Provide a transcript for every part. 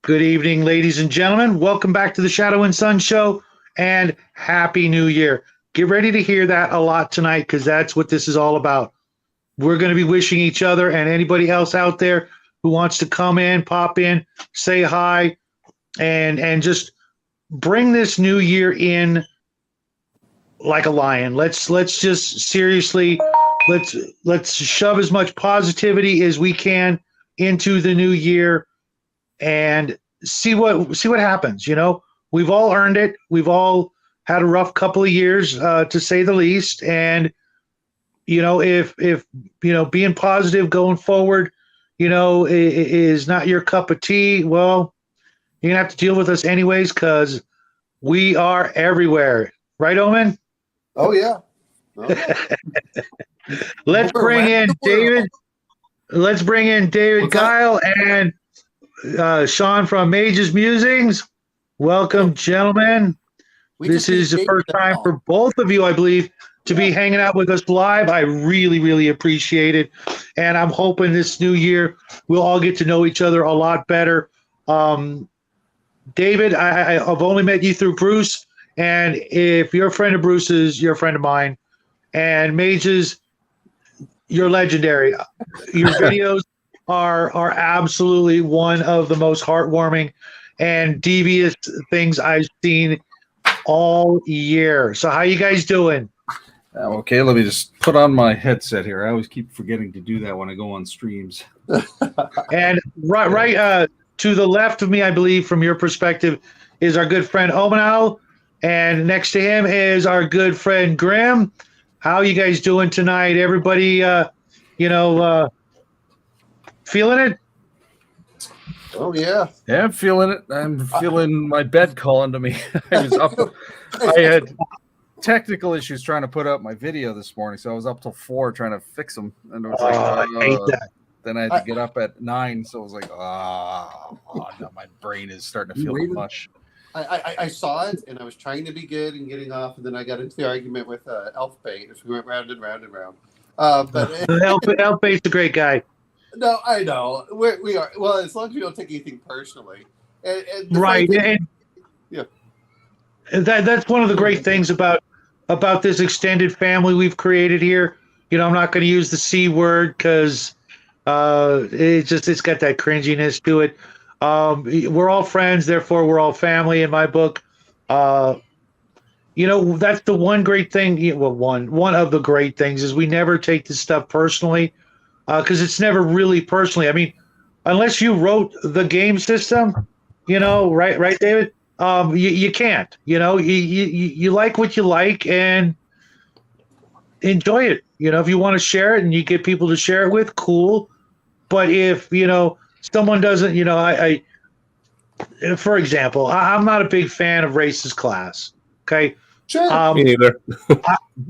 Good evening, ladies and gentlemen. Welcome back to the Shadow and Sun Show, and Happy New Year. Get ready to hear that a lot tonight because that's what this is all about. We're going to be wishing each other and anybody else out there who wants to come in, pop in, say hi, and just bring this new year in like a lion. Let's just seriously let's shove as much positivity as we can into the new year and see what happens. We've all earned it. We've all had a rough couple of years, to say the least. And if being positive going forward, is not your cup of tea, well, you're gonna have to deal with us anyways because we are everywhere. Right, Omen? Oh yeah. Let's bring in David. Let's bring in David Guile and Sean from Mage's Musings. Welcome, gentlemen. This is the first time for both of you, I believe, to be hanging out with us live. I really, really appreciate it. And I'm hoping this new year we'll all get to know each other a lot better. David, I've only met you through Bruce. And if you're a friend of Bruce's, you're a friend of mine. And Mage's, you're legendary. Your videos are absolutely one of the most heartwarming and devious things I've seen all year. So how you guys doing? Okay, let me just put on my headset here. I always keep forgetting to do that when I go on streams. And right to the left of me, I believe, from your perspective, is our good friend Omanal. And next to him is our good friend Grim. How you guys doing tonight? Everybody, feeling it? Oh yeah. Yeah, I'm feeling it. I'm feeling my bed calling to me. I was up. I had technical issues trying to put up my video this morning, so I was up till 4 trying to fix them. And it was I hate that. Then I had to get up at 9, so I was like, now my brain is starting to feel mush. I saw it and I was trying to be good and getting off, and then I got into the argument with Elf Bait. We went round and round and round. But Elf Bait's a great guy. No, I know we are. Well, as long as we don't take anything personally, and right? Yeah, that's one of the great things about this extended family we've created here. I'm not going to use the C word because it's got that cringiness to it. We're all friends, therefore we're all family in my book. That's the one great thing. Well, one of the great things is we never take this stuff personally, because it's never really personally. I mean, unless you wrote the game system, right, David? You can't. You like what you like and enjoy it. If you want to share it and you get people to share it with, cool. But if someone doesn't, I for example, I'm not a big fan of racist class. Okay. Sure. Me neither.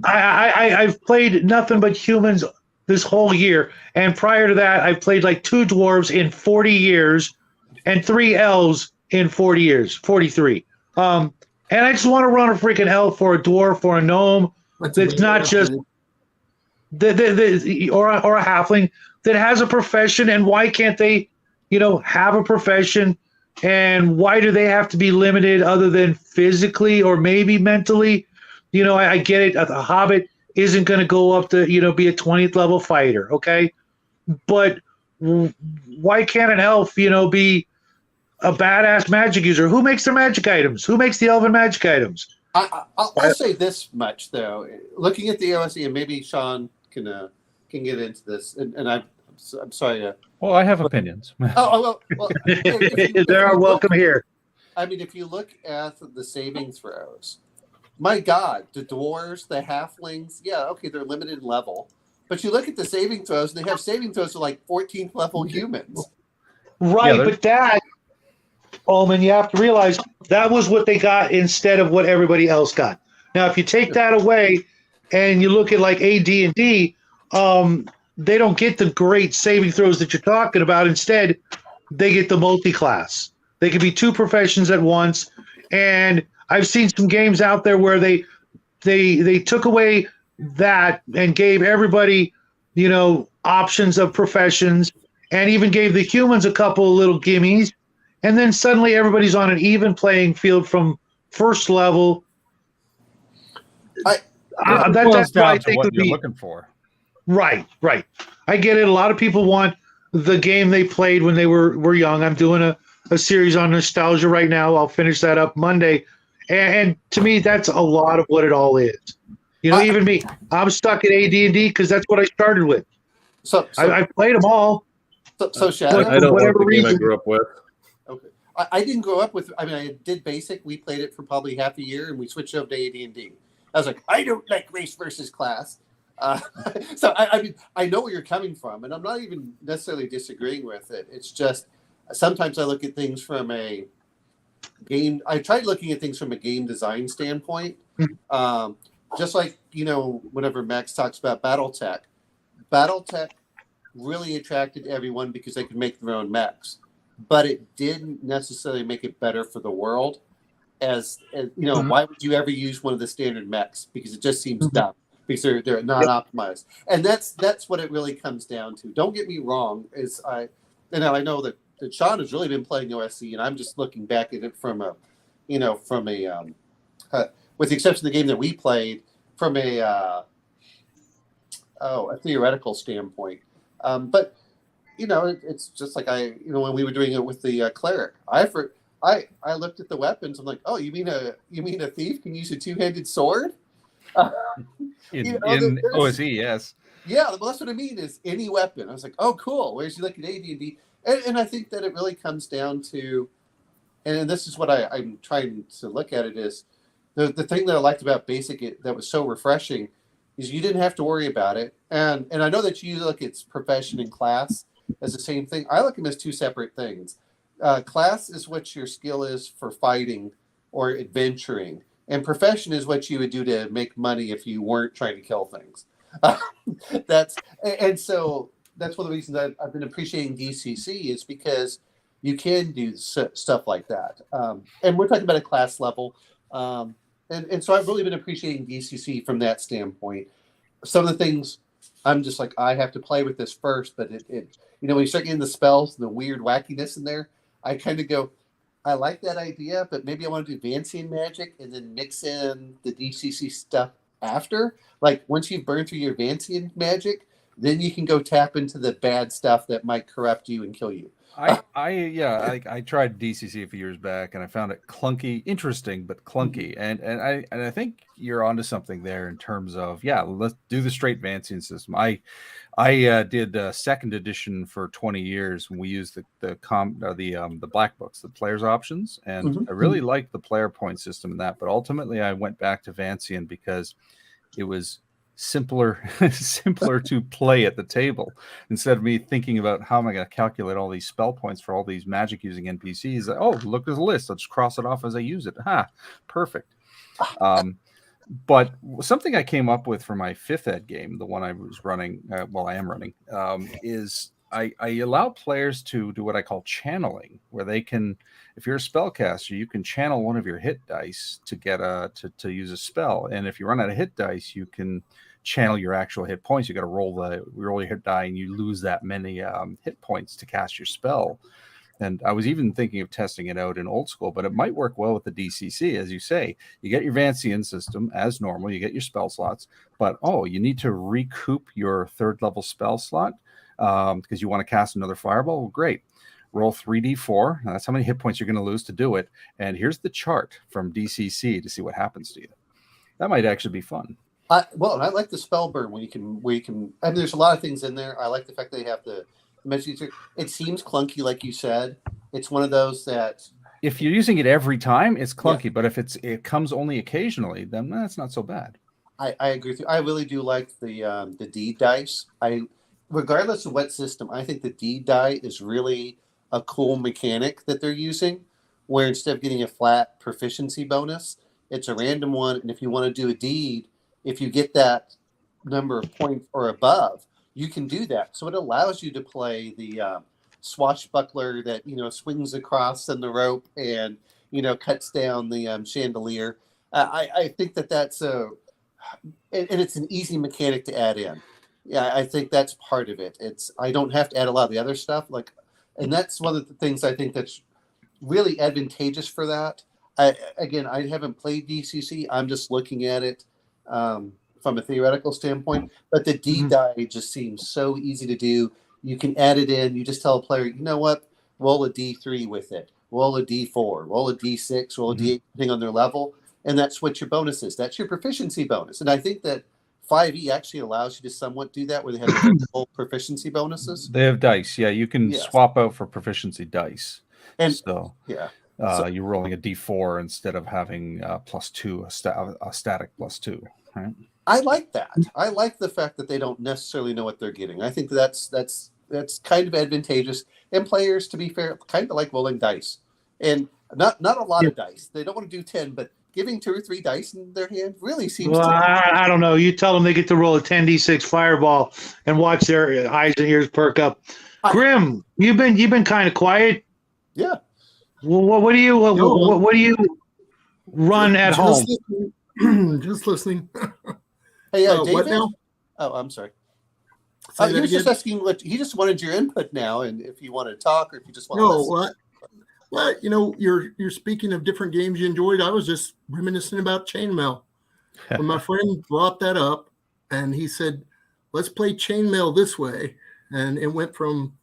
I've played nothing but humans this whole year, and prior to that, I've played like 2 dwarves in 40 years, and 3 elves in 40 years, 43. And I just want to run a freaking elf or a dwarf or a gnome that's not just or a halfling that has a profession. And why can't they, have a profession? And why do they have to be limited other than physically or maybe mentally? I get it. A hobbit isn't going to go up to, be a 20th level fighter. Okay. But why can't an elf, be a badass magic user? Who makes their magic items? Who makes the elven magic items? I'll say this much though. Looking at the OSE, and maybe Sean can get into this. And I'm sorry. Well, I have opinions. Well, They're welcome here. I mean, if you look at the saving throws, my God, the dwarves, the halflings, yeah, okay, they're limited level. But you look at the saving throws, and they have saving throws for like 14th level humans. Right, but that, Omen, you have to realize that was what they got instead of what everybody else got. Now, if you take that away and you look at like AD&D, they don't get the great saving throws that you're talking about. Instead, they get the multi-class. They can be 2 professions at once. And I've seen some games out there where they took away that and gave everybody, options of professions, and even gave the humans a couple of little gimmies. and then suddenly everybody's on an even playing field from first level. I It That's boils what I down to think what would you're be looking for. right. I get it. A lot of people want the game they played when they were young. I'm doing a series on nostalgia right now. I'll finish that up Monday. And to me, that's a lot of what it all is. You know, I even me, I'm stuck at AD&D because that's what I started with. so so I've played them all, so but Shadow. for I don't want whatever the game I reason, grew up with. Okay. I didn't grow up with. I mean, I did basic. We played it for probably half a year, and we switched over to AD&D. I was like, I don't like race versus class. Uh, so I mean, I know where you're coming from, and I'm not even necessarily disagreeing with it. It's just sometimes I look at things from a game. I tried looking at things from a game design standpoint. Um, just like whenever Max talks about BattleTech really attracted everyone because they could make their own mechs, but it didn't necessarily make it better for the world. Why would you ever use one of the standard mechs? Because it just seems dumb. Because they're not optimized, and that's what it really comes down to. Don't get me wrong. I know that Sean has really been playing OSC, and I'm just looking back at it from with the exception of the game that we played, from a theoretical standpoint. But it's just like when we were doing it with the cleric. I looked at the weapons. I'm like, oh, you mean a thief can use a two-handed sword? In OSE, yes. Yeah, well, that's what I mean. Is any weapon? I was like, oh, cool. Whereas you look at AD&D, and I think that it really comes down to, and this is what I'm trying to look at it is the thing that I liked about Basic that was so refreshing is you didn't have to worry about it. And I know that you look at profession and class as the same thing. I look at them as two separate things. Class is what your skill is for fighting or adventuring, and profession is what you would do to make money if you weren't trying to kill things. So that's one of the reasons I've been appreciating DCC is because you can do stuff like that. And we're talking about a class level. And so I've really been appreciating DCC from that standpoint. Some of the things I'm just like, I have to play with this first, but when you start getting the spells and the weird wackiness in there, I kind of go, I like that idea, but maybe I want to do Vancian magic and then mix in the DCC stuff after. Like once you've burned through your Vancian magic, then you can go tap into the bad stuff that might corrupt you and kill you. I tried DCC a few years back and I found it clunky, interesting but clunky, and I think you're onto something there in terms of let's do the straight Vancian system. I did second edition for 20 years when we used the black books, the player's options, and I really liked the player point system in that. But ultimately, I went back to Vancian because it was simpler to play at the table instead of me thinking about how am I going to calculate all these spell points for all these magic using NPCs. Oh, look at the list. I'll just cross it off as I use it. Perfect. But something I came up with for my 5th ed game, the one I was running, I am running, is I allow players to do what I call channeling, where they can, if you're a spellcaster, you can channel one of your hit dice to get to use a spell. And if you run out of hit dice, you can channel your actual hit points. You got to roll your hit die, and you lose that many hit points to cast your spell. And I was even thinking of testing it out in old school, but it might work well with the DCC. As you say, you get your Vancian system as normal, you get your spell slots, but you need to recoup your 3rd level spell slot because you want to cast another fireball. Well, great. Roll 3d4. Now, that's how many hit points you're going to lose to do it. And here's the chart from DCC to see what happens to you. That might actually be fun. I like the spell burn where you can. I mean, there's a lot of things in there. I like the fact they have the message. It seems clunky, like you said. It's one of those that if you're using it every time, it's clunky. But if it comes only occasionally, then that's not so bad. I agree with you. I really do like the deed dice. Regardless of what system, I think the deed die is really a cool mechanic that they're using, where instead of getting a flat proficiency bonus, it's a random one. And if you want to do a deed, if you get that number of points or above, you can do that. So it allows you to play the swashbuckler that swings across on the rope and cuts down the chandelier. I think that's and it's an easy mechanic to add in. Yeah, I think that's part of it. I don't have to add a lot of the other stuff, and that's one of the things I think that's really advantageous for that. Again, I haven't played DCC. I'm just looking at it from a theoretical standpoint. But the D die just seems so easy to do. You can add it in. You just tell a player, you know what? Roll a D3 with it. Roll a D4. Roll a D6. Roll a D8, depending on their level. And that's what your bonus is. That's your proficiency bonus. And I think that 5e actually allows you to somewhat do that, where they have the full proficiency bonuses. They have dice. Yeah, you can swap out for proficiency dice. And so yeah, you're rolling a d4 instead of having +2, a static +2. Right? I like that. I like the fact that they don't necessarily know what they're getting. I think that's kind of advantageous. And players, to be fair, kind of like rolling dice, and not a lot of dice. They don't want to do 10, but giving 2 or 3 dice in their hand really seems. Well, I don't know. You tell them they get to roll a 10d6 fireball and watch their eyes and ears perk up. Grim, you've been kind of quiet. Yeah. Well, what do you run at home? Just listening. Hey, David. What now? Oh, I'm sorry. He was just asking he just wanted your input now, and if you want to talk or if you just want to listen. Well, you're speaking of different games you enjoyed. I was just reminiscing about Chainmail. When my friend brought that up, and he said, "Let's play Chainmail this way," and it went from,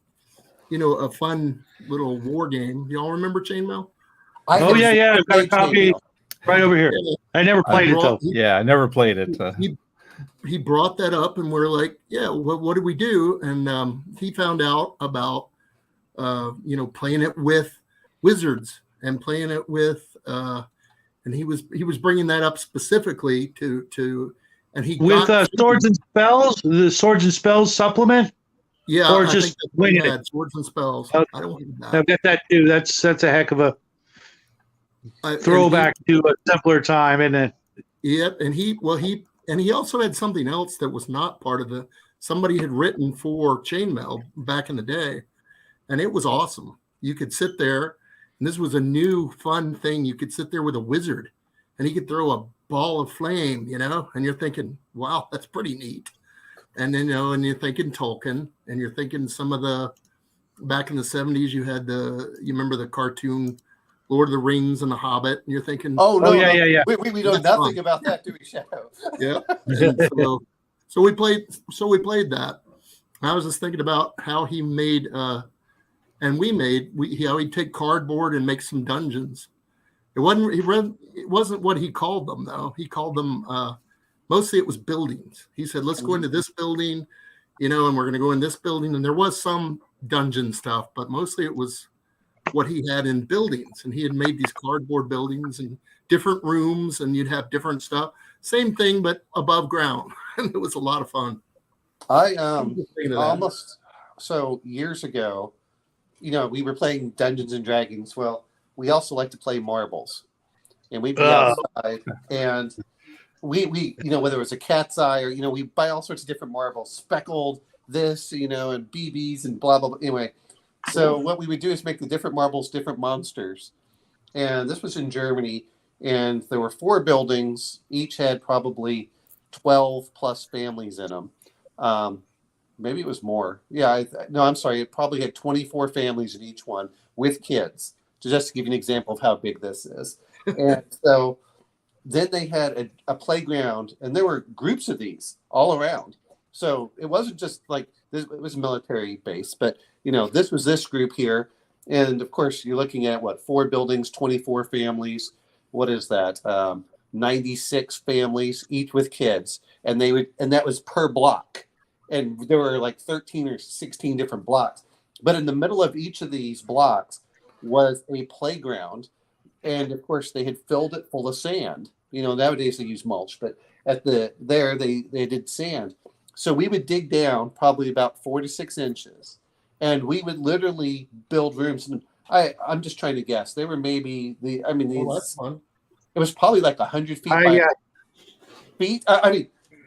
a fun little war game. Y'all remember Chainmail? I've got a copy right over here. Yeah. I never played it though. I never played it. He brought that up, and we're like, "Yeah, what do we do?" And he found out about, playing it with wizards and playing it with, and he was bringing that up specifically to, and he with swords and spells, the swords and spells supplement. Yeah, or just winging it. Swords and spells. I don't want that. I've got that too. That's a heck of a throwback to a simpler time, isn't it? Yep, and he also had something else that was not part of somebody had written for Chainmail back in the day, and it was awesome. You could sit there, and this was a new fun thing. You could sit there with a wizard, and he could throw a ball of flame, and you're thinking, wow, that's pretty neat. And then, and you're thinking Tolkien, and you're thinking some of the, back in the 70s, you remember the cartoon Lord of the Rings and the Hobbit, and you're thinking, yeah. We know nothing about that, do we, Shadow? Yeah. And so we played that. I was just thinking about how he made, and he'd take cardboard and make some dungeons. It wasn't what he called them though. He called them, mostly it was buildings. He said, let's go into this building, and we're going to go in this building. And there was some dungeon stuff, but mostly it was what he had in buildings. And he had made these cardboard buildings and different rooms, and you'd have different stuff. Same thing, but above ground. And it was a lot of fun. So years ago, we were playing Dungeons and Dragons. Well, we also like to play marbles. And we'd be outside, and we whether it was a cat's eye or, we buy all sorts of different marbles, speckled this, and BBs and blah, blah, blah. Anyway, so what we would do is make the different marbles, different monsters. And this was in Germany, and there were 4 buildings. Each had probably 12 plus families in them. Maybe it was more. Yeah, I'm sorry. It probably had 24 families in each one with kids, just to give you an example of how big this is. And so then they had a playground, and there were groups of these all around. So it wasn't just like this, it was a military base, but this was this group here. And of course, you're looking at 4 buildings, 24 families. What is that? 96 families, each with kids. And that was per block. And there were like 13 or 16 different blocks. But in the middle of each of these blocks was a playground. And of course, they had filled it full of sand. Nowadays they use mulch, but they did sand. So we would dig down probably about 4 to 6 inches, and we would literally build rooms. And I'm just trying to guess. They were maybe that's fun. It was probably like 100 feet by feet.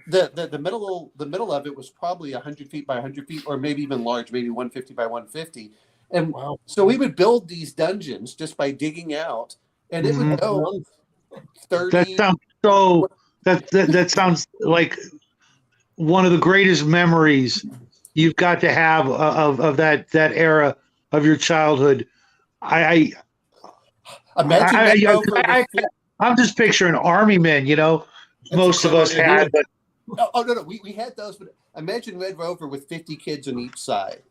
The middle of it was probably 100 feet by 100 feet, or maybe even large, maybe 150 by 150. And so we would build these dungeons just by digging out, and it would go 30. That sounds like one of the greatest memories you've got to have of that era of your childhood. I Imagine Red Rover with I'm just picturing army men, most of us had, but no, we had those, but imagine Red Rover with 50 kids on each side.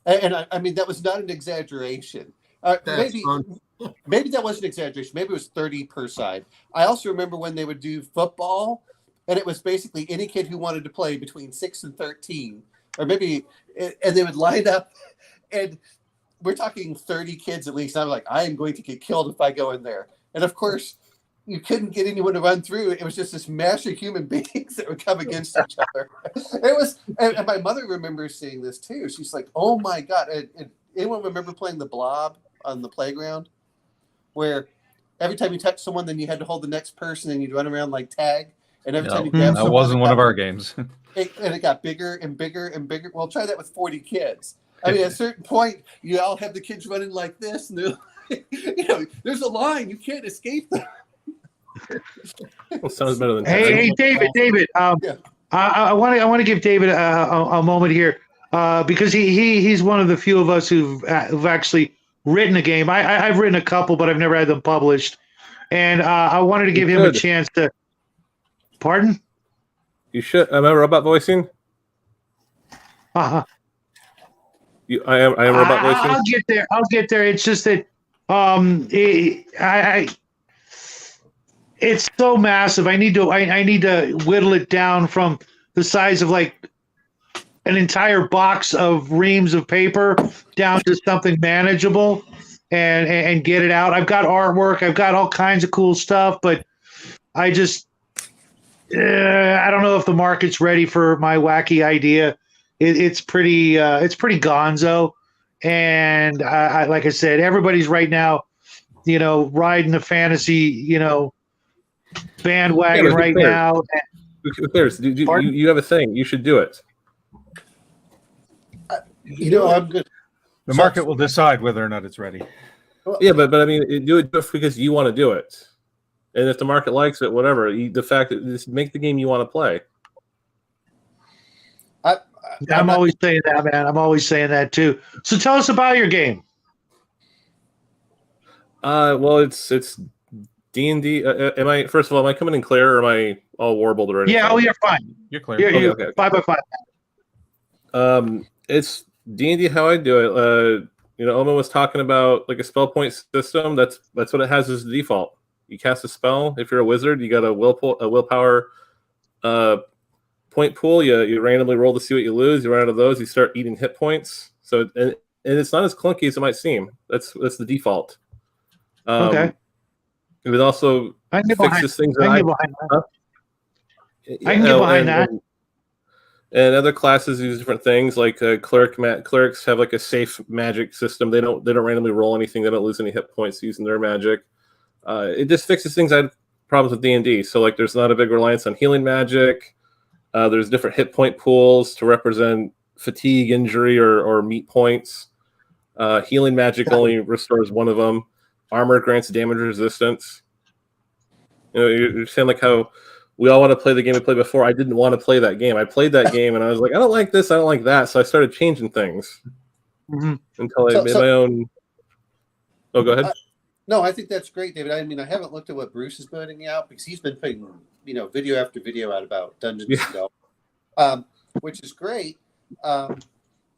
And I mean, that was not an exaggeration. Maybe that was an exaggeration. Maybe it was 30 per side. I also remember when they would do football, and it was basically any kid who wanted to play between 6 and 13, or maybe, and they would line up, and we're talking 30 kids at least. I'm like, I am going to get killed if I go in there. And of course, you couldn't get anyone to run through. It was just this mass of human beings that would come against each other. It was, and my mother remembers seeing this too. She's like, "Oh my god!" And anyone remember playing the blob on the playground, where every time you touch someone, then you had to hold the next person, and you'd run around like tag. And every time you grab someone, that wasn't one of our games. It got bigger and bigger and bigger. Well, try that with 40 kids. I mean, at a certain point, you all have the kids running like this, and they're like, there's a line, you can't escape them. Well, sounds better than hey, David. I want to give David a moment here because he's one of the few of us who've actually written a game. I've written a couple, but I've never had them published, and I wanted to give him a chance to. Pardon? You should. Am I robot voicing? Uh-huh. I am robot voicing. I'll get there. It's just that it's so massive. I need to whittle it down from the size of like an entire box of reams of paper down to something manageable and get it out. I've got artwork. I've got all kinds of cool stuff, but I just I don't know if the market's ready for my wacky idea. It's pretty gonzo, and like I said, everybody's right now, riding the fantasy, bandwagon right now. Who cares? You have a thing. You should do it. I'm good. The market will decide whether or not it's ready. Yeah, but I mean, do it because you want to do it, and if the market likes it, whatever. The fact that just make the game you want to play. I'm always saying that, man. I'm always saying that too. So tell us about your game. Well, it's D&D. First of all, am I coming in clear, or am I all warbled or anything? Yeah, you're fine. You're clear. You're Okay. 5x5. It's D&D how I do it. Oma was talking about like a spell point system. That's what it has as the default. You cast a spell. If you're a wizard, you got a willpower point pool. You randomly roll to see what you lose. You run out of those, you start eating hit points. So and it's not as clunky as it might seem. That's the default. Okay. It would also fixes things that I can get behind that. And other classes use different things. Like clerics have like a safe magic system. They don't randomly roll anything. They don't lose any hit points using their magic. It just fixes things I had problems with D&D. So like there's not a big reliance on healing magic. There's different hit point pools to represent fatigue, injury, or meat points. Healing magic only restores one of them. Armor grants damage resistance. You're saying like how we all want to play the game we played before. I didn't want to play that game. I played that game and I was like, I don't like this, I don't like that. So I started changing things until I made my own. Oh, go ahead. No, I think that's great, David. I mean, I haven't looked at what Bruce is putting out because he's been putting, video after video out about Dungeons and Dragons, which is great. And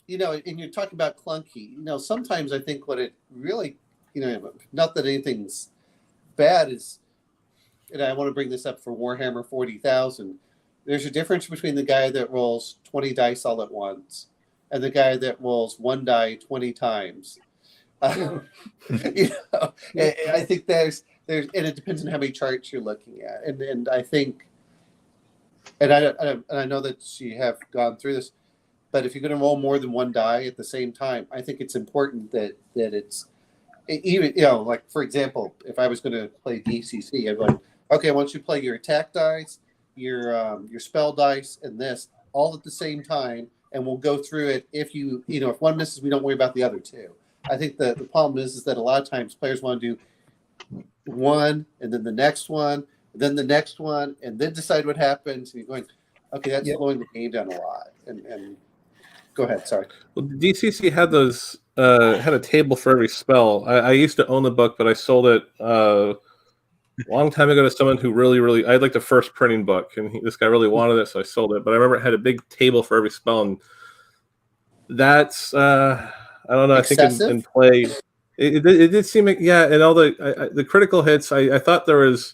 you're talking about clunky. Sometimes I think what it really, not that anything's bad is, and I want to bring this up for Warhammer 40,000. There's a difference between the guy that rolls 20 dice all at once and the guy that rolls one die 20 times. I think there's, and it depends on how many charts you're looking at. And I think, and I know that you have gone through this, but if you're going to roll more than one die at the same time, I think it's important that it's even, like for example, if I was going to play DCC, I'd like, okay, I want you to play your attack dice, your spell dice, and this all at the same time, and we'll go through it. If if one misses, we don't worry about the other two. I think the problem is that a lot of times players want to do one, and then the next one, then the next one, and then decide what happens. And you're going, okay, that's slowing the game down a lot. And go ahead, sorry. Well, DCC had those had a table for every spell. I used to own the book, but I sold it a long time ago to someone who really I had like the first printing book, and this guy really wanted it, so I sold it. But I remember it had a big table for every spell, and that's I don't know. I think in play, it did seem like, yeah, and all the critical hits. I thought there was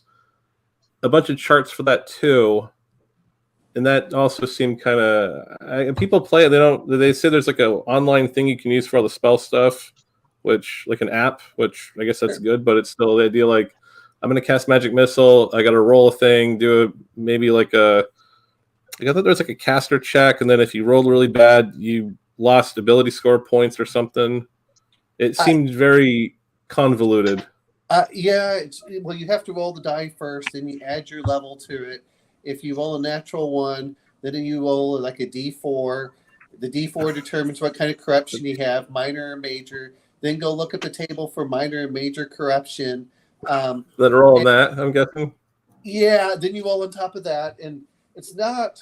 a bunch of charts for that too. And that also seemed kind of people play it. They say there's like a online thing you can use for all the spell stuff, which like an app, which I guess that's good, but it's still the idea like I'm going to cast Magic Missile. I got to roll a thing, maybe like I thought there's like a caster check, and then if you rolled really bad, you lost ability score points or something. It seemed very convoluted. Yeah, well, you have to roll the die first, then you add your level to it. If you roll a natural one, then you roll like a D4. The D4 determines what kind of corruption you have, minor or major. Then go look at the table for minor and major corruption. Then roll on that, I'm guessing. Yeah, then you roll on top of that, and it's not.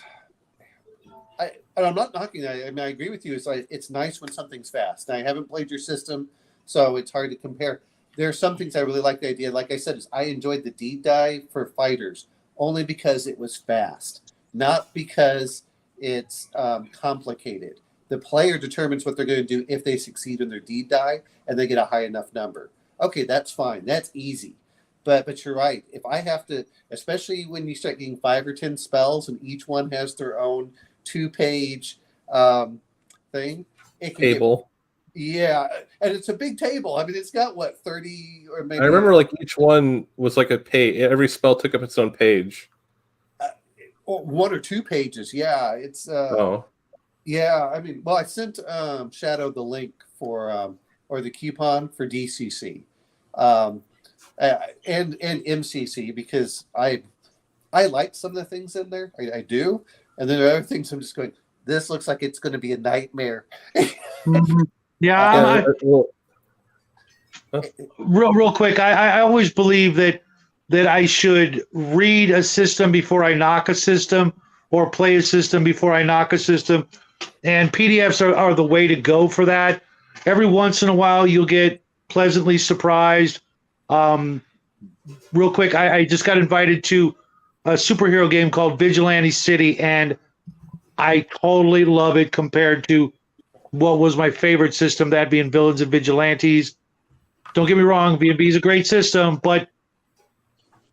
I'm not knocking that. I mean, I agree with you. It's nice when something's fast. Now, I haven't played your system, so it's hard to compare. There are some things I really like the idea. Like I said, I enjoyed the deed die for fighters only because it was fast, not because it's complicated. The player determines what they're going to do if they succeed in their deed die and they get a high enough number. Okay, that's fine. That's easy. But you're right. If I have to, especially when you start getting 5 or 10 spells and each one has their own 2-page thing, it can table. Yeah, and it's a big table. I mean, it's got 30 or maybe. I remember like each one was like a page. Every spell took up its own page. Or 1 or 2 pages. Yeah, it's. Yeah, I mean, well, I sent Shadow the link for or the coupon for DCC, and MCC because I like some of the things in there. I do, and then there are other things I'm just going. This looks like it's going to be a nightmare. Yeah, real quick. I always believe that I should read a system before I knock a system, or play a system before I knock a system, and PDFs are the way to go for that. Every once in a while, you'll get pleasantly surprised. Real quick, I just got invited to a superhero game called Vigilante City, and I totally love it compared to what was my favorite system, that being Villains and Vigilantes. Don't get me wrong, V&B is a great system, but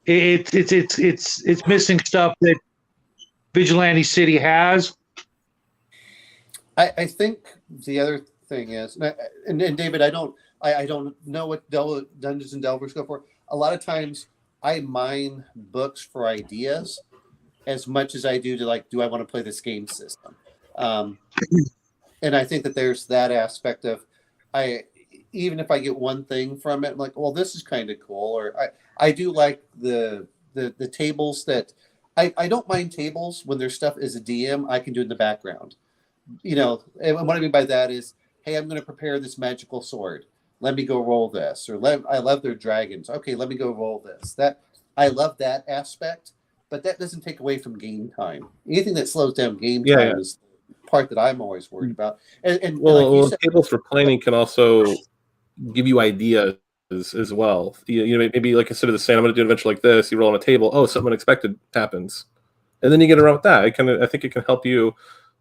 it's missing stuff that Vigilante City has. I think the other thing is, and David, I don't know what Dungeons and Delvers go for. A lot of times, I mine books for ideas as much as I do to like, do I want to play this game system? And I think that there's that aspect of, even if I get one thing from it, I'm like, well, this is kind of cool. Or I do like the tables that I don't mind tables when there's stuff as a DM I can do in the background. And what I mean by that is, hey, I'm going to prepare this magical sword. Let me go roll this. Or I love their dragons. Okay, let me go roll this. I love that aspect, but that doesn't take away from game time. Anything that slows down game time is part that I'm always worried about. And like said, tables for planning can also give you ideas as well. Maybe like instead of the saying I'm going to do an adventure like this, you roll on a table. Oh, something unexpected happens, and then you get around with that. I think it can help you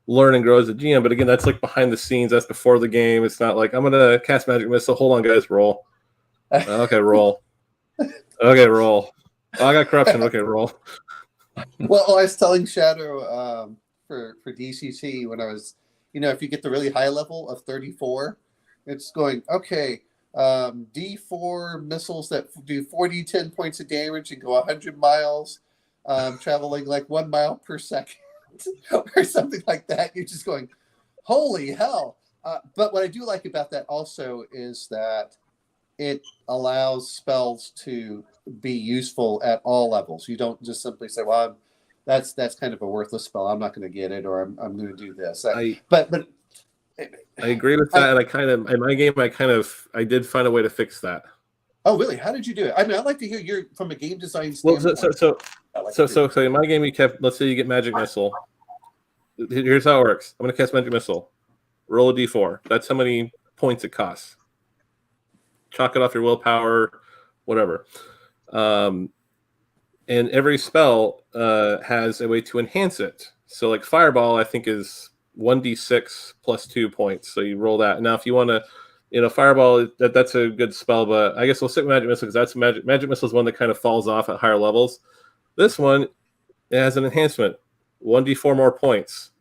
learn and grow as a GM. But again, that's like behind the scenes. That's before the game. It's not like I'm going to cast Magic Missile. Hold on, guys, roll. Okay, roll. Okay, roll. Oh, I got corruption. Okay, roll. Well, I was telling Shadow for DCC when I was, if you get the really high level of 34, it's going, okay, D4 missiles that do 10 points of damage and go 100 miles, traveling like 1 mile per second or something like that. You're just going, holy hell. But what I do like about that also is that it allows spells to be useful at all levels. You don't just simply say, well, that's kind of a worthless spell. I'm not going to get it, or I'm going to do this. But I agree with that, and I kind of in my game, I did find a way to fix that. Oh, really? How did you do it? I mean, I'd like to hear from a game design standpoint. So in my game, you kept. Let's say you get Magic Missile. Here's how it works. I'm going to cast Magic Missile. Roll a d4. That's how many points it costs. Chalk it off your willpower, whatever. And every spell has a way to enhance it. So like Fireball, I think is 1d6 plus 2 points. So you roll that. Now, if you want to, Fireball, that's a good spell, but I guess we'll stick with Magic Missile because that's Magic Missile is one that kind of falls off at higher levels. This one, it has an enhancement, 1d4 more points.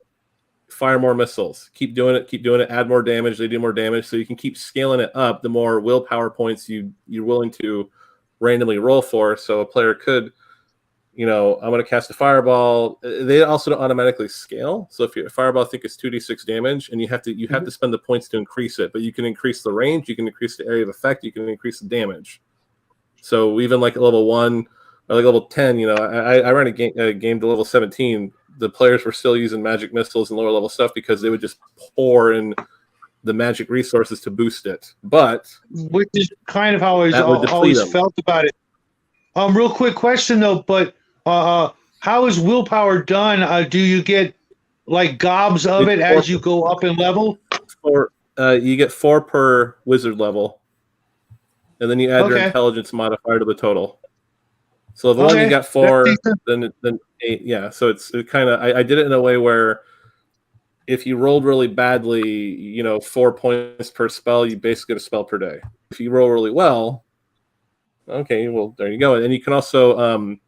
Fire more missiles. Keep doing it. Add more damage. They do more damage. So you can keep scaling it up the more willpower points you're willing to randomly roll for. So a player could, I'm going to cast a Fireball. They also don't automatically scale. So if your Fireball, I think is 2d6 damage, and you have to spend the points to increase it. But you can increase the range. You can increase the area of effect. You can increase the damage. So even like at level 1 or like level 10, I ran a game to level 17. The players were still using magic missiles and lower level stuff because they would just pour in the magic resources to boost it. But which is kind of how I that would deplete always them. felt about it. Real quick question though, but how is willpower done? Do you get like gobs of it as you go up in level? Or you get 4 per wizard level, and then you add your intelligence modifier to the total. So the one you got 4, then 8. Yeah, so it's kind of I did it in a way where if you rolled really badly, 4 points per spell, you basically get a spell per day. If you roll really well, okay, well there you go. And then you can also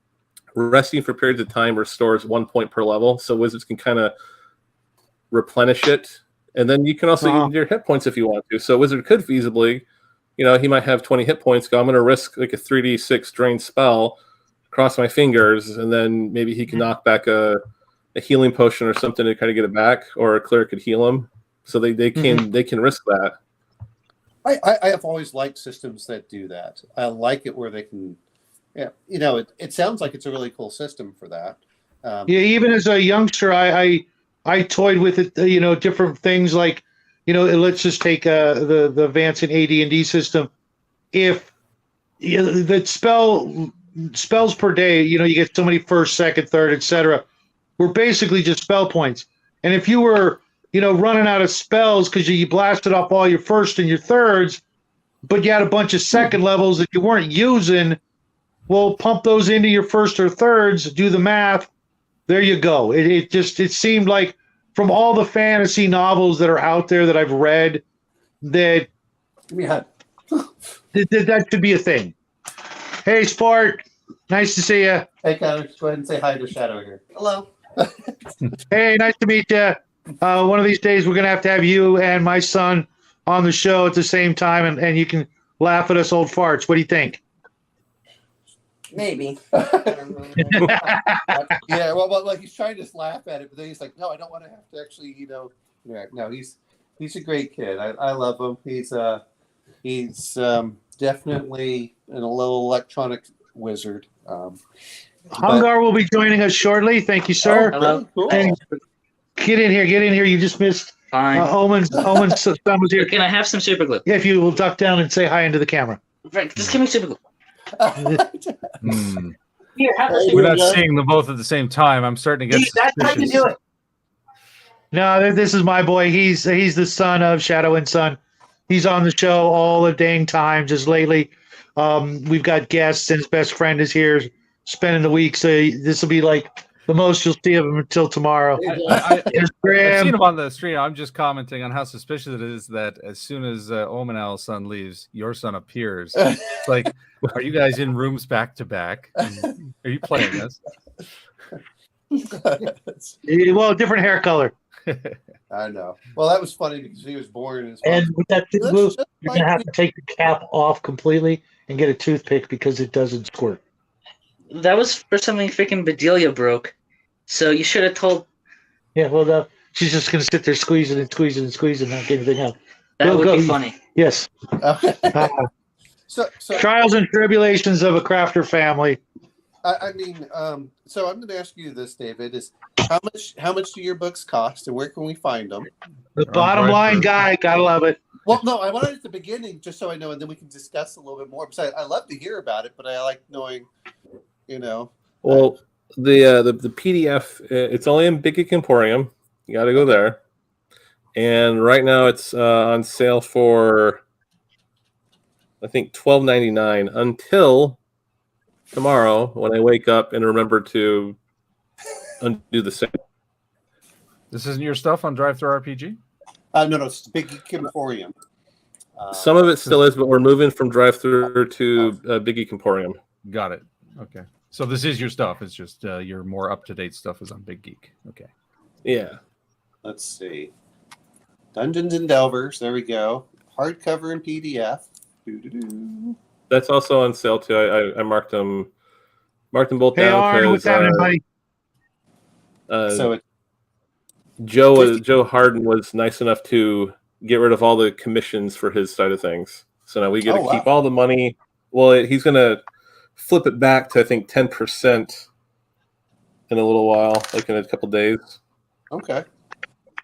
resting for periods of time restores 1 point per level, so wizards can kind of replenish it. And then you can also use your hit points if you want to. So a wizard could feasibly, he might have 20 hit points. Go, I'm going to risk like a 3d6 drain spell. Cross my fingers, and then maybe he can knock back a healing potion or something to kind of get it back, or a cleric could heal him. So they can risk that. I have always liked systems that do that. I like it where they can, it sounds like it's a really cool system for that. Even as a youngster, I toyed with it. Different things like, let's just take the advancing AD&D system. If the spells per day, you get so many first, second, third, etc. Were basically just spell points. And if you were, running out of spells because you blasted off all your first and your thirds, but you had a bunch of second levels that you weren't using, well, pump those into your first or thirds, do the math. There you go. It seemed like from all the fantasy novels that are out there that I've read, that that should be a thing. Hey, Sport. Nice to see you. Hey, Connor, go ahead and say hi to Shadow here. Hello. Hey, nice to meet you. One of these days, we're going to have you and my son on the show at the same time, and you can laugh at us old farts. What do you think? Maybe. Yeah, well, he's trying to laugh at it, but then he's like, no, I don't want to have to actually, Yeah, no, he's a great kid. I love him. He's definitely a little electronic wizard. Hungar will be joining us shortly. Thank you, sir. Hello. Cool. And get in here. You just missed Fine. Omen's son was here. Can I have some super glue? Yeah, if you will duck down and say hi into the camera. Frank, just give me super glue. Here, we're not seeing them both at the same time. I'm starting to get That's how you do it. No, this is my boy. He's the son of Shadow and Son. He's on the show all the dang time. Just lately, we've got guests, and his best friend is here spending the week. So this will be like the most you'll see of him until tomorrow. I've seen him on the stream. I'm just commenting on how suspicious it is that as soon as Omenal's son leaves, your son appears. It's like, are you guys in rooms back to back? Are you playing this? Well, different hair color. I know. Well, that was funny because he was born. And with that thing, Lou, you're going to have to take the cap off completely and get a toothpick because it doesn't squirt. That was for something freaking Bedelia broke. So you should have told. Yeah, well, no, she's just going to sit there squeezing and not get anything out. That would be funny. Yes. So trials and tribulations of a crafter family. I mean, so I'm going to ask you this, David: is how much do your books cost, and where can we find them? The bottom line guy, gotta love it. Well, no, I wanted at the beginning just so I know, and then we can discuss a little bit more. Besides, I love to hear about it, but I like knowing, Well, the PDF, it's only in Big Geek Emporium. You got to go there, and right now it's on sale for I think $12.99 until tomorrow when I wake up and remember to undo the sale. This isn't your stuff on Drive Thru RPG? No, it's Big Geek Emporium. Some of it still is, but we're moving from Drive Thru to Big Geek Emporium. Got it. Okay. So this is your stuff. It's just your more up-to-date stuff is on Big Geek. Okay. Yeah. Let's see. Dungeons and Delvers. There we go. Hardcover and PDF. Doo-doo-doo. That's also on sale too. I marked them both Hey, down Arn, what's happening, buddy? So it, Joe Harden was nice enough to get rid of all the commissions for his side of things. So now we get to keep all the money. Well, he's going to flip it back to I think 10% in a little while, like in a couple days. okay.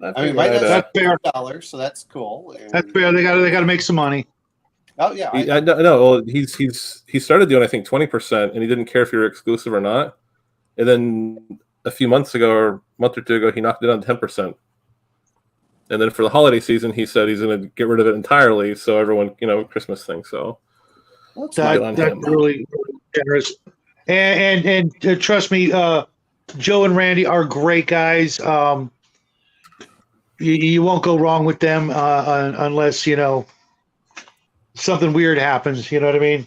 I mean, that's fair. $1, so that's cool. And, That's fair. They got to make some money. oh yeah. Well, he started doing I think 20%, and he didn't care if you were exclusive or not. And then a few months ago, or a month or two ago, he knocked it on 10%. And then for the holiday season, he said he's going to get rid of it entirely, so everyone, Christmas thing. So That's really generous. And trust me, Joe and Randy are great guys. You won't go wrong with them unless something weird happens. You know what I mean?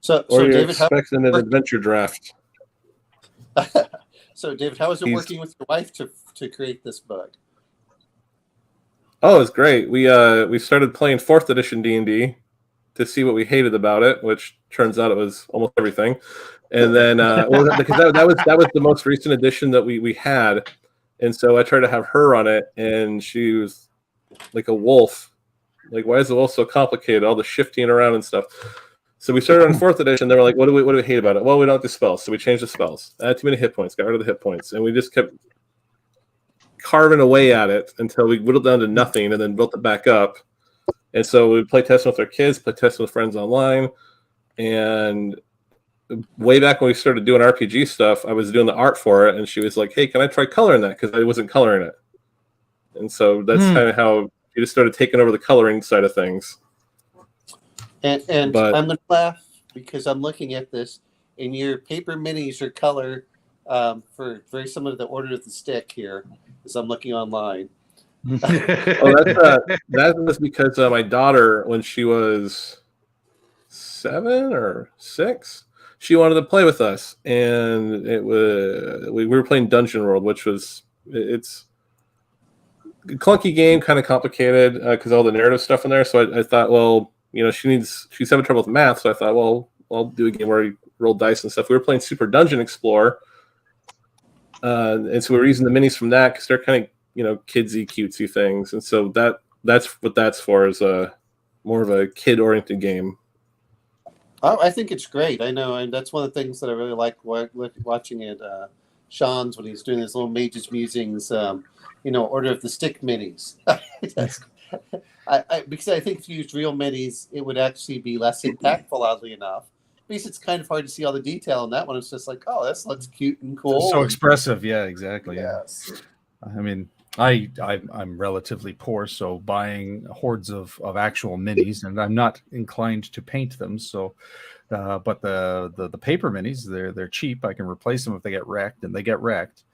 So you're David, expecting an adventure draft. So David, how is it working with your wife to create this book? Oh, it's great. We started playing 4th edition D&D to see what we hated about it, which turns out it was almost everything. And then because that was the most recent edition that we had, and so I tried to have her on it, and she was like a wolf. Like, why is the wolf so complicated? All the shifting around and stuff. So we started on 4th edition. They were like, what do we hate about it? Well, we don't do spells, so we changed the spells. I had too many hit points, got rid of the hit points, and we just kept carving away at it until we whittled down to nothing, and then built it back up. And so we play testing with our kids, play testing with friends online, and way back when we started doing RPG stuff, I was doing the art for it, and she was like, "Hey, can I try coloring that?" Because I wasn't coloring it, and so that's kind of how she just started taking over the coloring side of things. And I'm going to laugh because I'm looking at this, and your paper minis are color for very similar to the Order of the Stick here, as I'm looking online. That was because my daughter, when she was 7 or 6, she wanted to play with us, and we were playing Dungeon World, which it's a clunky game, kind of complicated because all the narrative stuff in there. So I thought, well, she's having trouble with math, so I thought, well, I'll do a game where we roll dice and stuff. We were playing Super Dungeon Explorer, and so we were using the minis from that because they're kind of kidsy, cutesy things, and so that's what that's for, is more of a kid-oriented game. Oh, I think it's great. I know, and that's one of the things that I really like watching at Sean's when he's doing his little Mage's Musings, Order of the Stick minis. Because I think if you used real minis, it would actually be less impactful, oddly enough. Because it's kind of hard to see all the detail in that one. It's just like, oh, this looks cute and cool. So expressive. Yeah, exactly. Yes. I mean, I'm relatively poor, so buying hordes of actual minis, and I'm not inclined to paint them. So, but the paper minis, they're cheap. I can replace them if they get wrecked, and they get wrecked.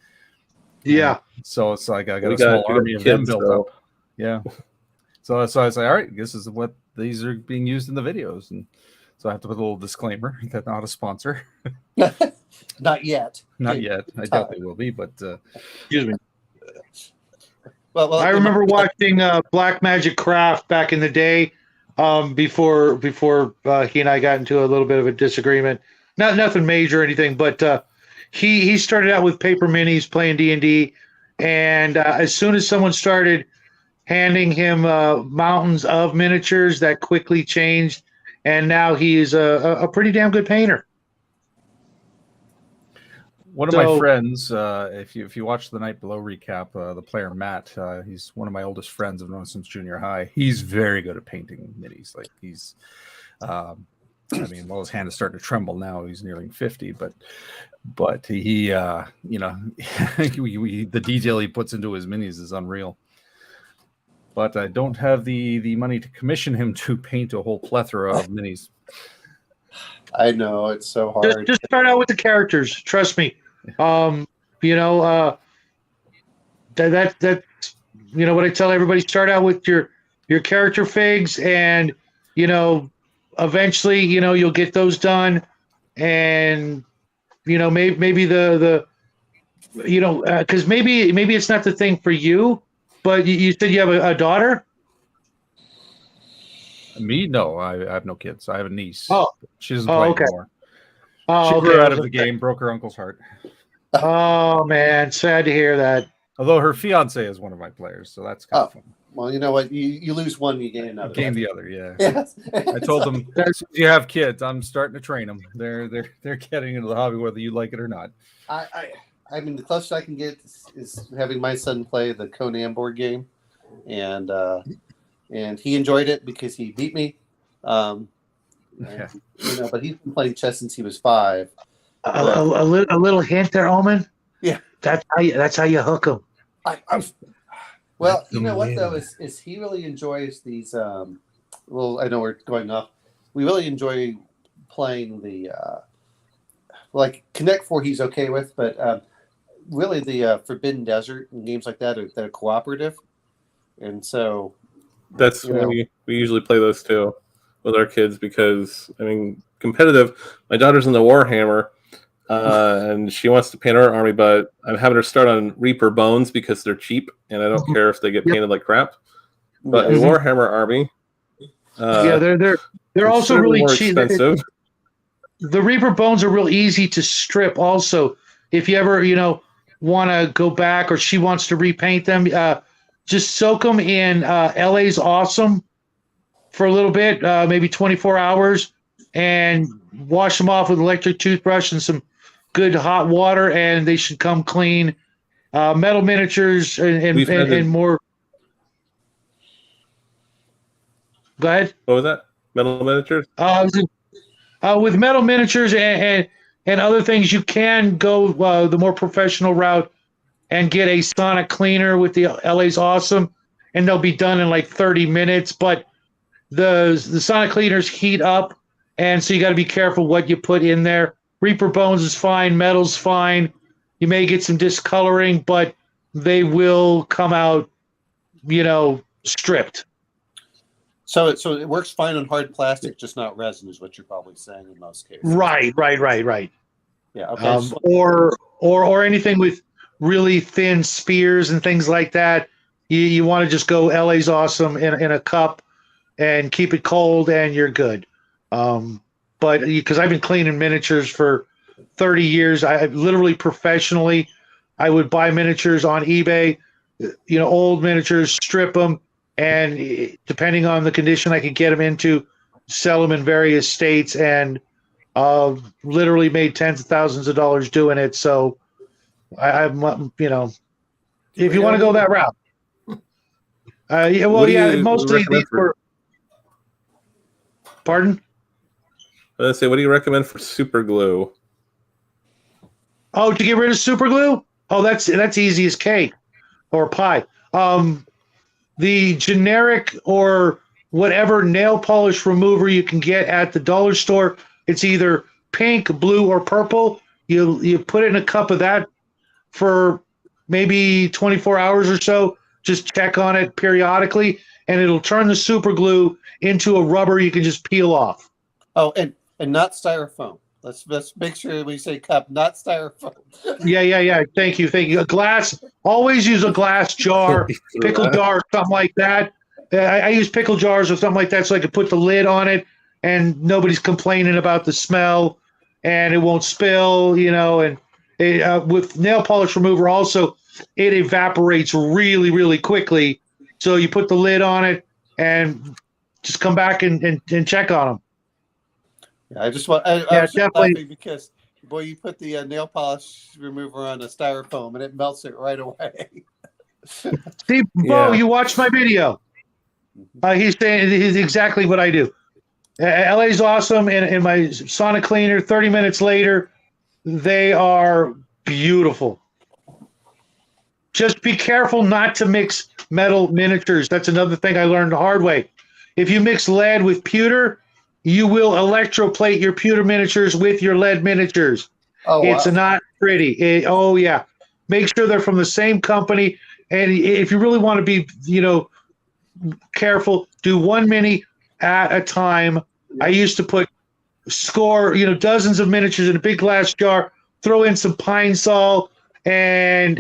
Yeah. So it's like I got a small army of them built up. Yeah. So I was like, all right, this is what these are being used in the videos, and so I have to put a little disclaimer that not a sponsor. Not yet. Not yet. I doubt they will be, but Excuse me. Well, I remember watching Black Magic Craft back in the day, before he and I got into a little bit of a disagreement. Nothing major or anything, but he started out with paper minis playing D&D, and as soon as someone started handing him mountains of miniatures, that quickly changed, and now he is a pretty damn good painter. one of my friends, if you watch the Night Below recap, the player Matt, he's one of my oldest friends. I've known him since junior high. He's very good at painting minis. Like he's, I mean, well, his hand is starting to tremble now. He's nearing 50, but he, you know, the detail he puts into his minis is unreal. but I don't have the money to commission him to paint a whole plethora of minis. I know it's so hard. Just start out with the characters. Trust me. That what I tell everybody. Start out with your character figs, and eventually you'll get those done, and maybe the because maybe it's not the thing for you, but you said you have a daughter. Me? No, I have no kids. I have a niece. Oh. She doesn't play Okay. anymore. Oh, She okay. grew out of the game, broke her uncle's heart. Oh man, sad to hear that. Although her fiance is one of my players, so that's kind of fun. Well, you know what? You lose one, you gain another. Gain the other, yeah. Yes. I told them as soon as you have kids, I'm starting to train them. They're getting into the hobby whether you like it or not. I mean, the closest I can get is having my son play the Conan board game, and he enjoyed it because he beat me. Yeah. But he's been playing chess since he was 5. A little hint there, Omen. Yeah, that's how you hook them. Well, you know what though is he really enjoys these. Well, I know we're going off. We really enjoy playing the like Connect 4. He's okay with, but really the Forbidden Desert and games like that are cooperative, and so that's when we usually play those too with our kids because I mean competitive. My daughter's in the Warhammer. And she wants to paint her army, but I'm having her start on Reaper Bones because they're cheap, and I don't care if they get painted like crap. But in Warhammer army, they're also really more cheap. expensive. The Reaper Bones are real easy to strip. Also, if you ever want to go back or she wants to repaint them, just soak them in LA's Awesome for a little bit, maybe 24 hours, and wash them off with an electric toothbrush and some good hot water, and they should come clean. Metal miniatures and more. Go ahead. What was that? Metal miniatures? With metal miniatures and other things, you can go the more professional route and get a sonic cleaner with the LA's Awesome, and they'll be done in like 30 minutes. But the sonic cleaners heat up, and so you got to be careful what you put in there. Reaper Bones is fine. Metal's fine. You may get some discoloring, but they will come out, stripped. So it works fine on hard plastic, just not resin, is what you're probably saying in most cases. Right. Yeah. Okay. Or anything with really thin spears and things like that. You want to just go LA's Awesome in a cup and keep it cold, and you're good. But because I've been cleaning miniatures for 30 years, I literally professionally, I would buy miniatures on eBay, old miniatures, strip them, and depending on the condition I could get them into, sell them in various states, and literally made tens of thousands of dollars doing it. So I'm, if you want to go that route. Mostly these were. Pardon? Let's say, what do you recommend for super glue? Oh, to get rid of super glue? Oh, that's easy as cake or pie. The generic or whatever nail polish remover you can get at the dollar store, it's either pink, blue, or purple. You put it in a cup of that for maybe 24 hours or so. Just check on it periodically, and it'll turn the super glue into a rubber you can just peel off. Oh, and not styrofoam. Let's make sure we say cup, not styrofoam. Yeah. Thank you. A glass. Always use a glass jar, pickle jar, something like that. I use pickle jars or something like that so I can put the lid on it, and nobody's complaining about the smell, and it won't spill. And with nail polish remover also, it evaporates really, really quickly. So you put the lid on it and just come back and check on them. Yeah, I was just laughing because, boy, you put the nail polish remover on a styrofoam and it melts it right away. See, Bo, you watched my video. He's saying he's exactly what I do. LA's Awesome, and my sonic cleaner, 30 minutes later, they are beautiful. Just be careful not to mix metal miniatures. That's another thing I learned the hard way. If you mix lead with pewter, you will electroplate your pewter miniatures with your lead miniatures. Oh, It's wow. not pretty. Oh yeah, make sure they're from the same company. And if you really want to be, careful, do one mini at a time. I used to put dozens of miniatures in a big glass jar, throw in some pine sol, and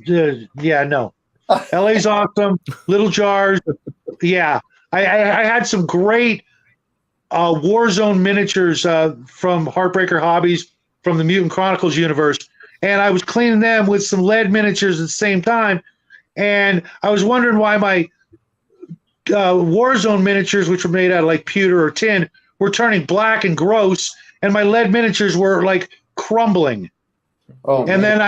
no. LA's awesome. Little jars. Yeah. I had some great Warzone miniatures from Heartbreaker Hobbies from the Mutant Chronicles universe. And I was cleaning them with some lead miniatures at the same time. And I was wondering why my Warzone miniatures, which were made out of like pewter or tin, were turning black and gross, and my lead miniatures were like crumbling. Oh, And man. then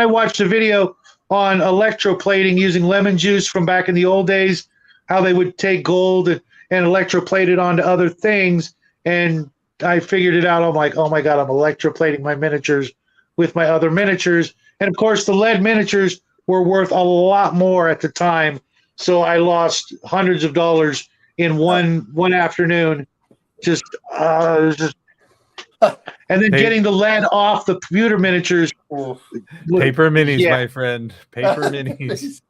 I watched a video on electroplating using lemon juice from back in the old days, how they would take gold and electroplate it onto other things. And I figured it out. I'm like, oh my God, I'm electroplating my miniatures with my other miniatures. And of course, the lead miniatures were worth a lot more at the time. So I lost hundreds of dollars in one afternoon. And then getting the lead off the pewter miniatures. Paper minis, Yeah. my friend. Paper minis.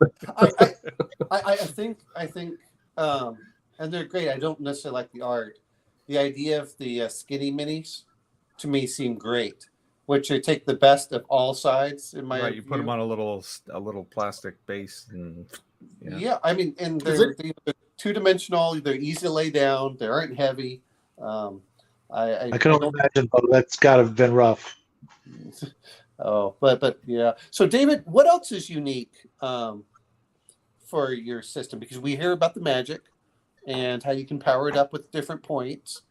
I think, and they're great. I don't necessarily like the art. The idea of the skinny minis, to me, seem great. Which they take the best of all sides in my Right, you put them on a little plastic base, and yeah. I mean, and they're two-dimensional. They're easy to lay down. They aren't heavy. I can only imagine, but that's got to have been rough. Oh, but yeah. So, David, what else is unique for your system? Because we hear about the magic and how you can power it up with different points.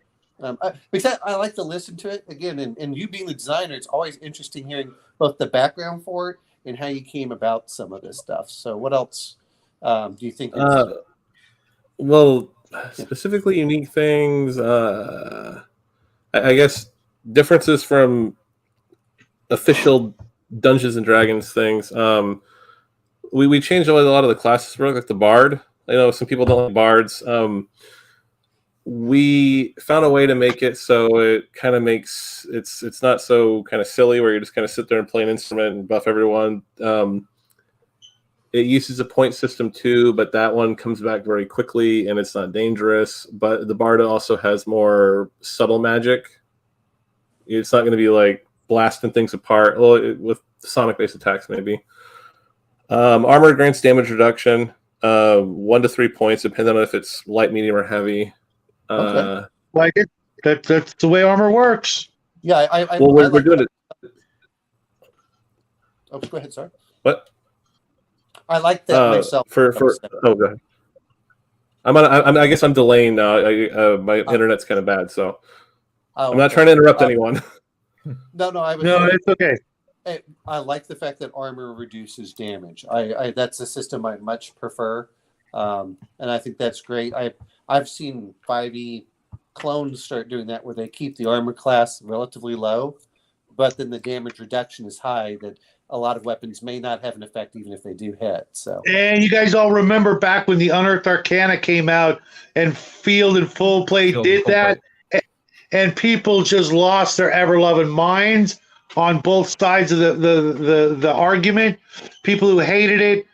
Because I like to listen to it again, and you being the designer, it's always interesting hearing both the background for it and how you came about some of this stuff. So, what else do you think? Well, specifically unique things. I guess differences from official Dungeons and Dragons things. We changed a lot of the classes, like the Bard. I know some people don't like bards. We found a way to make it so it kind of makes it's not so kind of silly where you just kind of sit there and play an instrument and buff everyone. It uses a point system too, but that one comes back very quickly and it's not dangerous. But the Bard also has more subtle magic. It's not going to be like blasting things apart. Well, with sonic-based attacks, maybe. Armor grants damage reduction, 1 to 3 points, depending on if it's light, medium, or heavy. Okay. Like it. That's the way armor works. Yeah, we're doing it. Oh, go ahead, sorry. What? I like that myself. Go ahead. I guess I'm delaying now. My internet's kind of bad, so I'm not trying to interrupt anyone. No, it's okay. I like the fact that armor reduces damage. That's a system I much prefer, and I think that's great. I've seen 5e clones start doing that where they keep the armor class relatively low, but then the damage reduction is high that a lot of weapons may not have an effect even if they do hit. So, and you guys all remember back when the Unearthed Arcana came out and Field and Full Play did that, and people just lost their ever-loving minds on both sides of the argument. People who hated it,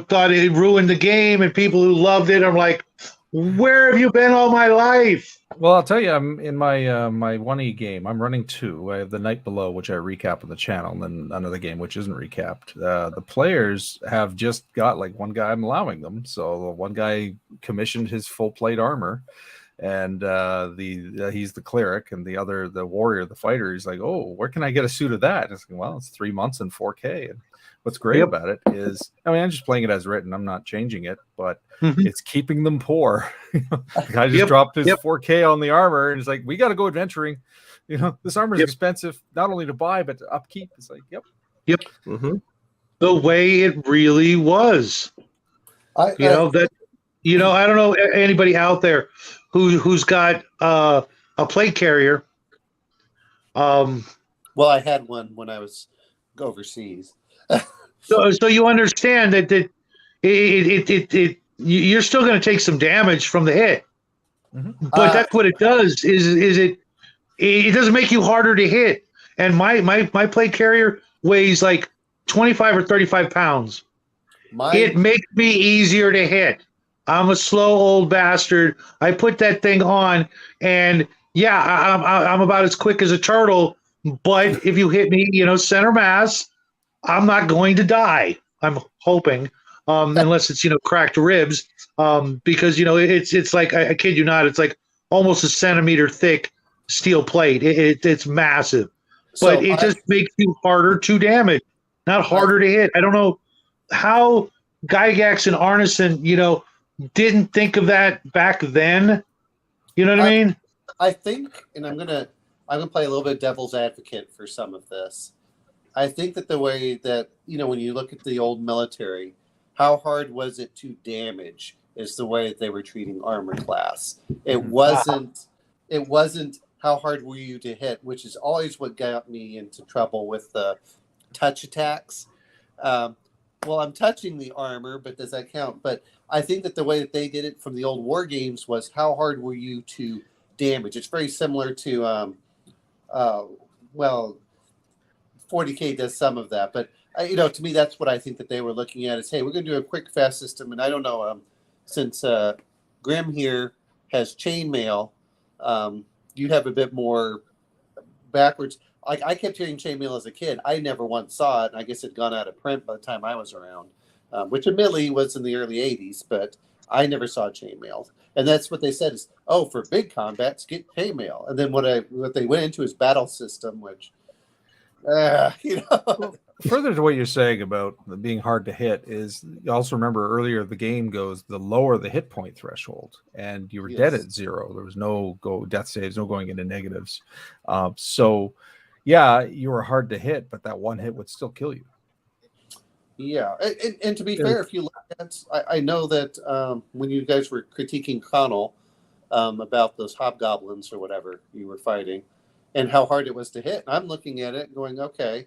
thought it ruined the game, and people who loved it, I'm like, where have you been all my life? Well, I'll tell you, I'm in my my 1E game. I'm running 2. I have The Night Below, which I recap on the channel, and then another game which isn't recapped. The players have just got like one guy. I'm allowing them. So one guy commissioned his full plate armor, and he's the cleric, and the warrior, the fighter. He's like, oh, where can I get a suit of that? It's like, well, it's 3 months and 4K. And what's great about it is, I'm just playing it as written. I'm not changing it, but it's keeping them poor. The guy just dropped his 4K on the armor, and he's like, we got to go adventuring. This armor is expensive, not only to buy, but to upkeep. It's like, Mm-hmm. The way it really was. I don't know anybody out there who's got a plate carrier. Well, I had one when I was overseas. So you understand that you're still going to take some damage from the hit, but that's what it does. Is it doesn't make you harder to hit. And my plate carrier weighs like 25 or 35 pounds. It makes me easier to hit. I'm a slow old bastard. I put that thing on, and yeah, I'm about as quick as a turtle. But if you hit me, center mass, I'm not going to die. I'm hoping, unless it's cracked ribs, because it's like I kid you not, it's like almost a centimeter thick steel plate. It's massive, but it just makes you harder to damage, not harder to hit. I don't know how Gygax and Arneson, didn't think of that back then. You know what I mean? I think, and I'm gonna play a little bit devil's advocate for some of this. I think that the way that, when you look at the old military, how hard was it to damage is the way that they were treating armor class. It wasn't how hard were you to hit, which is always what got me into trouble with the touch attacks. Well, I'm touching the armor, but does that count? But I think that the way that they did it from the old war games was how hard were you to damage. It's very similar to, 40K does some of that. But, to me, that's what I think that they were looking at is, hey, we're going to do a quick, fast system. And I don't know, since Grim here has chainmail, you have a bit more backwards. I kept hearing chainmail as a kid. I never once saw it. And I guess it had gone out of print by the time I was around, which admittedly was in the early 80s, but I never saw chainmail. And that's what they said is, for big combats, get chainmail. And then what they went into is battle system, which, Further to what you're saying about being hard to hit is you also remember earlier the game goes the lower the hit point threshold, and you were dead at 0. There was no death saves, no going into negatives. So yeah, you were hard to hit, but that one hit would still kill you. Yeah, and to be fair, if you look at, I know that when you guys were critiquing Connell about those hobgoblins or whatever you were fighting, and how hard it was to hit, I'm looking at it going, okay,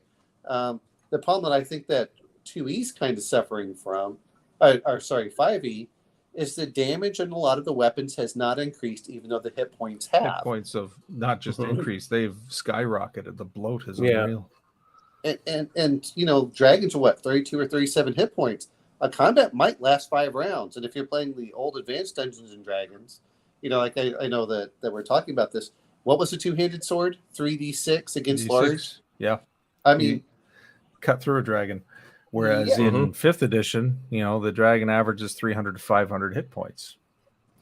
the problem that I think that 2E's kind of suffering from, 5E, is the damage on a lot of the weapons has not increased, even though the hit points have. Hit points have not just increased; they've skyrocketed. The bloat is unreal. And dragons are 32 or 37 hit points. A combat might last 5 rounds, and if you're playing the old advanced Dungeons and Dragons, like I know that we're talking about this. What was the two-handed sword? 3d6 against 3d6. Large. Yeah, I mean, cut through a dragon. Whereas in 5th edition, the dragon averages 300 to 500 hit points.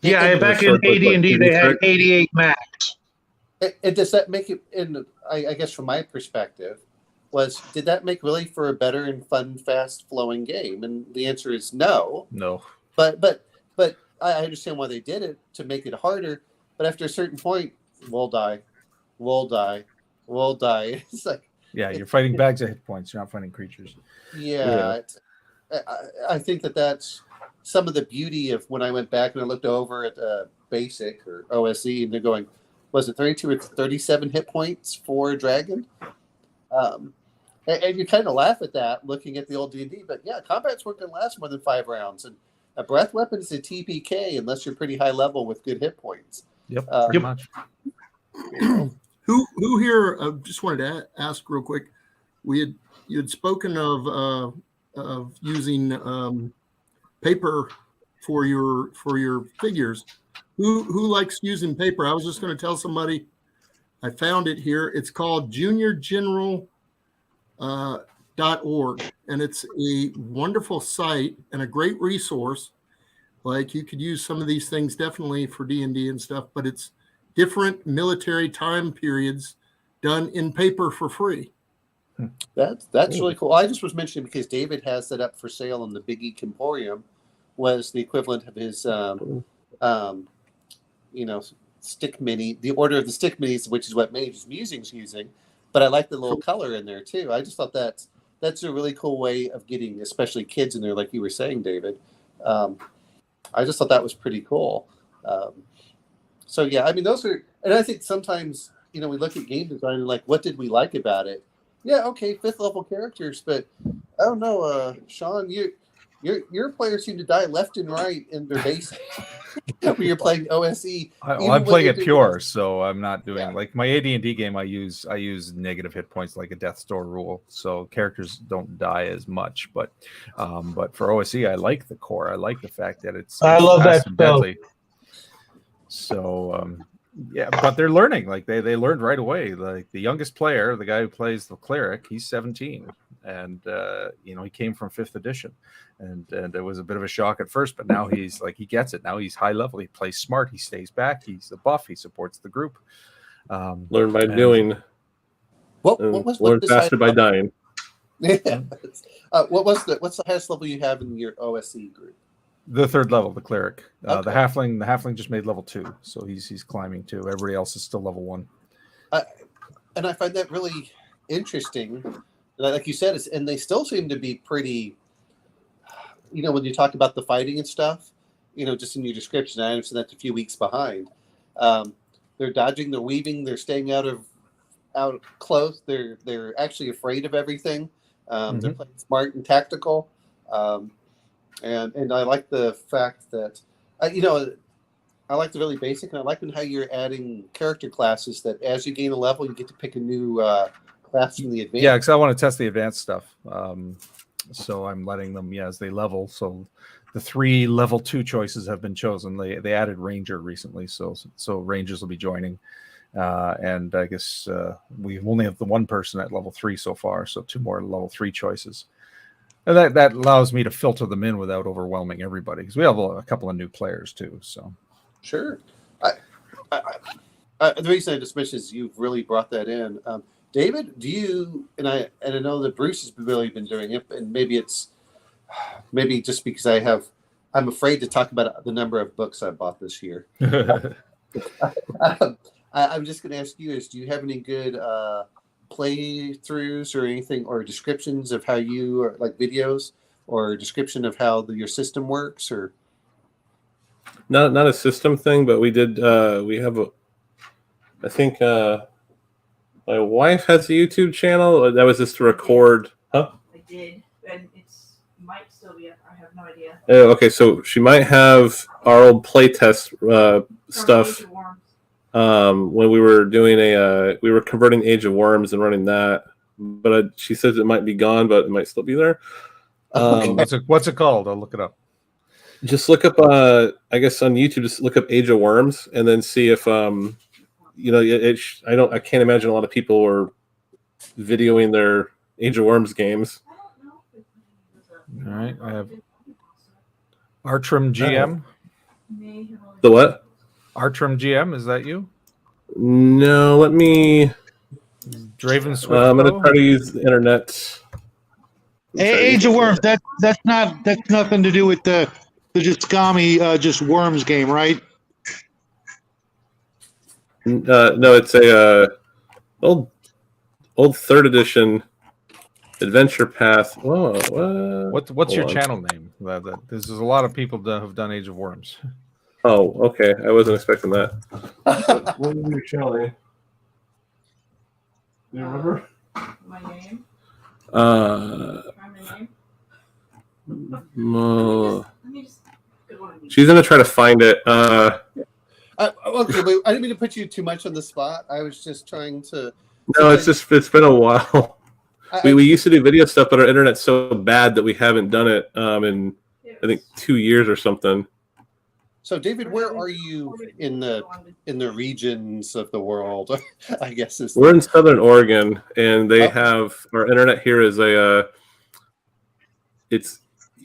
Yeah, back in AD&D, they had 88 max. And does that make it? I guess from my perspective, did that make really for a better and fun, fast flowing game? And the answer is no. No. But I understand why they did it to make it harder. But after a certain point, we'll die. It's like, you're fighting bags of hit points. You're not fighting creatures. Yeah. I think that's some of the beauty of when I went back and I looked over at Basic or OSE, and they're going, was it 32 or 37 hit points for a dragon? And you kind of laugh at that looking at the old D&D, but yeah, combat's weren't going to last more than 5 rounds. And a breath weapon is a TPK unless you're pretty high level with good hit points. Yep, pretty much. Who here? Just wanted to ask real quick. You had spoken of using paper for your figures. Who likes using paper? I was just going to tell somebody. I found it here. It's called juniorgeneral.org, and it's a wonderful site and a great resource. Like, you could use some of these things definitely for D&D and stuff, but it's different military time periods done in paper for free. That's really cool. I just was mentioning because David has that up for sale in the Big E Emporium, was the equivalent of his stick mini, the order of the stick minis, which is what Mage's Musing's using. But I like the little color in there too. I just thought that's a really cool way of getting especially kids in there, like you were saying, David. I just thought that was pretty cool. So yeah, I mean, those are, and I think sometimes, we look at game design and like, what did we like about it? Yeah, okay, 5th level characters, but Oh no, Sean, your players seem to die left and right in their base when you're playing OSE. I'm playing it pure, so I'm not doing like my AD&D game. I use negative hit points like a Death Door rule, so characters don't die as much. But for OSE, I like the core. I like the fact that it's I love fast that and spell. deadly. So yeah, but they're learning. Like they learned right away. Like the youngest player, the guy who plays the cleric, he's 17, and he came from 5th edition, and it was a bit of a shock at first, but now he's like he gets it. Now he's high level. He plays smart. He stays back. He's a buff. He supports the group. Learn by doing. Learn faster by dying. Yeah. What's the highest level you have in your OSE group? The 3rd level, the cleric. Okay. The halfling just made level 2, so he's climbing too. Everybody else is still level 1. And I find that really interesting. Like you said, and they still seem to be pretty. When you talk about the fighting and stuff, just in your description, I understand that's a few weeks behind. They're dodging, they're weaving, they're staying out close. They're actually afraid of everything. They're playing smart and tactical. And I like the fact that, I like the really basic, and I like how you're adding character classes that as you gain a level, you get to pick a new class from the advanced. Yeah, because I want to test the advanced stuff. So I'm letting them, as they level. So the 3 level 2 choices have been chosen. They added Ranger recently, so Rangers will be joining. And I guess we only have the 1 person at level 3 so far, so 2 more level 3 choices. And that allows me to filter them in without overwhelming everybody, because we have a couple of new players too. So sure. The reason I just mentioned is you've really brought that in. David, do you, and I know that Bruce has really been doing it, and maybe just because I'm afraid to talk about the number of books I bought this year. I'm just going to ask you do you have any good playthroughs or anything, or descriptions of how you, or like videos or description of how your system works? Or not a system thing, but we did we have I think my wife has a YouTube channel that was just to record. I did, and it's might still be up. I have no idea. Okay, so she might have our old playtest stuff. When we were doing we were converting Age of Worms and running that, but she says it might be gone, but it might still be there. What's it called? I'll look it up. Just look up, I guess on YouTube, just look up Age of Worms and then see if I can't imagine a lot of people are videoing their Age of Worms games. All right, I have Artrim GM. The what? Artrim GM, is that you? No, let me. Draven Swift. I'm going to try to use the internet. Age of Worms. That's nothing to do with the just Worms game, right? No, it's a old 3rd edition adventure path. Whoa, what's your channel name? There's a lot of people that have done Age of Worms. Oh, okay. I wasn't expecting that. What is your channel name? Do you remember? My name? She's going to try to find it. okay, but I didn't mean to put you too much on the spot. I was just trying to. No, it's been a while. We used to do video stuff, but our internet's so bad that we haven't done it in I think 2 years or something. So, David, where are you in the regions of the world? I guess we're in Southern Oregon, and they have our internet here is it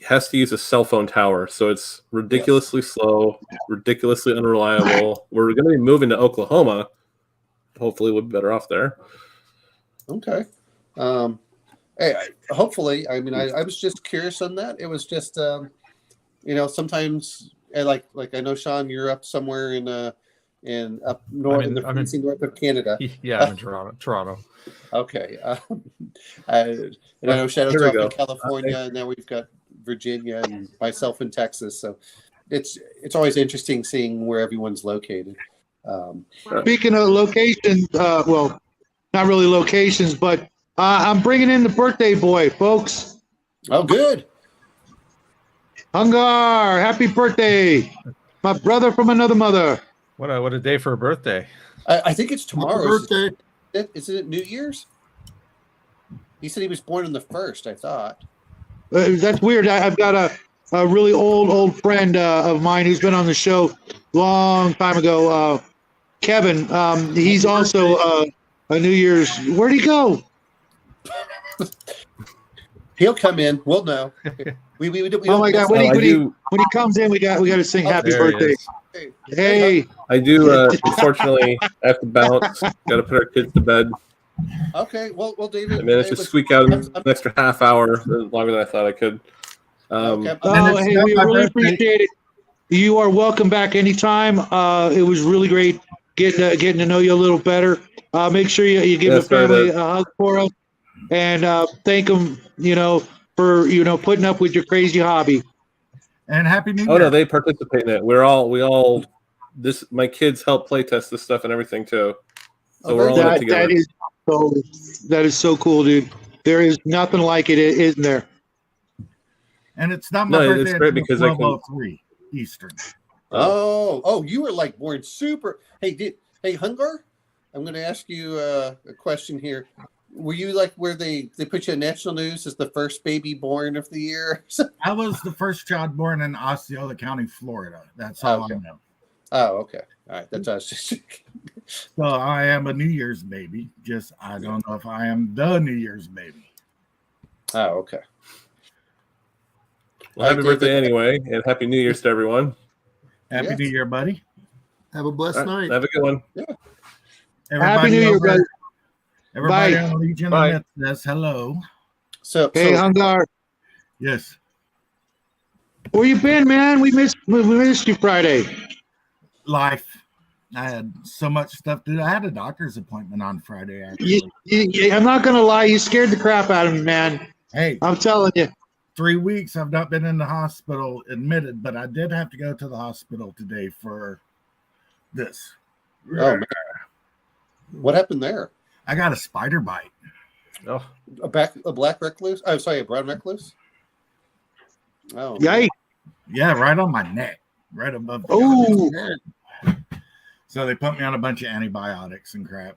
has to use a cell phone tower, so it's ridiculously slow, ridiculously unreliable. We're going to be moving to Oklahoma. Hopefully, we'll be better off there. Okay. Hey, hopefully. I mean, I was just curious on that. It was just, sometimes. And like I know, Sean, you're up somewhere in up north, north of Canada. Yeah, I'm in Toronto. Okay. And I know Shadow's up in California, and now we've got Virginia and myself in Texas. So it's always interesting seeing where everyone's located. Speaking of locations, well, not really locations, but I'm bringing in the birthday boy, folks. Oh, good. Hungar, happy birthday. My brother from another mother. What a day for a birthday. I think it's Happy tomorrow. birthday. Isn't it New Year's? He said he was born on the 1st, I thought. That's weird. I've got a really old friend of mine who's been on the show long time ago. Kevin. He's also a New Year's. Where'd he go? He'll come in. We'll know. We Oh my God! When he comes in, we got to sing happy There he birthday. is. Hey, I do. Unfortunately, I have to bounce. Got to put our kids to bed. Okay. Well, David. I managed to squeak out an extra half hour longer than I thought I could. Okay. oh, it's hey, not we my really birthday. appreciate it. You are welcome back anytime. It was really great getting to know you a little better. Make sure you give the family a hug for us, and thank them, for putting up with your crazy hobby. And Happy New Year. Oh no, they participate in it. We all my kids help play test this stuff and everything too. So we're all in it together. That is so cool, dude. There is nothing like it, isn't there? And it's not my No, birthday. it's great because I can. 12:03 Eastern. Oh, you were like born super. Hey, Hungar, I'm going to ask you a question here. Were you like where they put you in national news as the first baby born of the year? I was the first child born in Osceola County, Florida. That's all Okay. I know. Oh, okay. All right. That's what I was just. So I am a New Year's baby. Just I don't know if I am the New Year's baby. Oh, okay. Well, happy birthday anyway, and happy New Year's to everyone. Happy New Year, buddy. Have a blessed night. Have a good one. Yeah. Happy New Year, guys. Everybody Bye. on Legion Bye. and Myth says hello. Hey, Hungar, Yes. where you been, man? We missed you Friday. Life. I had so much stuff to do. I had a doctor's appointment on Friday, actually. I'm not gonna lie, you scared the crap out of me, man. Hey, I'm telling you. 3 weeks I've not been in the hospital admitted, but I did have to go to the hospital today for this. Oh, man. What happened there? I got a spider bite. Oh, A black recluse? Oh, sorry, a brown recluse? Oh. Yikes. Yeah, right on my neck, right above. Oh. So they put me on a bunch of antibiotics and crap.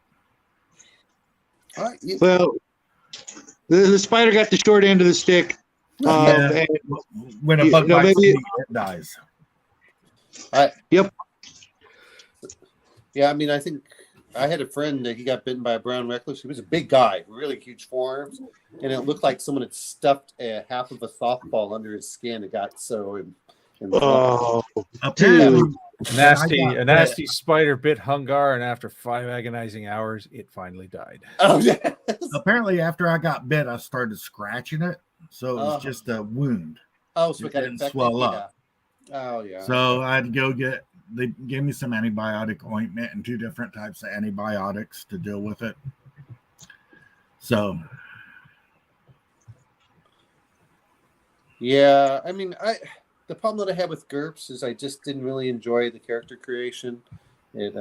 All right, Well, the spider got the short end of the stick. And When a bug bites me, it dies. Yep. Yeah, I mean, I think I had a friend that he got bitten by a brown recluse. He was a big guy, really huge forearms, and it looked like someone had stuffed half of a softball under his skin. It got so. Apparently, A nasty spider bit Hungar, and after 5 agonizing hours, it finally died. Oh, yes. apparently, after I got bit, I started scratching it, so it was just a wound. Oh, so It didn't swell up. Oh, yeah. So I had to go get. They gave me some antibiotic ointment and 2 different types of antibiotics to deal with it. So, Yeah, I mean, the problem that I had with GURPS is I just didn't really enjoy the character creation. It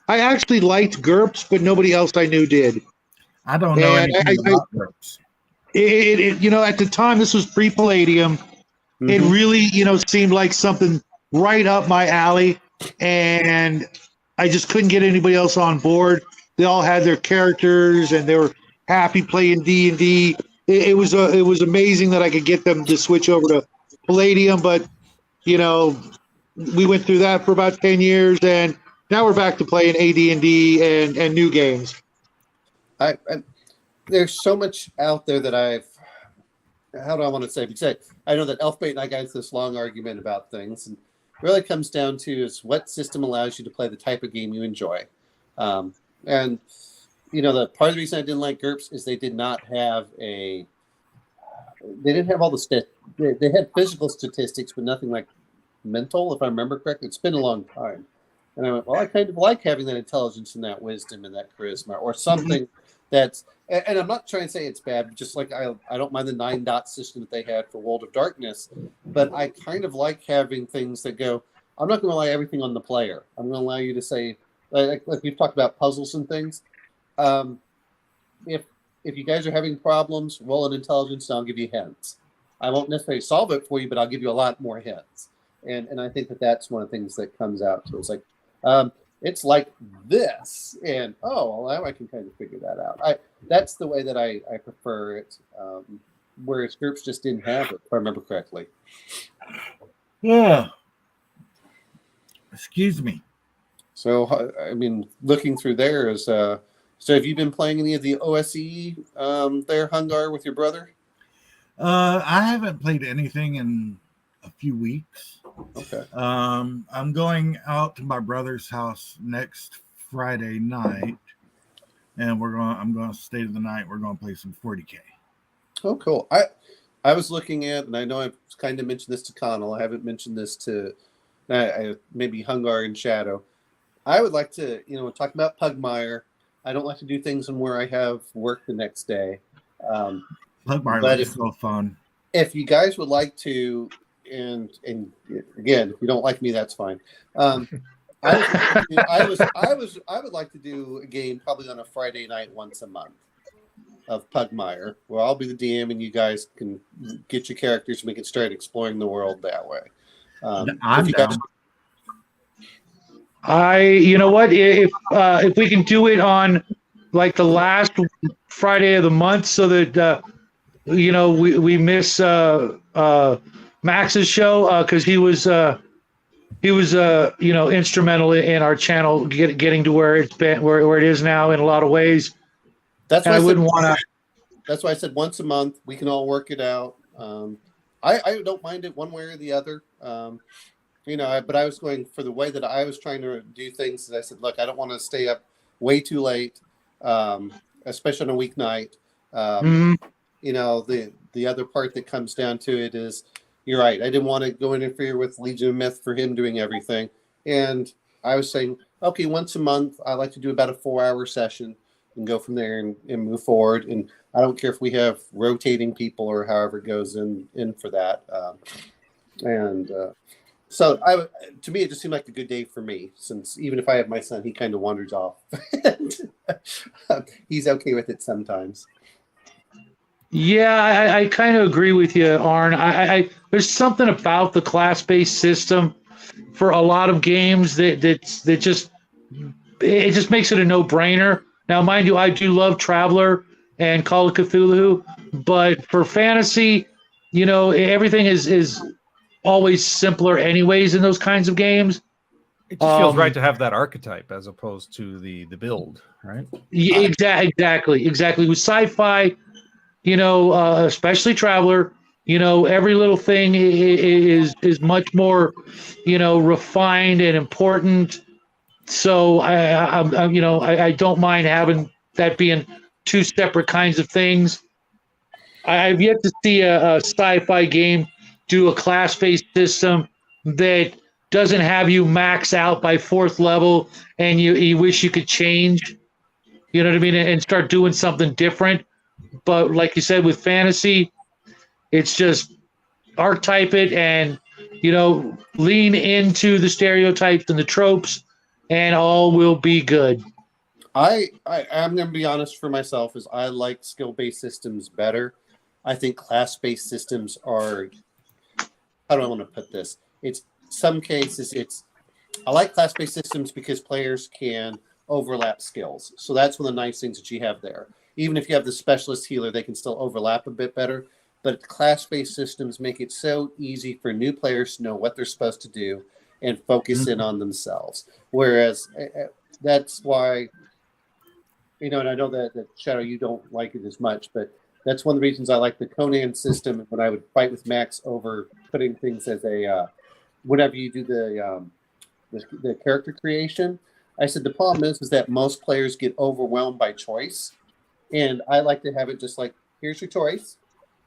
I actually liked GURPS, but nobody else I knew did. I don't know anything about GURPS. At the time, this was pre-Palladium. It really, seemed like something right up my alley, and I just couldn't get anybody else on board. They all had their characters, and they were happy playing D&D. It was amazing that I could get them to switch over to Palladium, but we went through that for about 10 years, and now we're back to playing AD&D and new games. There's so much out there that how do I want to say? Because I know that Elfbait and I got into this long argument about things, and it really comes down to is what system allows you to play the type of game you enjoy. And the part of the reason I didn't like GURPS is they didn't have all the they had physical statistics, but nothing like mental, if I remember correctly. It's been a long time. And I went, well, I kind of like having that intelligence and that wisdom and that charisma or something that's, and I'm not trying to say it's bad, just like I don't mind the 9-dot system that they had for World of Darkness, but I kind of like having things that go, I'm not going to lay everything on the player. I'm going to allow you to say, like we've talked about puzzles and things. If if you guys are having problems, roll an intelligence and I'll give you hints. I won't necessarily solve it for you, but I'll give you a lot more hints. And I think that's one of the things that comes out to it. It's like, it's like this, and well, now I can kind of figure that out. That's the way that I prefer it. Whereas groups just didn't have it, if I remember correctly. Yeah. Excuse me. So I mean, looking through there is. So have you been playing any of the OSE there, Hungar, with your brother? I haven't played anything in a few weeks. Okay. I'm going out to my brother's house next Friday night, and I'm going to stay the night. We're going to play some 40K. Oh, cool. I was looking at, and I know I've kind of mentioned this to Connell. I haven't mentioned this to maybe Hungar and Shadow. I would like to, talk about Pugmire. I don't like to do things where I have work the next day. Pugmire is so fun. If you guys would like to, and again, if you don't like me, that's fine. I would like to do a game probably on a Friday night once a month of Pugmire, where I'll be the DM and you guys can get your characters and we can start exploring the world that way. I'm down. You know what? If we can do it on like the last Friday of the month, so that we miss Max's show because he was instrumental in our channel getting to where it's been where it is now in a lot of ways. That's why I wouldn't want to. That's why I said once a month we can all work it out. I don't mind it one way or the other. But I was going for the way that I was trying to do things. I said, look, I don't want to stay up way too late, especially on a weeknight. The other part that comes down to it is, you're right. I didn't want to go interfere with Legion of Myth for him doing everything. And I was saying, okay, once a month, I like to do about a 4-hour session and go from there and move forward. And I don't care if we have rotating people or however it goes in for that. So to me, it just seemed like a good day for me, since even if I have my son, he kind of wanders off. He's okay with it sometimes. Yeah, I kind of agree with you, Arn. I there's something about the class-based system for a lot of games that just makes it a no-brainer. Now, mind you, I do love Traveler and Call of Cthulhu, but for fantasy, everything is always simpler anyways in those kinds of games. It just feels right to have that archetype as opposed to the build, right? Yeah, exactly. With sci-fi, especially Traveler, every little thing is much more, refined and important. So I don't mind having that being two separate kinds of things. I've yet to see a sci-fi game do a class-based system that doesn't have you max out by 4th level and you wish you could change, you know what I mean, and start doing something different. But like you said, with fantasy, it's just archetype it and, lean into the stereotypes and the tropes and all will be good. I'm going to be honest for myself, is I like skill-based systems better. I think class-based systems are, how do I want to put this? I like class-based systems because players can overlap skills. So that's one of the nice things that you have there. Even if you have the specialist healer, they can still overlap a bit better. But class-based systems make it so easy for new players to know what they're supposed to do and focus in on themselves. Whereas that's why, and I know that Shadow, you don't like it as much, but that's one of the reasons I like the Conan system when I would fight with Max over putting things as a, whenever you do the character creation. I said the problem is that most players get overwhelmed by choice. And I like to have it just like, here's your choice.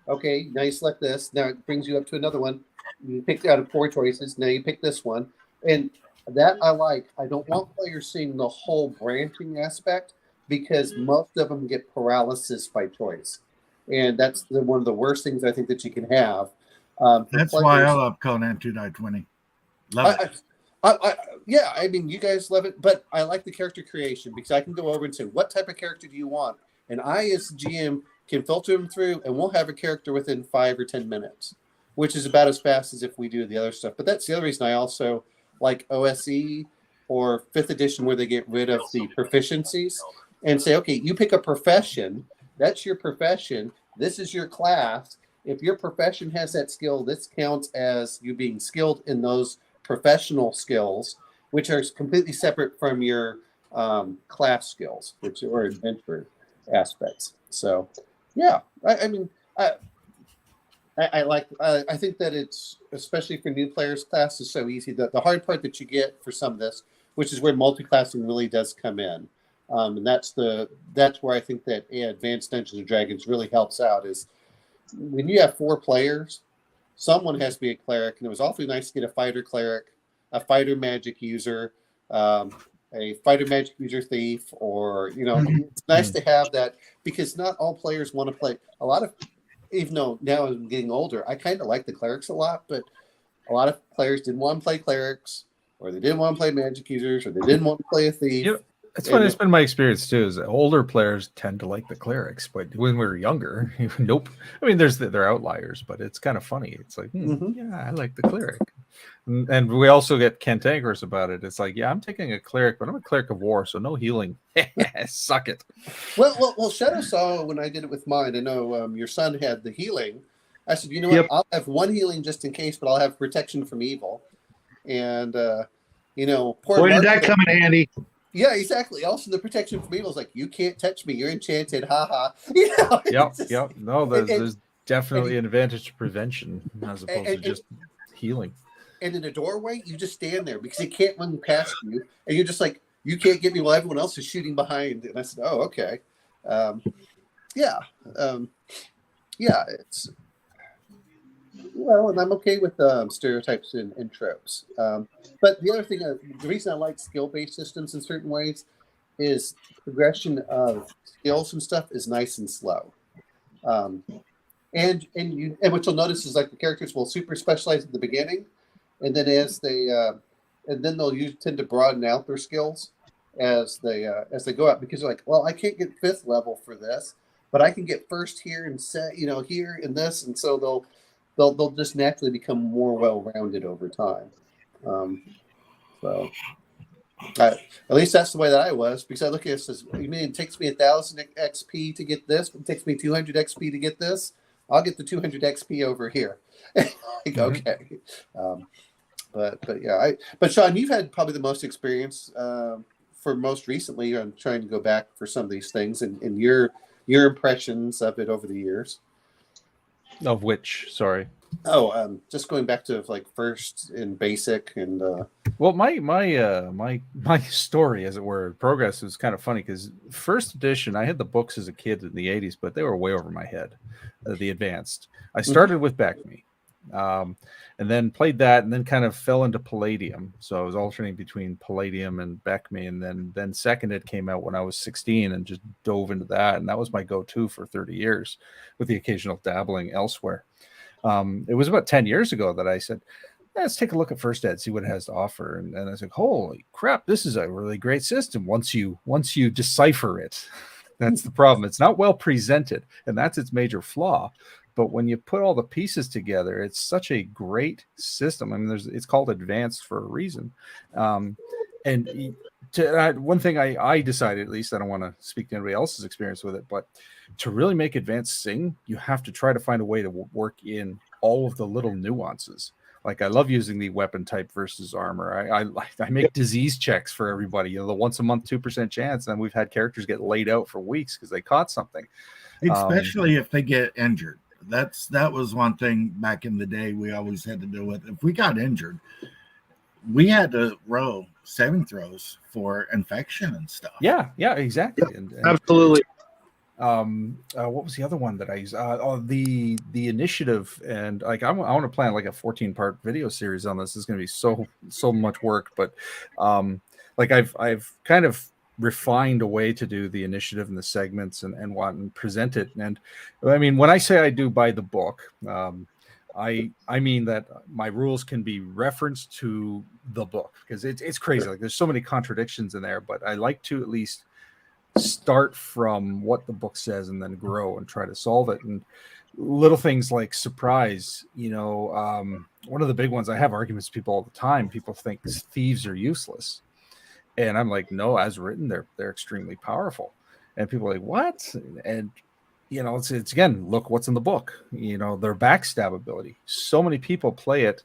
Okay, now you select this. Now it brings you up to another one. You pick out of 4 choices. Now you pick this one. And that I like. I don't want players seeing the whole branching aspect because most of them get paralysis by choice. And that's one of the worst things I think that you can have. That's why I love Conan 2.20. Love it. I mean, you guys love it, but I like the character creation because I can go over and say, what type of character do you want? and I, as the GM, can filter them through, and we'll have a character within 5 or 10 minutes, which is about as fast as if we do the other stuff. But that's the other reason I also like OSE or 5th edition, where they get rid of the proficiencies and say, okay, you pick a profession. That's your profession. This is your class. If your profession has that skill, this counts as you being skilled in those professional skills, which are completely separate from your class skills, which are adventure aspects. So, yeah, I mean, I think that it's, especially for new players, class is so easy. The hard part that you get for some of this, which is where multi-classing really does come in, and that's where I think that Advanced Dungeons and Dragons really helps out, is when you have 4 players, someone has to be a cleric, and it was awfully nice to get a fighter cleric, a fighter magic user, a fighter magic user thief, or it's nice to have that, because not all players want to play. A lot of, even though now I'm getting older, I kind of like the clerics a lot, but a lot of players didn't want to play clerics, or they didn't want to play magic users, or they didn't want to play a thief. That's funny. It's been my experience too. Is that older players tend to like the clerics, but when we were younger, nope. I mean, they're outliers, but it's kind of funny. It's like, yeah, I like the cleric, and we also get cantankerous about it. It's like, yeah, I'm taking a cleric, but I'm a cleric of war, so no healing. Suck it. Well, Shadow saw when I did it with mine. I know your son had the healing. I said, you know what? I'll have 1 healing just in case, but I'll have protection from evil. And poor Boy, did Mark, that come in handy. Yeah, exactly. Also, the protection from evil is like, you can't touch me. You're enchanted. Ha ha. Yep. No, there's definitely an advantage to prevention as opposed to just healing. And in a doorway, you just stand there because he can't run past you, and you're just like, you can't get me while everyone else is shooting behind. And I said, oh, okay. It's and I'm okay with stereotypes and tropes. But the other thing, the reason I like skill-based systems in certain ways is progression of skills and stuff is nice and slow. And what you'll notice is like the characters will super specialize at the beginning, and then as they they'll tend to broaden out their skills as they go up, because they're like, well, I can't get 5th level for this, but I can get 1st here and here and this, and so they'll just naturally become more well-rounded over time. At least that's the way that I was, because I look at this as, you mean it takes me 1,000 XP to get this, but it takes me 200 XP to get this. I'll get the 200 XP over here. Okay. But Sean, you've had probably the most experience for most recently on trying to go back for some of these things, and your impressions of it over the years. Of which, sorry. Just going back to like first in basic and. Well, my story, as it were, progress was kind of funny because 1st edition, I had the books as a kid in the 80s, but they were way over my head. The advanced. I started with Backme, and then played that, and then kind of fell into Palladium. So I was alternating between Palladium and Backme, and then 2nd Ed came out when I was 16, and just dove into that, and that was my go-to for 30 years, with the occasional dabbling elsewhere. It was about 10 years ago that I said, let's take a look at 1st Ed, see what it has to offer. And I was like, holy crap, this is a really great system. Once you decipher it, that's the problem. It's not well presented, and that's its major flaw. But when you put all the pieces together, it's such a great system. I mean, it's called advanced for a reason. One thing I decided, at least I don't want to speak to anybody else's experience with it, but to really make advanced sing, you have to try to find a way to work in all of the little nuances. Like, I love using the weapon type versus armor. I make disease checks for everybody. The once a month 2% chance, and we've had characters get laid out for weeks because they caught something. Especially if they get injured. That was one thing back in the day we always had to deal with. If we got injured, we had to roll saving throws for infection and stuff. Yeah, exactly. And Absolutely. What was the other one that I used? The initiative, and like I want to plan like a 14-part video series on this. It's going to be so much work, but like I've kind of refined a way to do the initiative and the segments and present it. And I mean, when I say I do by the book, I mean that my rules can be referenced to the book, because it's crazy. Like, there's so many contradictions in there, but I like to at least start from what the book says and then grow and try to solve it. And little things like surprise, one of the big ones, I have arguments with people all the time. People think thieves are useless. And I'm like, no, as written, they're extremely powerful. And people are like, what? And it's again, look what's in the book. Their backstab ability. So many people play it,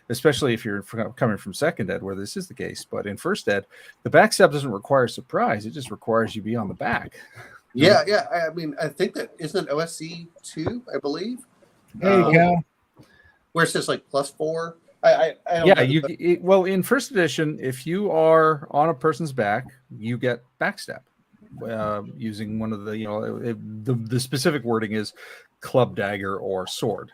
especially if you're coming from second ed, where this is the case. But in first ed, the backstab doesn't require surprise; it just requires you be on the back. Yeah. I mean, I think that isn't OSC 2, I believe. There you go. Where it says like +4. I don't Yeah, well, in first edition, if you are on a person's back, you get backstab. Using one of the specific wording is club, dagger, or sword.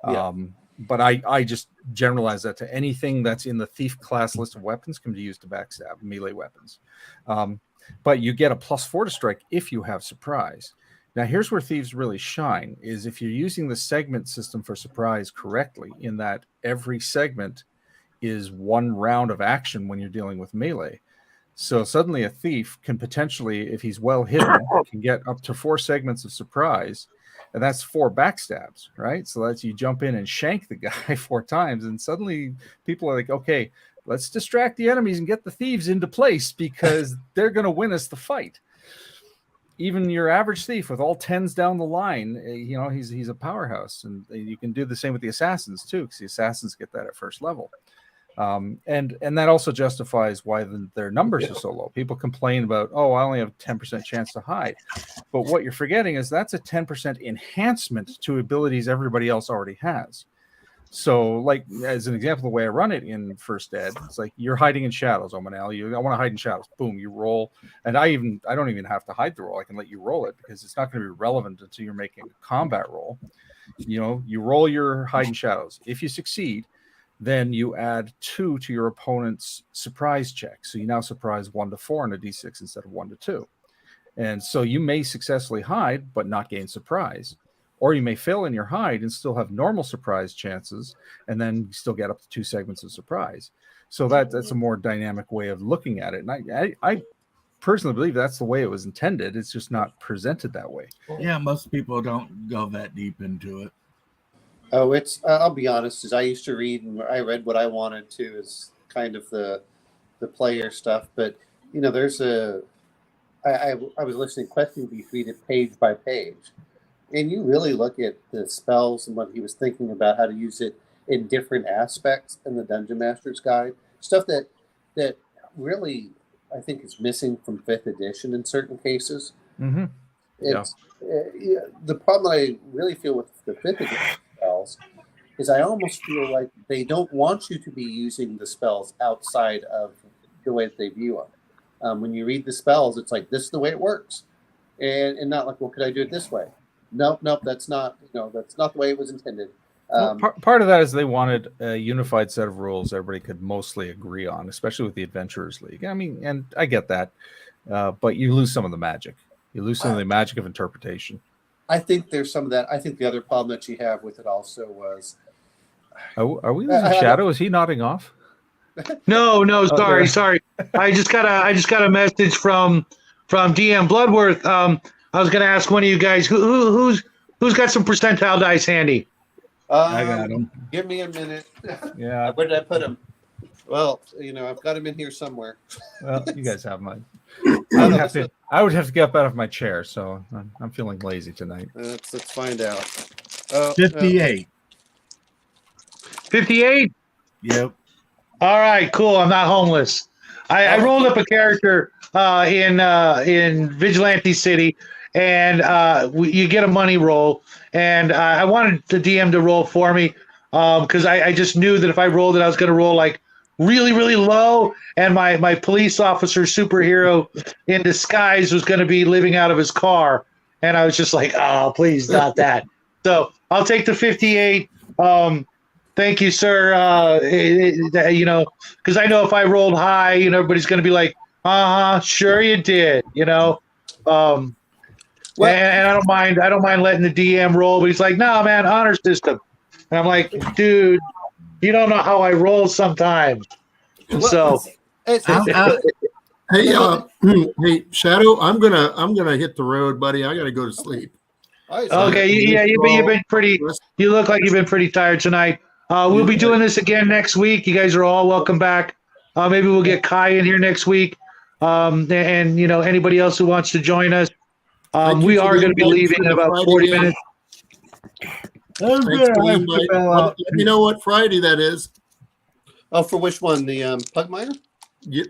Yeah. But I just generalize that to anything that's in the thief class list of weapons can be used to backstab, melee weapons. But you get a +4 to strike if you have surprise. Now, here's where thieves really shine, is if you're using the segment system for surprise correctly, in that every segment is one round of action when you're dealing with melee. So suddenly a thief can potentially, if he's well hidden, can get up to 4 segments of surprise, and that's 4 backstabs, right? So that's you jump in and shank the guy 4 times, and suddenly people are like, okay, let's distract the enemies and get the thieves into place because they're going to win us the fight. Even your average thief with all 10s down the line, he's a powerhouse, and you can do the same with the assassins too, because the assassins get that at first level. And that also justifies why their numbers are so low. People complain about, I only have a 10% chance to hide. But what you're forgetting is that's a 10% enhancement to abilities everybody else already has. So, like, as an example, the way I run it in first ed, it's like you're hiding in shadows, Omanel. I want to hide in shadows. Boom, you roll. And I don't even have to hide the roll. I can let you roll it because it's not going to be relevant until you're making a combat roll. You roll your hide in shadows. If you succeed, then you add 2 to your opponent's surprise check. So you now surprise 1 to 4 on a d6 instead of 1 to 2. And so you may successfully hide, but not gain surprise. Or you may fail in your hide and still have normal surprise chances, and then still get up to 2 segments of surprise. So that's a more dynamic way of looking at it. And I personally believe that's the way it was intended. It's just not presented that way. Yeah, most people don't go that deep into it. Oh, it's. I'll be honest. As I used to read, and I read what I wanted to, is kind of the player stuff. But there's a. I was listening to Question Beef read it page by page, and you really look at the spells and what he was thinking about how to use it in different aspects in the Dungeon Master's Guide. Stuff that really I think is missing from 5th edition in certain cases. Mm-hmm. It's the problem I really feel with the 5th edition spells is I almost feel like they don't want you to be using the spells outside of the way that they view them. When you read the spells, it's like, this is the way it works. And not like, well, could I do it this way? Nope, that's not, that's not the way it was intended. Part of that is they wanted a unified set of rules everybody could mostly agree on, especially with the Adventurers League. I mean, and I get that, but you lose some of the magic. You lose some of the magic of interpretation. I think there's some of that. I think the other problem that you have with it also was... Are we losing Shadow? Is he nodding off? No, sorry. I just got a message from DM Bloodworth. I was going to ask one of you guys who's got some percentile dice handy. I got them. Give me a minute. Yeah. Where did I put them? Well, I've got them in here somewhere. Well, you guys have mine. I would have to get up out of my chair, so I'm feeling lazy tonight. Let's find out. 58. 58? Yep. All right, cool. I'm not homeless. I rolled up a character in Vigilante City, and you get a money roll. And I wanted the DM to roll for me because I just knew that if I rolled it, I was going to roll like really, really low. And my police officer superhero in disguise was going to be living out of his car. And I was just like, oh, please, not that. So I'll take the 58. Thank you, sir. Because I know if I rolled high, everybody's going to be like, sure you did, Well, and I don't mind letting the DM roll, but he's like, no, man, honor system. And I'm like, dude, you don't know how I roll sometimes. Well, So Hey, hey, Shadow, I'm gonna hit the road, buddy. I gotta go to sleep. All right, so Okay, yeah, you've been pretty. You look like you've been pretty tired tonight. We'll be doing this again next week. You guys are all welcome back. Maybe we'll get Kai in here next week, and you know anybody else who wants to join us. Thank you We for are the going to be invite leaving for in the about Friday 40 game. minutes. I'm Thanks gonna for the have to invite. bail Let out. me know what Friday that is. Oh, for which one? The Pug Miner? Yeah,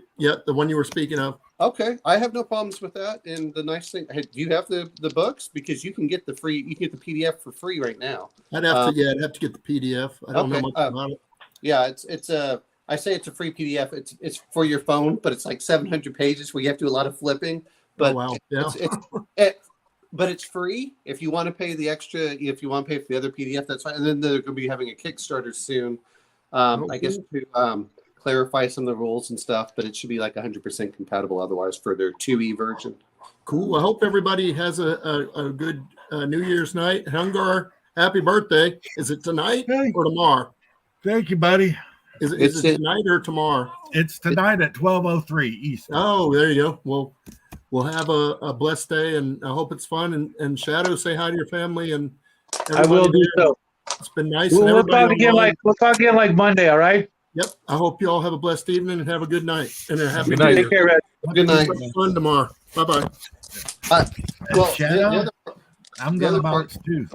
the one you were speaking of. Okay, I have no problems with that. And the nice thing, hey, do you have the books? Because you can get the free, you can get the PDF for free right now. I'd have to get the PDF. I don't know much about it. Yeah, it's a. I say it's a free PDF. It's for your phone, but it's like 700 pages where you have to do a lot of flipping. But Oh, wow. Yeah. but it's free. If you want to pay the extra, if you want to pay for the other PDF, that's fine. And then they're going to be having a Kickstarter soon. I guess to clarify some of the rules and stuff, but it should be like 100% compatible otherwise for their 2E version. Cool. I hope everybody has a good New Year's night. Hungar, happy birthday. Is it tonight or tomorrow? Thank you, buddy. Is it tonight or tomorrow? It's tonight at 12:03 Eastern. Oh, there you go. Well, we'll have a blessed day, and I hope it's fun. And Shadow, say hi to your family and I will do so. It's been nice. We'll talk again like Monday. All right. Yep. I hope you all have a blessed evening and have a good night. And a happy Good night. Take care, Red. Good night. Fun tomorrow. Bye-bye. Well, Shadow, I'm the gonna other part- bounce too.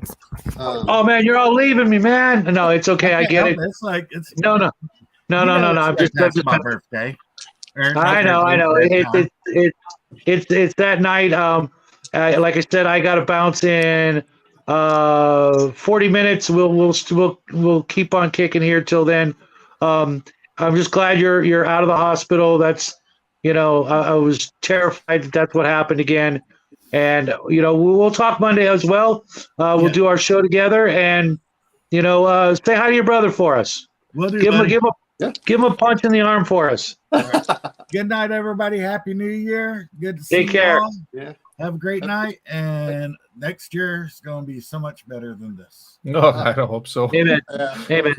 Oh man, you're all leaving me, man. No, it's okay. I get it. It's like it's No. I'm just that's my birthday. I know. It's that night. Like I said, I got to bounce in 40 minutes. We'll keep on kicking here till then. I'm just glad you're out of the hospital. That's I was terrified that's what happened again. And we'll talk Monday as well. We'll do our show together, and say hi to your brother for us. We'll do. Give him a punch in the arm for us. Good night, everybody. Happy New Year. Good to see Take care. you all. Yeah. Have a great night, and next year is going to be so much better than this. No, I don't hope so. Amen. Amen.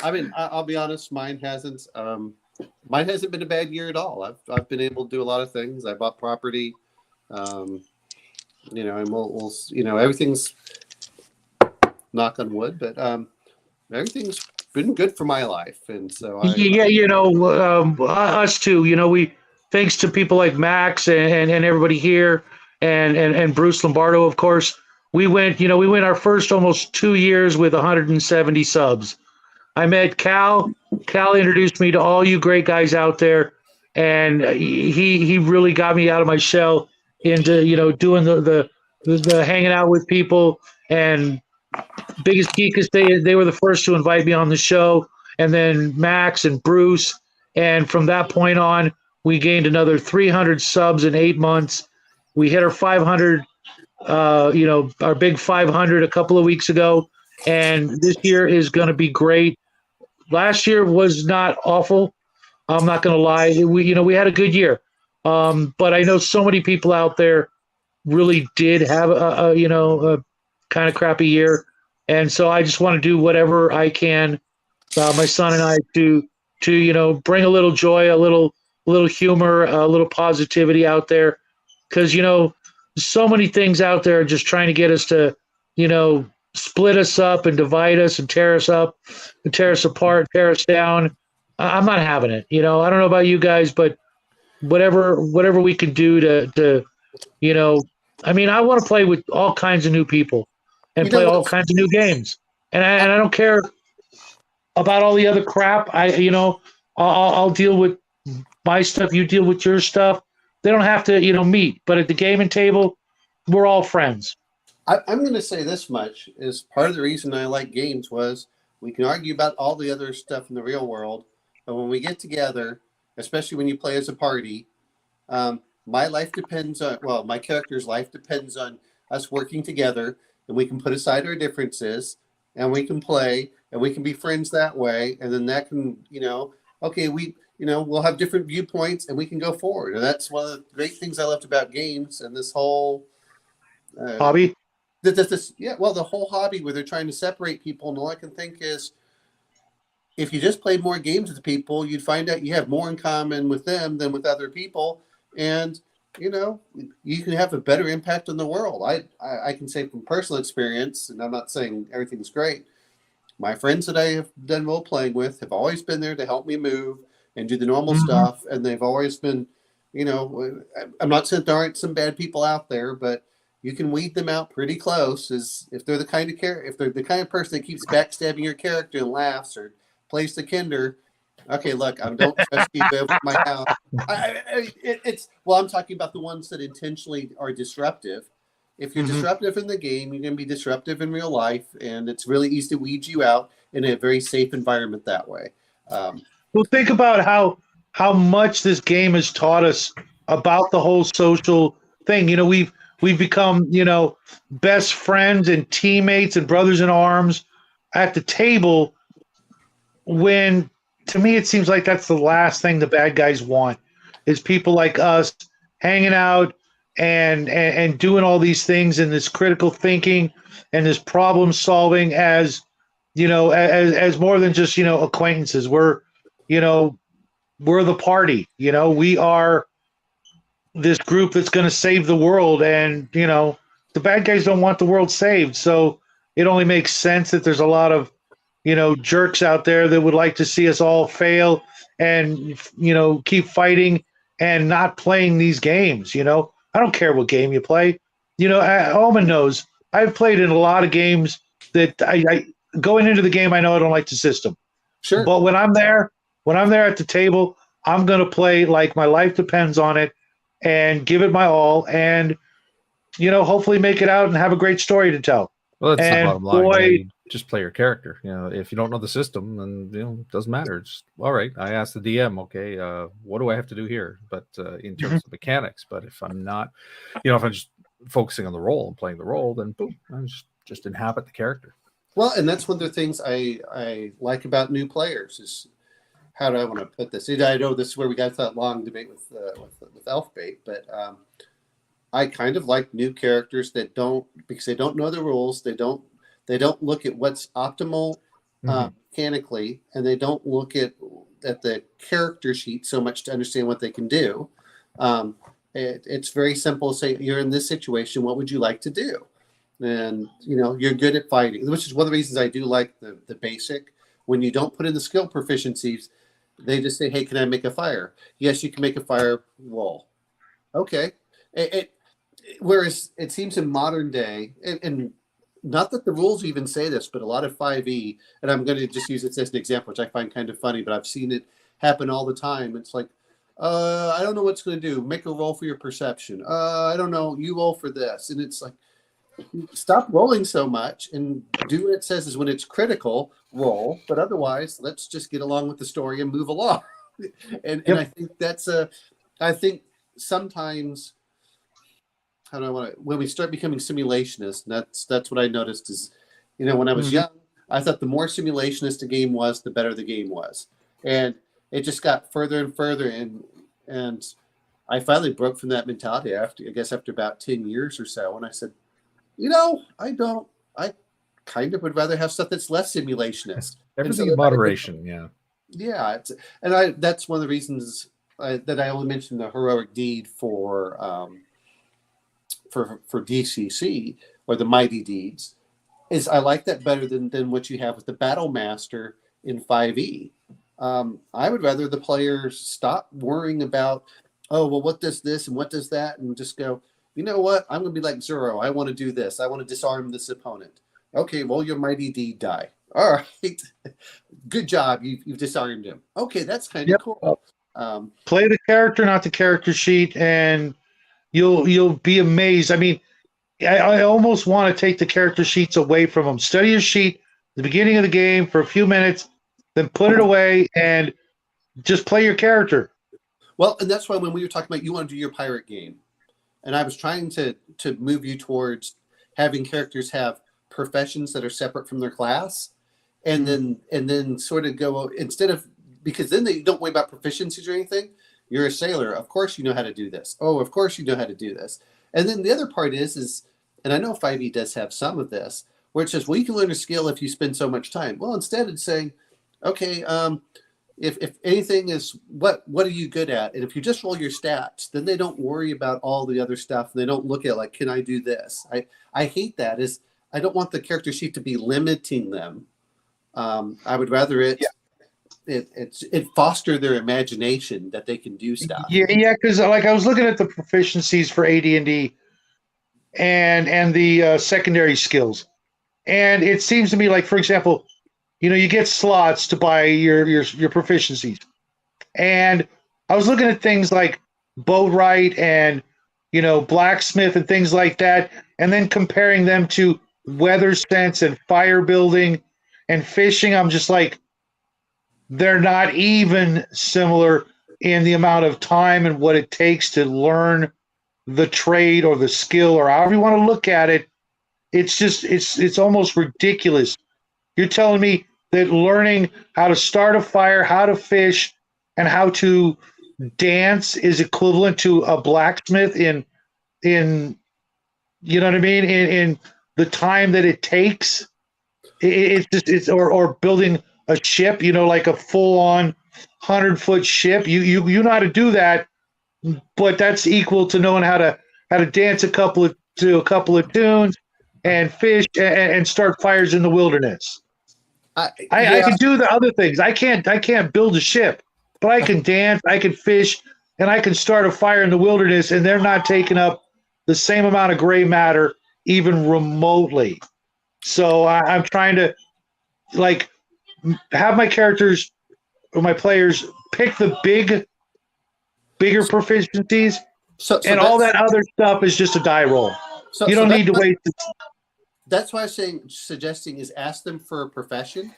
I mean, I'll be honest. Mine hasn't been a bad year at all. I've been able to do a lot of things. I bought property, and we'll everything's knock on wood, but everything's been good for my life, and so us too. We thanks to people like Max and everybody here, and Bruce Lombardo, of course. We went our first almost 2 years with 170 subs. I met Cal. Cal introduced me to all you great guys out there, and he really got me out of my shell into doing the hanging out with people. And Biggest Geekus, they were the first to invite me on the show, and then Max and Bruce. And from that point on, we gained another 300 subs in 8 months. We hit our 500, our big 500 a couple of weeks ago, and this year is going to be great. Last year was not awful. I'm not going to lie. We had a good year, but I know so many people out there really did have a kind of crappy year. And so I just want to do whatever I can, my son and I, to bring a little joy, a little humor, a little positivity out there, because so many things out there are just trying to get us to split us up and divide us and tear us up and tear us apart, tear us down. I'm not having it. I don't know about you guys, but whatever we can do to I want to play with all kinds of new people and play all kinds of new games. And I don't care about all the other crap. I'll deal with my stuff. You deal with your stuff. They don't have to, meet. But at the gaming table, we're all friends. I'm going to say this much: is part of the reason I like games was we can argue about all the other stuff in the real world, but when we get together, especially when you play as a party, my life depends on my character's life depends on us working together, and we can put aside our differences, and we can play, and we can be friends that way, and then that can we'll have different viewpoints, and we can go forward, and that's one of the great things I loved about games and this whole hobby. The whole hobby where they're trying to separate people, and all I can think is if you just played more games with people, you'd find out you have more in common with them than with other people, and you know, you can have a better impact on the world. I can say from personal experience, and I'm not saying everything's great. My friends that I have done role playing with have always been there to help me move and do the normal stuff, and they've always been, you know, I'm not saying there aren't some bad people out there, but you can weed them out pretty close. As if they're the kind of if they're the kind of person that keeps backstabbing your character and laughs or plays the kinder. Okay, look, I don't trust you over my house. I'm talking about the ones that intentionally are disruptive. If you're disruptive in the game, you're going to be disruptive in real life, and it's really easy to weed you out in a very safe environment that way. Well, think about how much this game has taught us about the whole social thing. You know, we've become, you know, best friends and teammates and brothers in arms at the table, when to me it seems like that's the last thing the bad guys want, is people like us hanging out and doing all these things and this critical thinking and this problem solving, as you know, as more than just, you know, acquaintances. You know, we're the party. You know, we are this group that's going to save the world, and you know, the bad guys don't want the world saved. So it only makes sense that there's a lot of, you know, jerks out there that would like to see us all fail and, you know, keep fighting and not playing these games. You know, I don't care what game you play. You know, Omen knows I've played in a lot of games that I going into the game, I know I don't like the system. Sure. But when I'm there at the table, I'm going to play like my life depends on it and give it my all, and, you know, hopefully make it out and have a great story to tell. Well, that's And the bottom line. boy, You just play your character. You know, if you don't know the system, then, you know, it doesn't matter. It's all right. I asked the DM, okay, what do I have to do here? But in terms of mechanics, but if I'm not, you know, if I'm just focusing on the role and playing the role, then boom, I just inhabit the character. Well, and that's one of the things I like about new players is, how do I want to put this? I know this is where we got that long debate with Elfbait, but I kind of like new characters that don't, because they don't know the rules. They don't look at what's optimal mechanically, and they don't look at the character sheet so much to understand what they can do. It's very simple to say, you're in this situation, what would you like to do? And, you know, you're good at fighting, which is one of the reasons I do like the basic. When you don't put in the skill proficiencies, they just say, hey, can I make a fire? Yes, you can make a fire wall. Okay. Whereas it seems in modern day, and not that the rules even say this, but a lot of 5e, and I'm going to just use it as an example, which I find kind of funny, but I've seen it happen all the time. It's like, I don't know what's going to do. Make a roll for your perception. I don't know. You roll for this. And it's like, stop rolling so much and do what it says is when it's critical, roll. But otherwise, let's just get along with the story and move along. And I think I think sometimes, how do I want to, when we start becoming simulationists, and that's what I noticed is, you know, when I was young, I thought the more simulationist a game was, the better the game was. And it just got further and further. And I finally broke from that mentality after about 10 years or so. And I said, you know, I kind of would rather have stuff that's less simulationist. Everything in moderation, yeah. Yeah, that's one of the reasons that I only mentioned the heroic deed for DCC, or the mighty deeds, is I like that better than what you have with the battle master in 5e. I would rather the players stop worrying about, oh, well, what does this and what does that, and just go, you know what? I'm going to be like Zoro. I want to do this. I want to disarm this opponent. Okay, well, your mighty deed die. All right. Good job. You've disarmed him. Okay, that's kind of cool. Play the character, not the character sheet, and you'll be amazed. I mean, I almost want to take the character sheets away from them. Study your sheet at the beginning of the game for a few minutes, then put it away and just play your character. Well, and that's why when we were talking about you want to do your pirate game, and I was trying to move you towards having characters have professions that are separate from their class, and then sort of go, instead of, because then they don't worry about proficiencies or anything. You're a sailor. Of course you know how to do this. Oh, of course you know how to do this. And then the other part is, and I know 5e does have some of this, where it says, well, you can learn a skill if you spend so much time. Well, instead it's saying, okay, if anything is what are you good at? And if you just roll your stats, then they don't worry about all the other stuff. They don't look at like, can I do this? I hate that. I don't want the character sheet to be limiting them. I would rather it foster their imagination that they can do stuff. Yeah, because like I was looking at the proficiencies for AD&D and the secondary skills, and it seems to me like, for example, you get slots to buy your proficiencies, and I was looking at things like boatwright and blacksmith and things like that, and then comparing them to weather sense and fire building and fishing. I'm just like, they're not even similar in the amount of time and what it takes to learn the trade or the skill or however you want to look at it. It's just it's almost ridiculous. You're telling me that learning how to start a fire, how to fish, and how to dance is equivalent to a blacksmith in you know what I mean, in the time that it takes. It's or building a ship, like a full-on 100-foot ship. You know how to do that, but that's equal to knowing how to dance a couple of tunes and fish and start fires in the wilderness. I can do the other things. I can't build a ship, but I can dance, I can fish, and I can start a fire in the wilderness, and they're not taking up the same amount of gray matter even remotely. So I'm trying to have my characters or my players pick the bigger proficiencies, and all that other stuff is just a die roll. You don't need to wait. That's why I'm suggesting is ask them for a profession,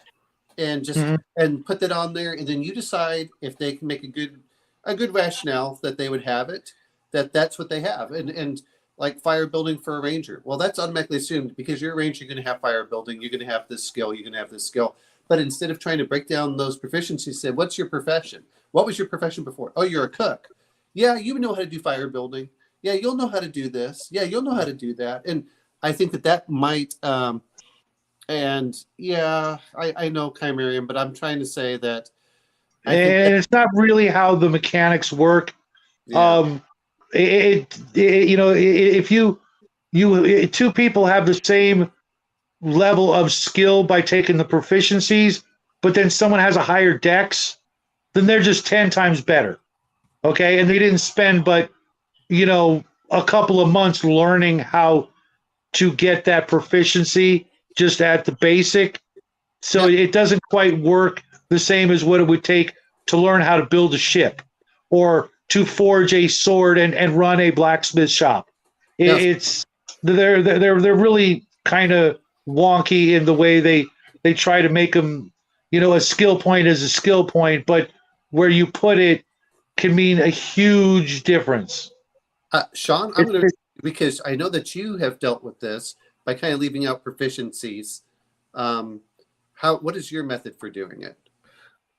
and just and put that on there, and then you decide if they can make a good rationale that they would have it, that's what they have, and like fire building for a ranger. Well, that's automatically assumed because you're a ranger, you're going to have fire building, you're going to have this skill, you're going to have this skill. But instead of trying to break down those proficiencies, say, what's your profession? What was your profession before? Oh, you're a cook. Yeah, you know how to do fire building. Yeah, you'll know how to do this. Yeah, you'll know how to do that. And I think that might, and yeah, I know Chimerian, but I'm trying to say that. It's not really how the mechanics work. Yeah. If you two people have the same level of skill by taking the proficiencies, but then someone has a higher dex, then they're just 10 times better. Okay. And they didn't spend but a couple of months learning how to get that proficiency just at the basic. So it doesn't quite work the same as what it would take to learn how to build a ship or to forge a sword and run a blacksmith shop. It's they're really kind of wonky in the way they try to make them, a skill point is a skill point, but where you put it can mean a huge difference. Sean, I'm going to, because I know that you have dealt with this by kind of leaving out proficiencies. What is your method for doing it?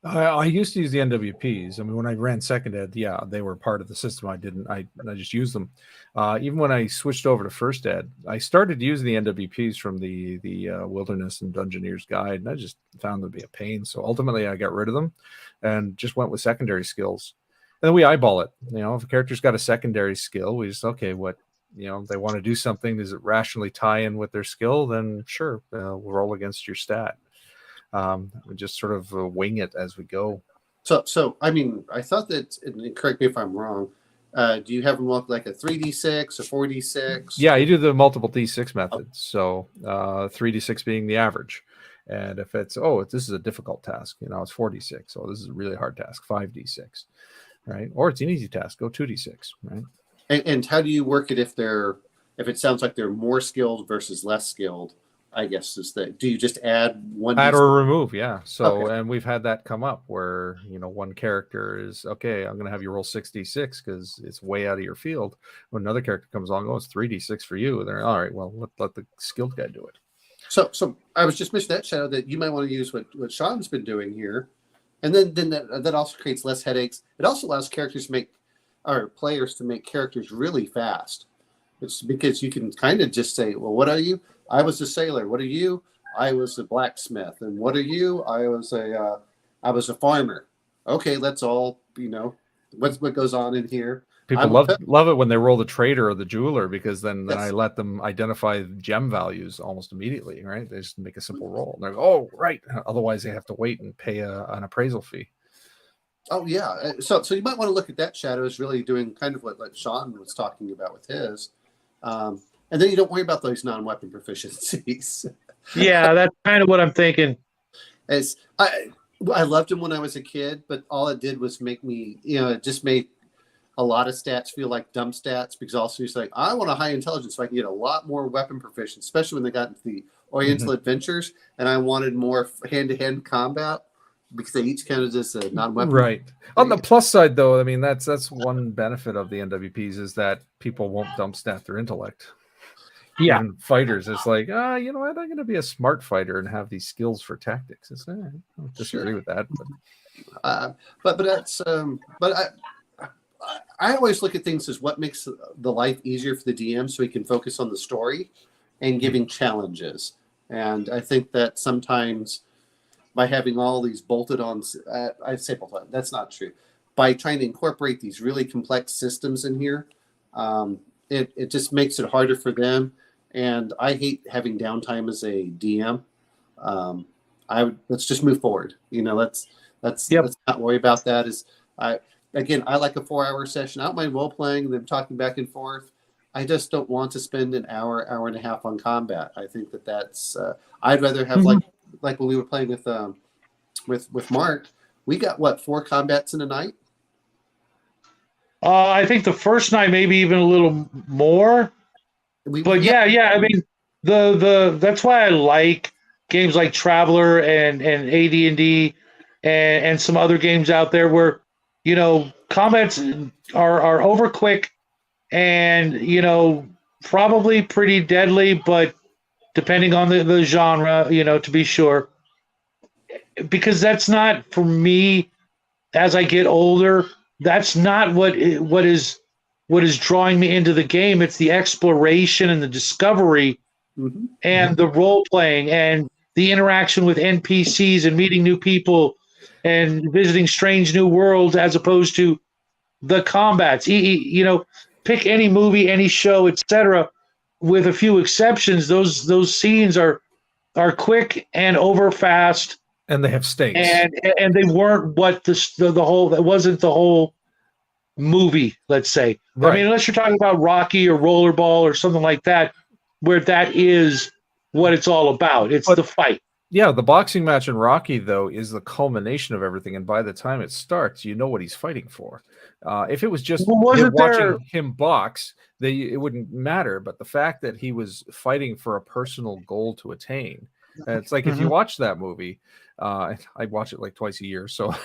I used to use the NWPs. I mean, when I ran second ed, they were part of the system. I just used them. Even when I switched over to first ed, I started using the NWPs from the Wilderness and Dungeoneer's Guide, and I just found them to be a pain. So ultimately, I got rid of them and just went with secondary skills. And then we eyeball it. If a character's got a secondary skill, we just, okay, what, they want to do something. Does it rationally tie in with their skill? Then sure, we'll roll against your stat. We just sort of wing it as we go. So I mean, I thought that, and correct me if I'm wrong, do you have them look like a 3d6, a 4d6? Yeah, you do the multiple d6 method. So 3d6 being the average. And if it's, this is a difficult task, it's 4d6. Oh, this is a really hard task, 5d6. Right? Or it's an easy task, go 2d6. Right? And how do you work it if it sounds like they're more skilled versus less skilled? I guess is that, do you just add one? Add or remove, yeah. So, okay. And we've had that come up where, one character is, okay, I'm going to have you roll 6d6 because it's way out of your field. When another character comes along, it's 3d6 for you. They're all right, well, let the skilled guy do it. So I was just mentioning that, Shadow, that you might want to use what Sean's been doing here. And then that also creates less headaches. It also allows players to make characters really fast. It's because you can kind of just say, well, what are you? I was a sailor. What are you? I was a blacksmith. And what are you? I was a I was a farmer. Okay, let's all, what goes on in here. People love it when they roll the trader or the jeweler, because then Yes. I let them identify gem values almost immediately, right? They just make a simple roll. And they're like, oh, right. Otherwise, they have to wait and pay an appraisal fee. Oh yeah, so you might want to look at that. Shadow is really doing kind of what Sean was talking about with his, and then you don't worry about those non-weapon proficiencies. Yeah, that's kind of what I'm thinking. I loved him when I was a kid, but all it did was make me, it just made a lot of stats feel like dumb stats, because also he's like, I want a high intelligence so I can get a lot more weapon proficiency, especially when they got into the Oriental Adventures, and I wanted more hand-to-hand combat because they each counted as a non-weapon. Right. On the plus side, though, I mean, that's one benefit of the NWPs is that people won't dump stat their intellect. Yeah. Even fighters, it's like, you know what, I'm going to be a smart fighter and have these skills for tactics. It's, I don't disagree with that. But that's but I always look at things as what makes the life easier for the DM, so he can focus on the story and giving challenges. And I think that sometimes by having all these bolted on, I say bolted on, that's not true. By trying to incorporate these really complex systems in here, it just makes it harder for them. And I hate having downtime as a DM. Let's just move forward. Let's not worry about that. I like a 4-hour session. I don't mind role playing, them talking back and forth. I just don't want to spend an hour and a half on combat. I think that's. I'd rather have like when we were playing with Mark. We got 4 combats in a night. I think the first night maybe even a little more. But yeah. I mean, the that's why I like games like Traveler and AD&D and some other games out there where combats are over quick and probably pretty deadly, but depending on the genre, to be sure. Because that's not, for me, as I get older, that's not what is drawing me into the game. It's the exploration and the discovery and the role playing and the interaction with NPCs and meeting new people and visiting strange new worlds, as opposed to the combats. Pick any movie, any show, etc. With a few exceptions, those scenes are quick and over fast, and they have stakes, and they weren't what the whole, that wasn't the whole movie, let's say. Right. I mean, unless you're talking about Rocky or Rollerball or something like that, where that is what it's all about. It's the fight. Yeah, the boxing match in Rocky, though, is the culmination of everything, and by the time it starts, you know what he's fighting for. If it was just watching him box, it wouldn't matter. But the fact that he was fighting for a personal goal to attain, it's like if you watch that movie, I watch it like twice a year, so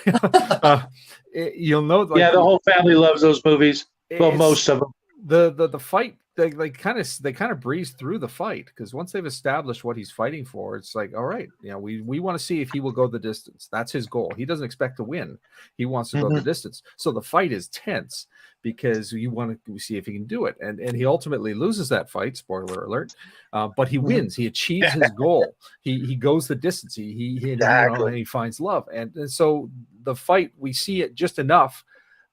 you'll know. Like, the whole family loves those movies. Well, most of them. The fight, they kind of breeze through the fight, because once they've established what he's fighting for, it's like, all right, we want to see if he will go the distance. That's his goal. He doesn't expect to win. He wants to go the distance. So the fight is tense because you want to see if he can do it. And he ultimately loses that fight, spoiler alert, but he wins. He achieves his goal. He goes the distance. He finds love. And so the fight, we see it just enough.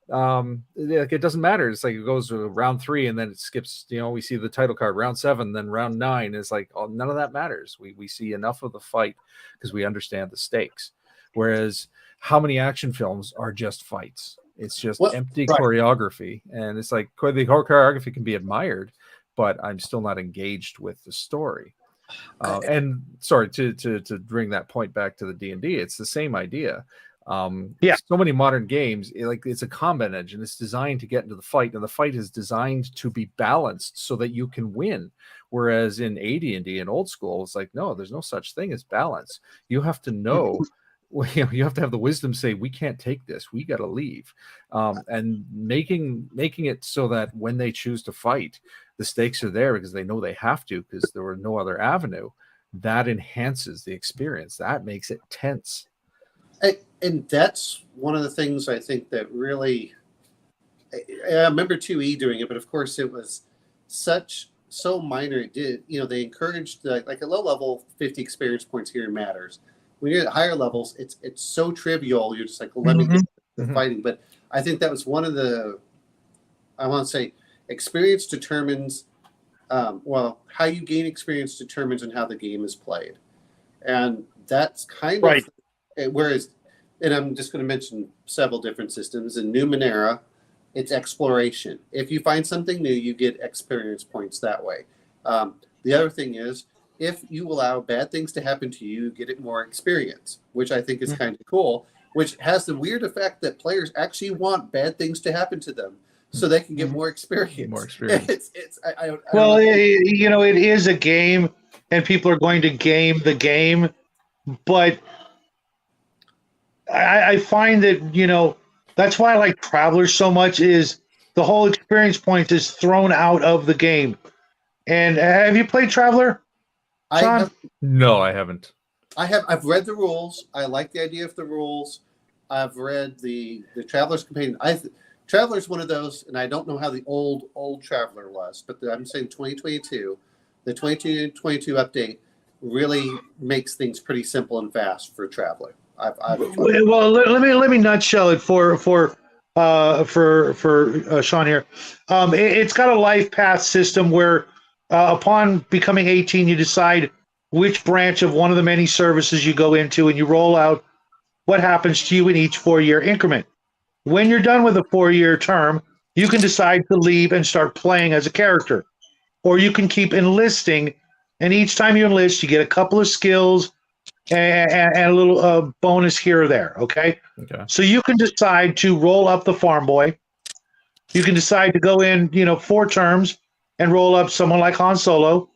It doesn't matter. It's like it goes to round 3 and then it skips. We see the title card round 7, then round 9. It's like, none of that matters. We see enough of the fight because we understand the stakes. Whereas, how many action films are just fights? It's just empty choreography, and it's like the choreography can be admired, but I'm still not engaged with the story. And sorry to bring that point back to the D&D. It's the same idea. So many modern games, it's a combat engine. It's designed to get into the fight, and the fight is designed to be balanced so that you can win. Whereas in AD&D and old school, it's like, no, there's no such thing as balance. You have to know. You have to have the wisdom to say, we can't take this, we got to leave, and making it so that when they choose to fight, the stakes are there because they know they have to, because there were no other avenue. That enhances the experience. That makes it tense. And that's one of the things I think that really, I remember 2E doing it, but of course it was so minor. It did, they encouraged like a low level 50 experience points here matters. when you're at higher levels, it's so trivial. You're just like, let me get the fighting. But I think that was one of the, I want to say, experience determines, how you gain experience determines on how the game is played. And that's kind of, whereas, and I'm just going to mention several different systems. In Numenera, it's exploration. If you find something new, you get experience points that way. The other thing is, if you allow bad things to happen to you, you get it more experience, which I think is kind of cool, which has the weird effect that players actually want bad things to happen to them so they can get more experience. More experience. I don't Well, know. it is a game, and people are going to game the game, but I find that, that's why I like Travelers so much, is the whole experience point is thrown out of the game. And have you played Traveler, Sean? No, I haven't. I've read the rules. I like the idea of the rules. I've read the Traveler's Companion. Traveler's one of those, and I don't know how the old Traveler was, but I'm saying 2022, the 2022 update really makes things pretty simple and fast for Traveler. Well, let me nutshell it for Sean here. It's got a life path system where upon becoming 18, you decide which branch of one of the many services you go into, and you roll out what happens to you in each 4-year increment. When you're done with a 4-year term, you can decide to leave and start playing as a character, or you can keep enlisting. And each time you enlist, you get a couple of skills and a little bonus here or there. Okay. So you can decide to roll up the farm boy. You can decide to go in, 4 terms and roll up someone like Han Solo,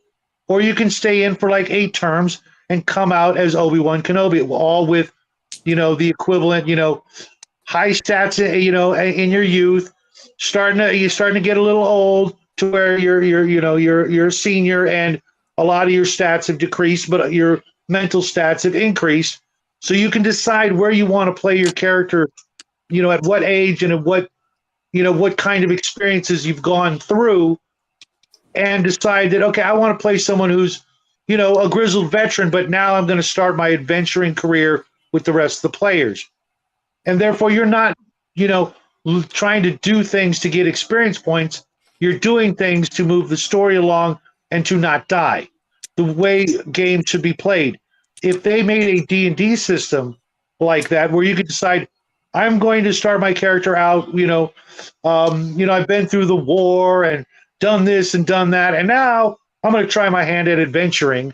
or you can stay in for like 8 terms and come out as Obi-Wan Kenobi, all with, the equivalent, high stats, in your youth, you're starting to get a little old to where you're a senior, and a lot of your stats have decreased, but your mental stats have increased. So you can decide where you want to play your character, at what age and at what kind of experiences you've gone through, and decide that, okay, I want to play someone who's, a grizzled veteran, but now I'm going to start my adventuring career with the rest of the players. And therefore you're not, trying to do things to get experience points. You're doing things to move the story along and to not die. The way games should be played. If they made a D&D system like that, where you could decide, I'm going to start my character out, I've been through the war and done this and done that, and now I'm going to try my hand at adventuring.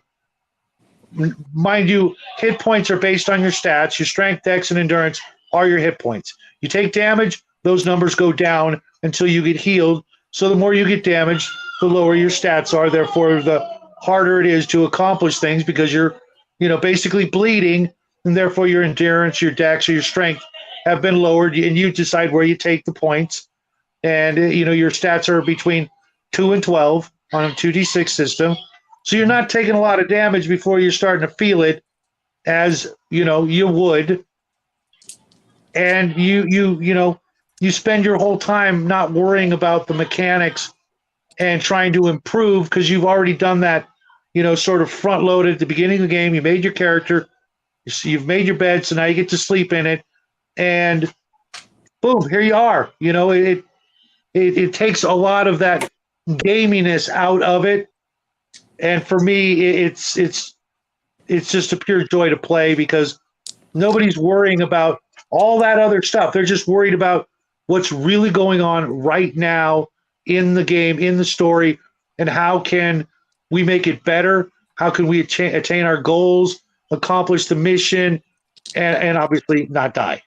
Mind you, hit points are based on your stats. Your strength, dex, and endurance are your hit points. You take damage, those numbers go down until you get healed. So the more you get damaged, the lower your stats are. Therefore, the harder it is to accomplish things, because you're, basically bleeding, and therefore your endurance, your dex, or your strength have been lowered, and you decide where you take the points. And, your stats are between 2 and 12 on a 2d6 system. So you're not taking a lot of damage before you're starting to feel it, as, you would. And you spend your whole time not worrying about the mechanics and trying to improve, because you've already done that, sort of front loaded at the beginning of the game. You made your character, you've made your bed, so now you get to sleep in it, and boom, here you are. It takes a lot of that gaminess out of it, and for me, it's just a pure joy to play, because nobody's worrying about all that other stuff. They're just worried about what's really going on right now in the game, in the story, and how can we make it better? How can we attain our goals, accomplish the mission, and obviously not die?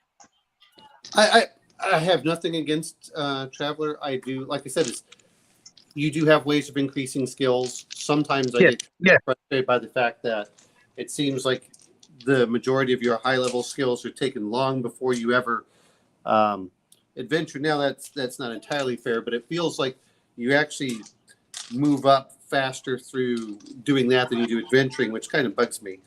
I have nothing against Traveler. I do, like I said, you do have ways of increasing skills. Sometimes I get frustrated by the fact that it seems like the majority of your high-level skills are taken long before you ever adventure. Now, that's not entirely fair, but it feels like you actually move up faster through doing that than you do adventuring, which kind of bugs me.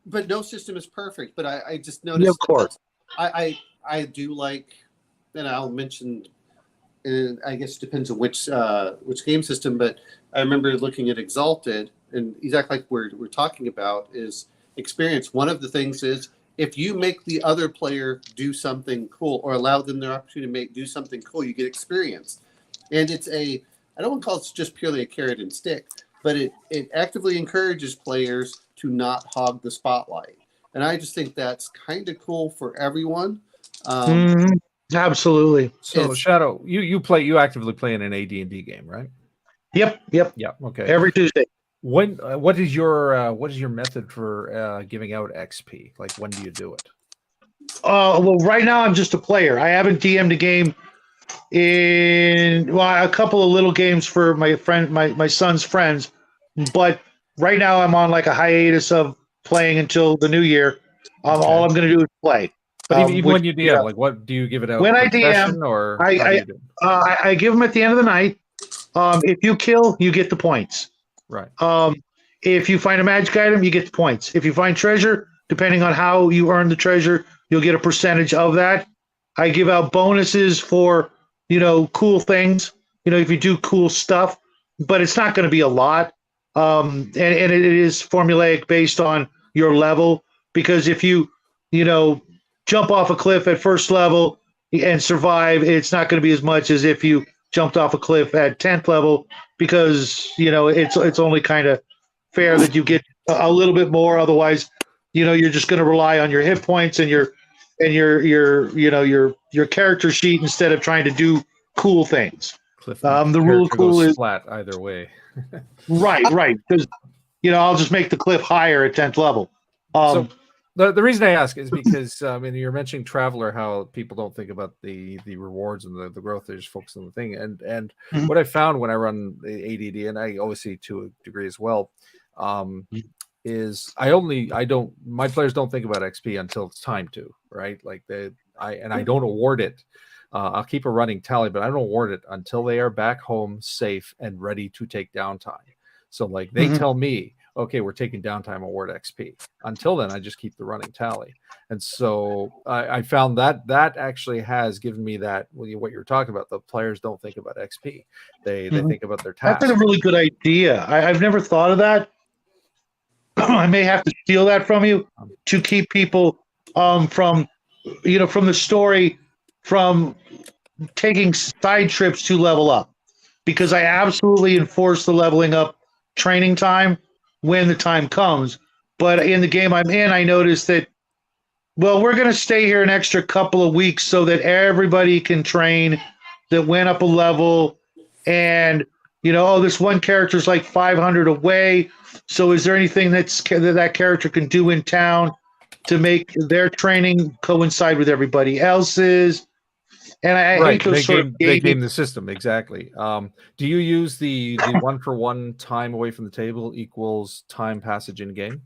But no system is perfect. But I just noticed, of course, I do like, and I'll mention, I guess it depends on which game system, but I remember looking at Exalted, and exactly like we're talking about is experience. One of the things is if you make the other player do something cool or allow them their opportunity to do something cool, you get experience. And it's I don't want to call it just purely a carrot and stick, but it actively encourages players to not hog the spotlight. And I just think that's kind of cool for everyone. Absolutely. So Shadow, you actively play in an AD&D game, right? Yep. Yeah. Okay. Every Tuesday. When what is your method for giving out XP? Like, when do you do it? Well, right now I'm just a player. I haven't DM'd a game in a couple of little games for my friend, my son's friends, but right now I'm on like a hiatus of playing until the new year. All I'm going to do is play. But even when you DM, like, what do you give it out? When I per DM, session, or I give them at the end of the night. If you kill, you get the points. Right. If you find a magic item, you get the points. If you find treasure, depending on how you earn the treasure, you'll get a percentage of that. I give out bonuses for, cool things, if you do cool stuff, but it's not going to be a lot. And it is formulaic based on your level, because if you, jump off a cliff at first level and survive, it's not going to be as much as if you jumped off a cliff at 10th level, because, it's only kind of fair that you get a little bit more. Otherwise, you're just going to rely on your hit points and your character sheet instead of trying to do cool things. The rule of cool is flat either way. right. Because, I'll just make the cliff higher at 10th level. So the reason I ask is because you're mentioning Traveler, how people don't think about the rewards and the growth; they just focus on the thing. And what I found when I run ADD, and I always see to a degree as well, is my players don't think about XP until it's time to, right? Like I don't award it. I'll keep a running tally, but I don't award it until they are back home safe and ready to take downtime. So like they tell me, okay, we're taking downtime, award XP. Until then, I just keep the running tally. And so I found that actually has given me that, what you're talking about. The players don't think about XP. They think about their tasks. That's a really good idea. I've never thought of that. I may have to steal that from you to keep people from the story, from taking side trips to level up, because I absolutely enforce the leveling up training time when the time comes. But in the game I'm in, I noticed that, well, we're going to stay here an extra couple of weeks so that everybody can train that went up a level. And, this one character's like 500 away. So is there anything that character can do in town to make their training coincide with everybody else's? And I hate those they game the system. Exactly. Do you use the 1-for-1 time away from the table equals time passage in game?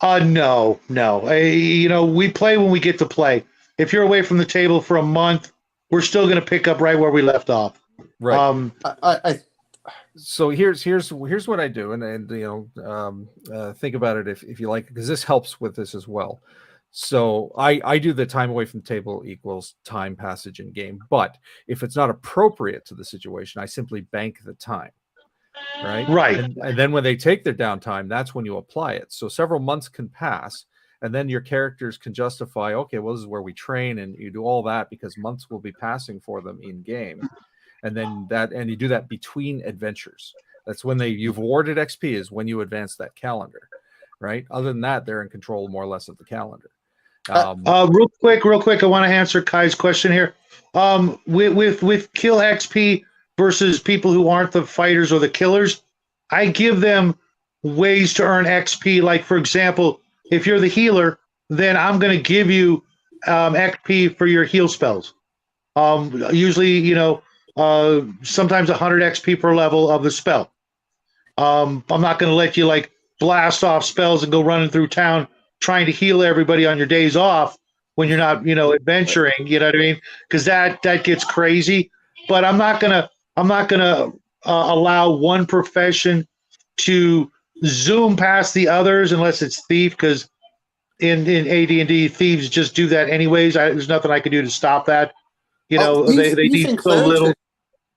No. We play when we get to play. If you're away from the table for a month, we're still going to pick up right where we left off. Right. So here's what I do, and think about it if you like, because this helps with this as well. So I do the time away from the table equals time passage in game. But if it's not appropriate to the situation, I simply bank the time. Right. And then when they take their downtime, that's when you apply it. So several months can pass, and then your characters can justify, okay, well, this is where we train, and you do all that because months will be passing for them in game. And then you do that between adventures. That's when you've awarded XP, is when you advance that calendar. Right. Other than that, they're in control more or less of the calendar. Real quick, I want to answer Kai's question here. With kill XP versus people who aren't the fighters or the killers, I give them ways to earn XP. Like, for example, if you're the healer, then I'm going to give you XP for your heal spells. Usually, sometimes 100 XP per level of the spell. I'm not going to let you like blast off spells and go running through town trying to heal everybody on your days off when you're not, adventuring. You know what I mean? Because that gets crazy. But I'm not gonna allow one profession to zoom past the others unless it's thief. Because in AD&D, thieves just do that anyways. There's nothing I can do to stop that. They need so little.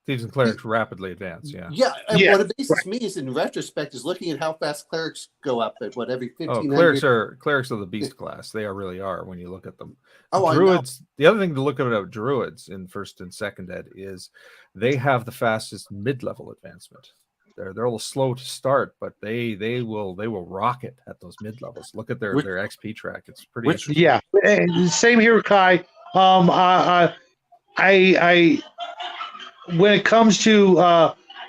Thieves and clerics rapidly advance. Yeah. Yeah, and Yeah, what amazes me is in retrospect is looking at how fast clerics go up at every Oh, 1500. clerics are the beast class. They really are when you look at them. Oh, I know. Druids. The other thing to look at about druids in first and second ed is they have the fastest mid-level advancement. They're a little slow to start, but they will rocket at those mid levels. Look at their XP track. It's pretty interesting. yeah. Same here, Kai. I when it comes to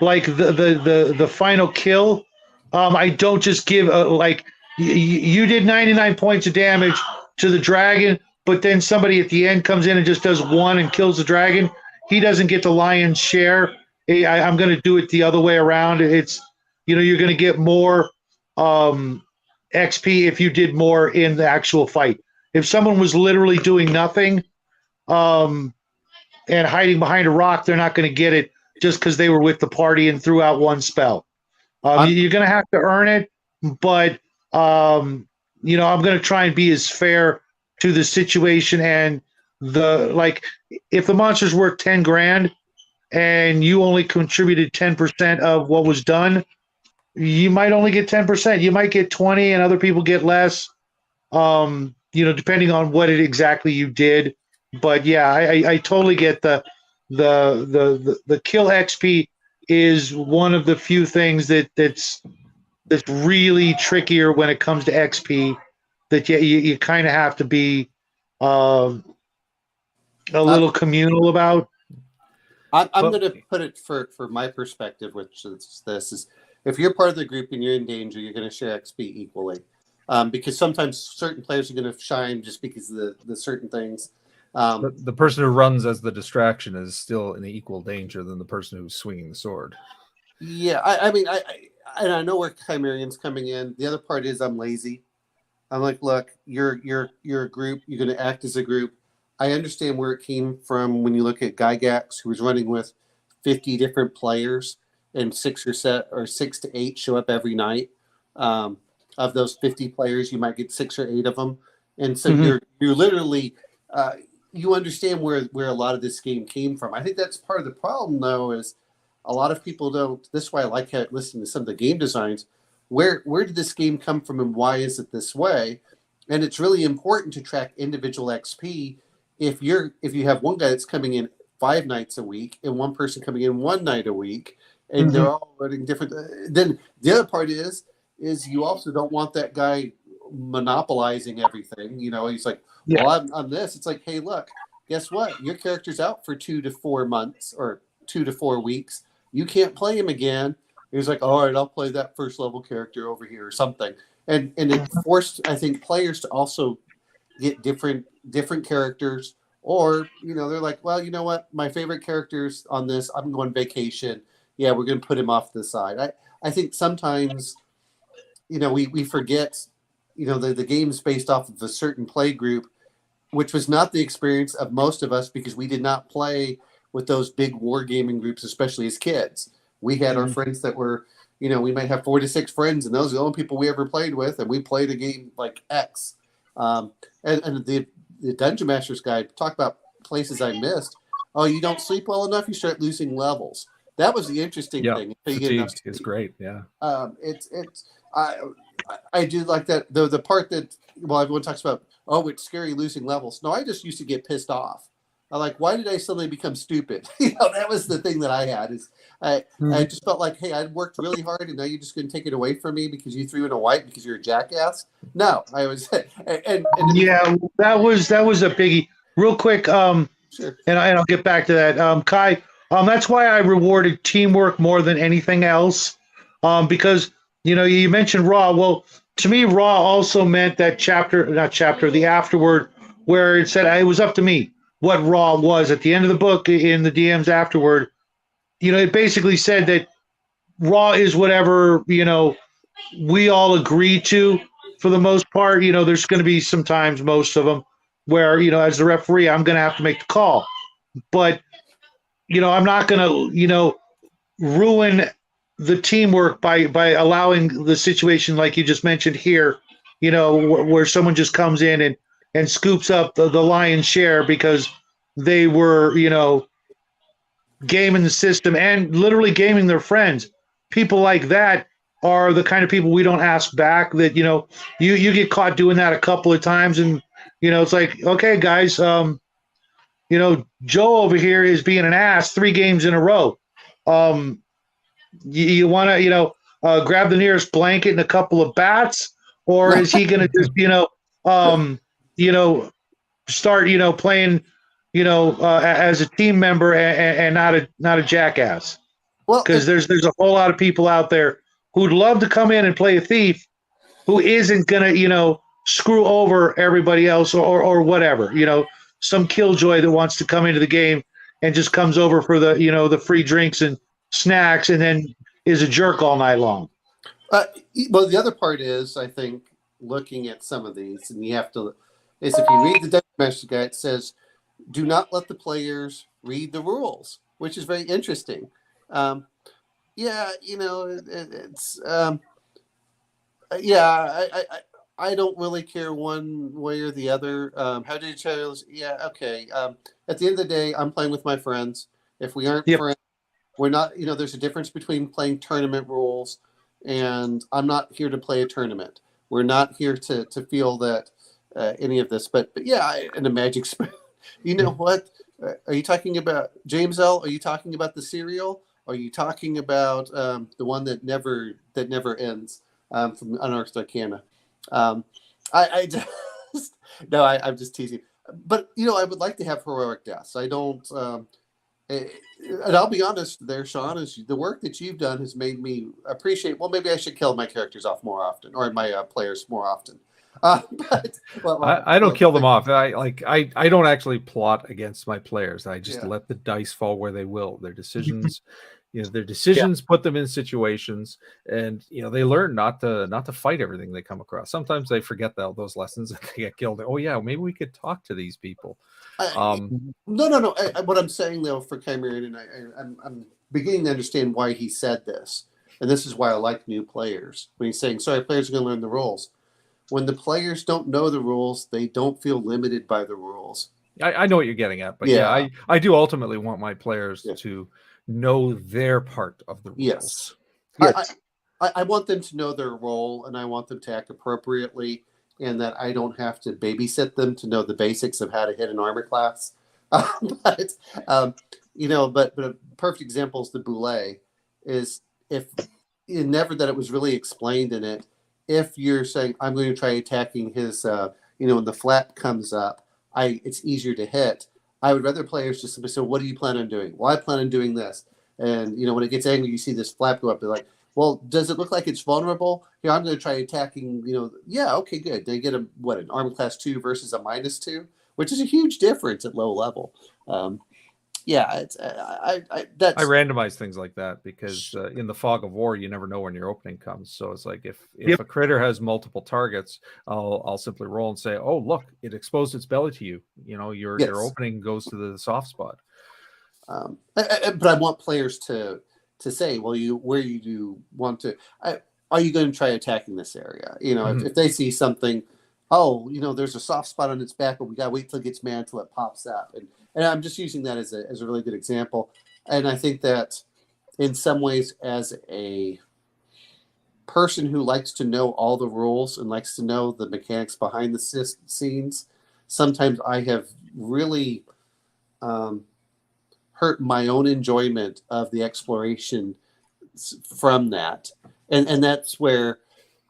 like the final kill, I don't just give like you did 99 points of damage to the dragon, but then somebody at the end comes in and just does one and kills the dragon. He doesn't get the lion's share. I'm going to do it the other way around. It's you're going to get more XP if you did more in the actual fight. If someone was literally doing nothing and hiding behind a rock, they're not going to get it just because they were with the party and threw out one spell. You're going to have to earn it, but I'm going to try and be as fair to the situation and if the monster's worth 10 grand and you only contributed 10% of what was done, you might only get 10%. You might get 20 and other people get less, depending on what exactly you did. But yeah, I totally get the kill XP is one of the few things that's really trickier when it comes to XP that you kind of have to be a little communal about. I'm going to put it for my perspective, which is this is if you're part of the group and you're in danger, you're going to share XP equally, because sometimes certain players are going to shine just because of the certain things. The person who runs as the distraction is still in equal danger than the person who's swinging the sword. Yeah, I know where Chimerian's coming in. The other part is I'm lazy. I'm like, look, you're a group. You're going to act as a group. I understand where it came from when you look at Gygax, who was running with 50 different players, and 6 to 8 show up every night. Of those 50 players, you might get 6 or 8 of them, and so you're literally you understand where a lot of this game came from. I think that's part of the problem, though, is a lot of people don't. This is why I like listening to some of the game designs. Where did this game come from, and why is it this way? And it's really important to track individual XP. If you have one guy that's coming in 5 nights a week and one person coming in 1 night a week, and they're all running different, then the other part is you also don't want that guy monopolizing everything. He's like, well, I'm this. It's like, hey, look, guess what? Your character's out for 2 to 4 months or 2 to 4 weeks. You can't play him again. He's like, all right, I'll play that first level character over here or something. And it forced, I think, players to also get different characters, or they're like, well, you know what, my favorite character's on this, I'm going vacation, yeah, we're going to put him off to the side. I think sometimes we forget the game's based off of a certain play group, which was not the experience of most of us, because we did not play with those big wargaming groups, especially as kids. We had our friends that were we might have 4 to 6 friends, and those are the only people we ever played with, and we played a game like X. And the Dungeon Master's Guide talk about places I missed. Oh, you don't sleep well enough, you start losing levels. That was the interesting thing. Fatigue is great. Yeah. I do like that the part that everyone talks about. Oh, it's scary losing levels. No, I just used to get pissed off. I'm like, why did I suddenly become stupid? That was the thing that I had. I just felt like, hey, I worked really hard, and now you're just going to take it away from me because you threw in a white because you're a jackass. No, I was, and yeah, that was a biggie. Real quick, sure. and I'll get back to that, Kai. That's why I rewarded teamwork more than anything else, because you mentioned Raw. Well, to me, Raw also meant that the afterword, where it said it was up to me what Raw was at the end of the book in the DM's afterward. It basically said that Raw is whatever, we all agree to for the most part. There's going to be sometimes, most of them, where, as the referee, I'm going to have to make the call. But, I'm not going to, ruin the teamwork by allowing the situation like you just mentioned here, where someone just comes in and scoops up the lion's share because they were, gaming the system and literally gaming their friends. People like that are the kind of people we don't ask back. That you get caught doing that a couple of times, and it's like, okay, guys, Joe over here is being an ass 3 games in a row. You want to grab the nearest blanket and a couple of bats, or is he going to just you know start playing as a team member and not a jackass? Well, Because there's a whole lot of people out there who'd love to come in and play a thief who isn't gonna screw over everybody else or whatever. Some killjoy that wants to come into the game and just comes over for the free drinks and snacks and then is a jerk all night long. well, the other part is, I think, looking at some of these, and you have to, is if you read the Dungeon Master Guide, it says, do not let the players read the rules, which is very interesting. Yeah, it's yeah, I don't really care one way or the other. How do you chose? Yeah, okay. At the end of the day, I'm playing with my friends. If we aren't friends, we're not. There's a difference between playing tournament rules, and I'm not here to play a tournament. We're not here to feel that any of this. But yeah, in a Magic spell, you know what? Are you talking about James L? Are you talking about the cereal? Are you talking about the one that never ends from Unearthed Arcana? I just no, I'm just teasing. But I would like to have heroic deaths. I don't. And I'll be honest, there, Sean, is the work that you've done has made me appreciate. Well, maybe I should kill my characters off more often, or my players more often. I don't kill them off. I don't actually plot against my players. I just let the dice fall where they will. Their decisions, their decisions put them in situations, and they learn not to fight everything they come across. Sometimes they forget those lessons and they get killed. Oh yeah, maybe we could talk to these people. No. What I'm saying though for Chimerian, and I'm beginning to understand why he said this, and this is why I like new players. When he's saying, "Sorry, players are going to learn the rules." When the players don't know the rules, they don't feel limited by the rules. I know what you're getting at, but yeah, I do ultimately want my players to know their part of the rules. Yes. I want them to know their role, and I want them to act appropriately, and that I don't have to babysit them to know the basics of how to hit an armor class. But a perfect example is the Boule. Is if never that it was really explained in it. If you're saying, I'm going to try attacking his, when the flap comes up, it's easier to hit. I would rather players just simply say, what do you plan on doing? Well, I plan on doing this. And, when it gets angry, you see this flap go up. They're like, well, does it look like it's vulnerable? Here, I'm going to try attacking, yeah, okay, good. They get an armor class 2 versus a -2, which is a huge difference at low level. It's I randomize things like that because in the fog of war, you never know when your opening comes. So it's like if a critter has multiple targets, I'll simply roll and say, oh look, it exposed its belly to you. Your opening goes to the soft spot. But I want players to say, well, where you do want to? Are you going to try attacking this area? If they see something, there's a soft spot on its back, but we got to wait till it gets mad until it pops up. And I'm just using that as a really good example. And I think that in some ways, as a person who likes to know all the rules and likes to know the mechanics behind the scenes, sometimes I have really hurt my own enjoyment of the exploration from that. And that's where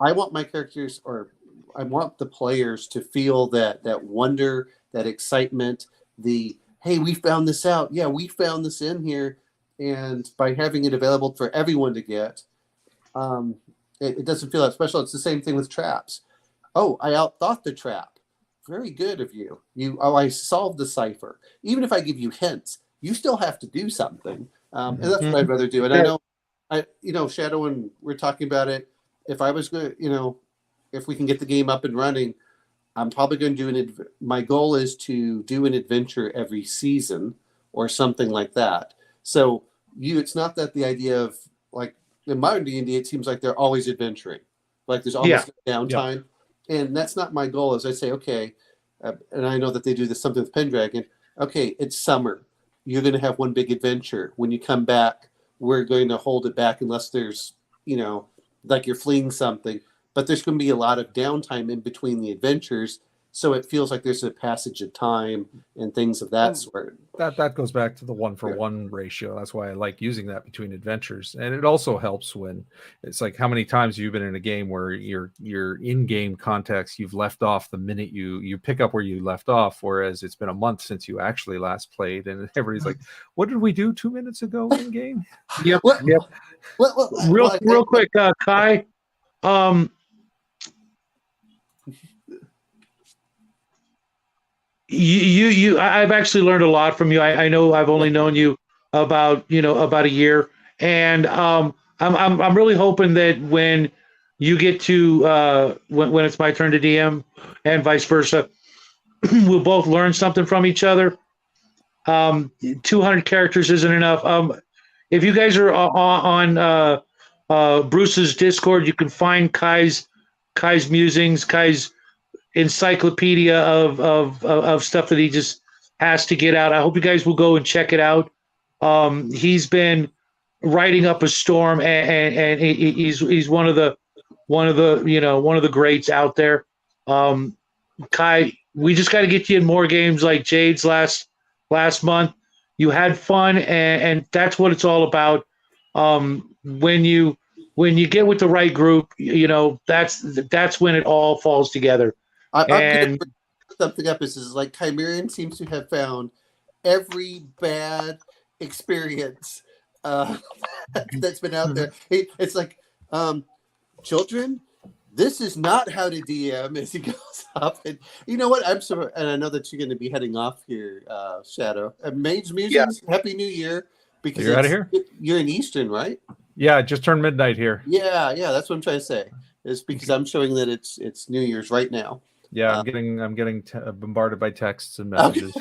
I want my characters, or I want the players to feel that wonder, that excitement, hey, we found this out. Yeah, we found this in here. And by having it available for everyone to get, it doesn't feel that special. It's the same thing with traps. Oh, I outthought the trap. Very good of you. I solved the cipher. Even if I give you hints, you still have to do something. And that's what I'd rather do. And I know, Shadow, and we're talking about it. If I was going to, if we can get the game up and running, I'm probably going to do my goal is to do an adventure every season or something like that. So it's not that the idea of, like, in modern D&D, it seems like they're always adventuring. Like there's always downtime. Yeah. And that's not my goal. As I say, okay, and I know that they do this something with Pendragon. Okay, it's summer. you're going to have one big adventure. When you come back, we're going to hold it back unless there's, like you're fleeing something. But there's going to be a lot of downtime in between the adventures, so it feels like there's a passage of time and things of that sort. That goes back to the 1-for-1 ratio. That's why I like using that between adventures. And it also helps when it's like how many times you've been in a game where your in-game context you've left off the minute you pick up where you left off, whereas it's been a month since you actually last played, and everybody's like, "What did we do 2 minutes ago in game?" Yep. What? Yep. Real quick, Kai. I've actually learned a lot from you. I know I've only known you about a year, and I'm really hoping that when you get to when it's my turn to DM and vice versa, we'll both learn something from each other. 200 characters isn't enough. If you guys are on Bruce's Discord, you can find Kai's musings, Kai's encyclopedia of stuff that he just has to get out. I hope you guys will go and check it out. He's been writing up a storm, and he's one of the greats out there. Kai, we just got to get you in more games like Jade's last month. You had fun, and that's what it's all about. When you get with the right group, that's when it all falls together. I'm going to bring something up. Is like Chimerian seems to have found every bad experience that's been out there. It's like, children, this is not how to DM as he goes up. And you know what? I'm sorry, and I know that you're going to be heading off here, Shadow. Mage Musings, yeah. Happy New Year. Because you're out of here? You're in Eastern, right? Yeah, it just turned midnight here. Yeah, that's what I'm trying to say. It's because I'm showing that it's New Year's right now. Yeah, I'm getting bombarded by texts and messages.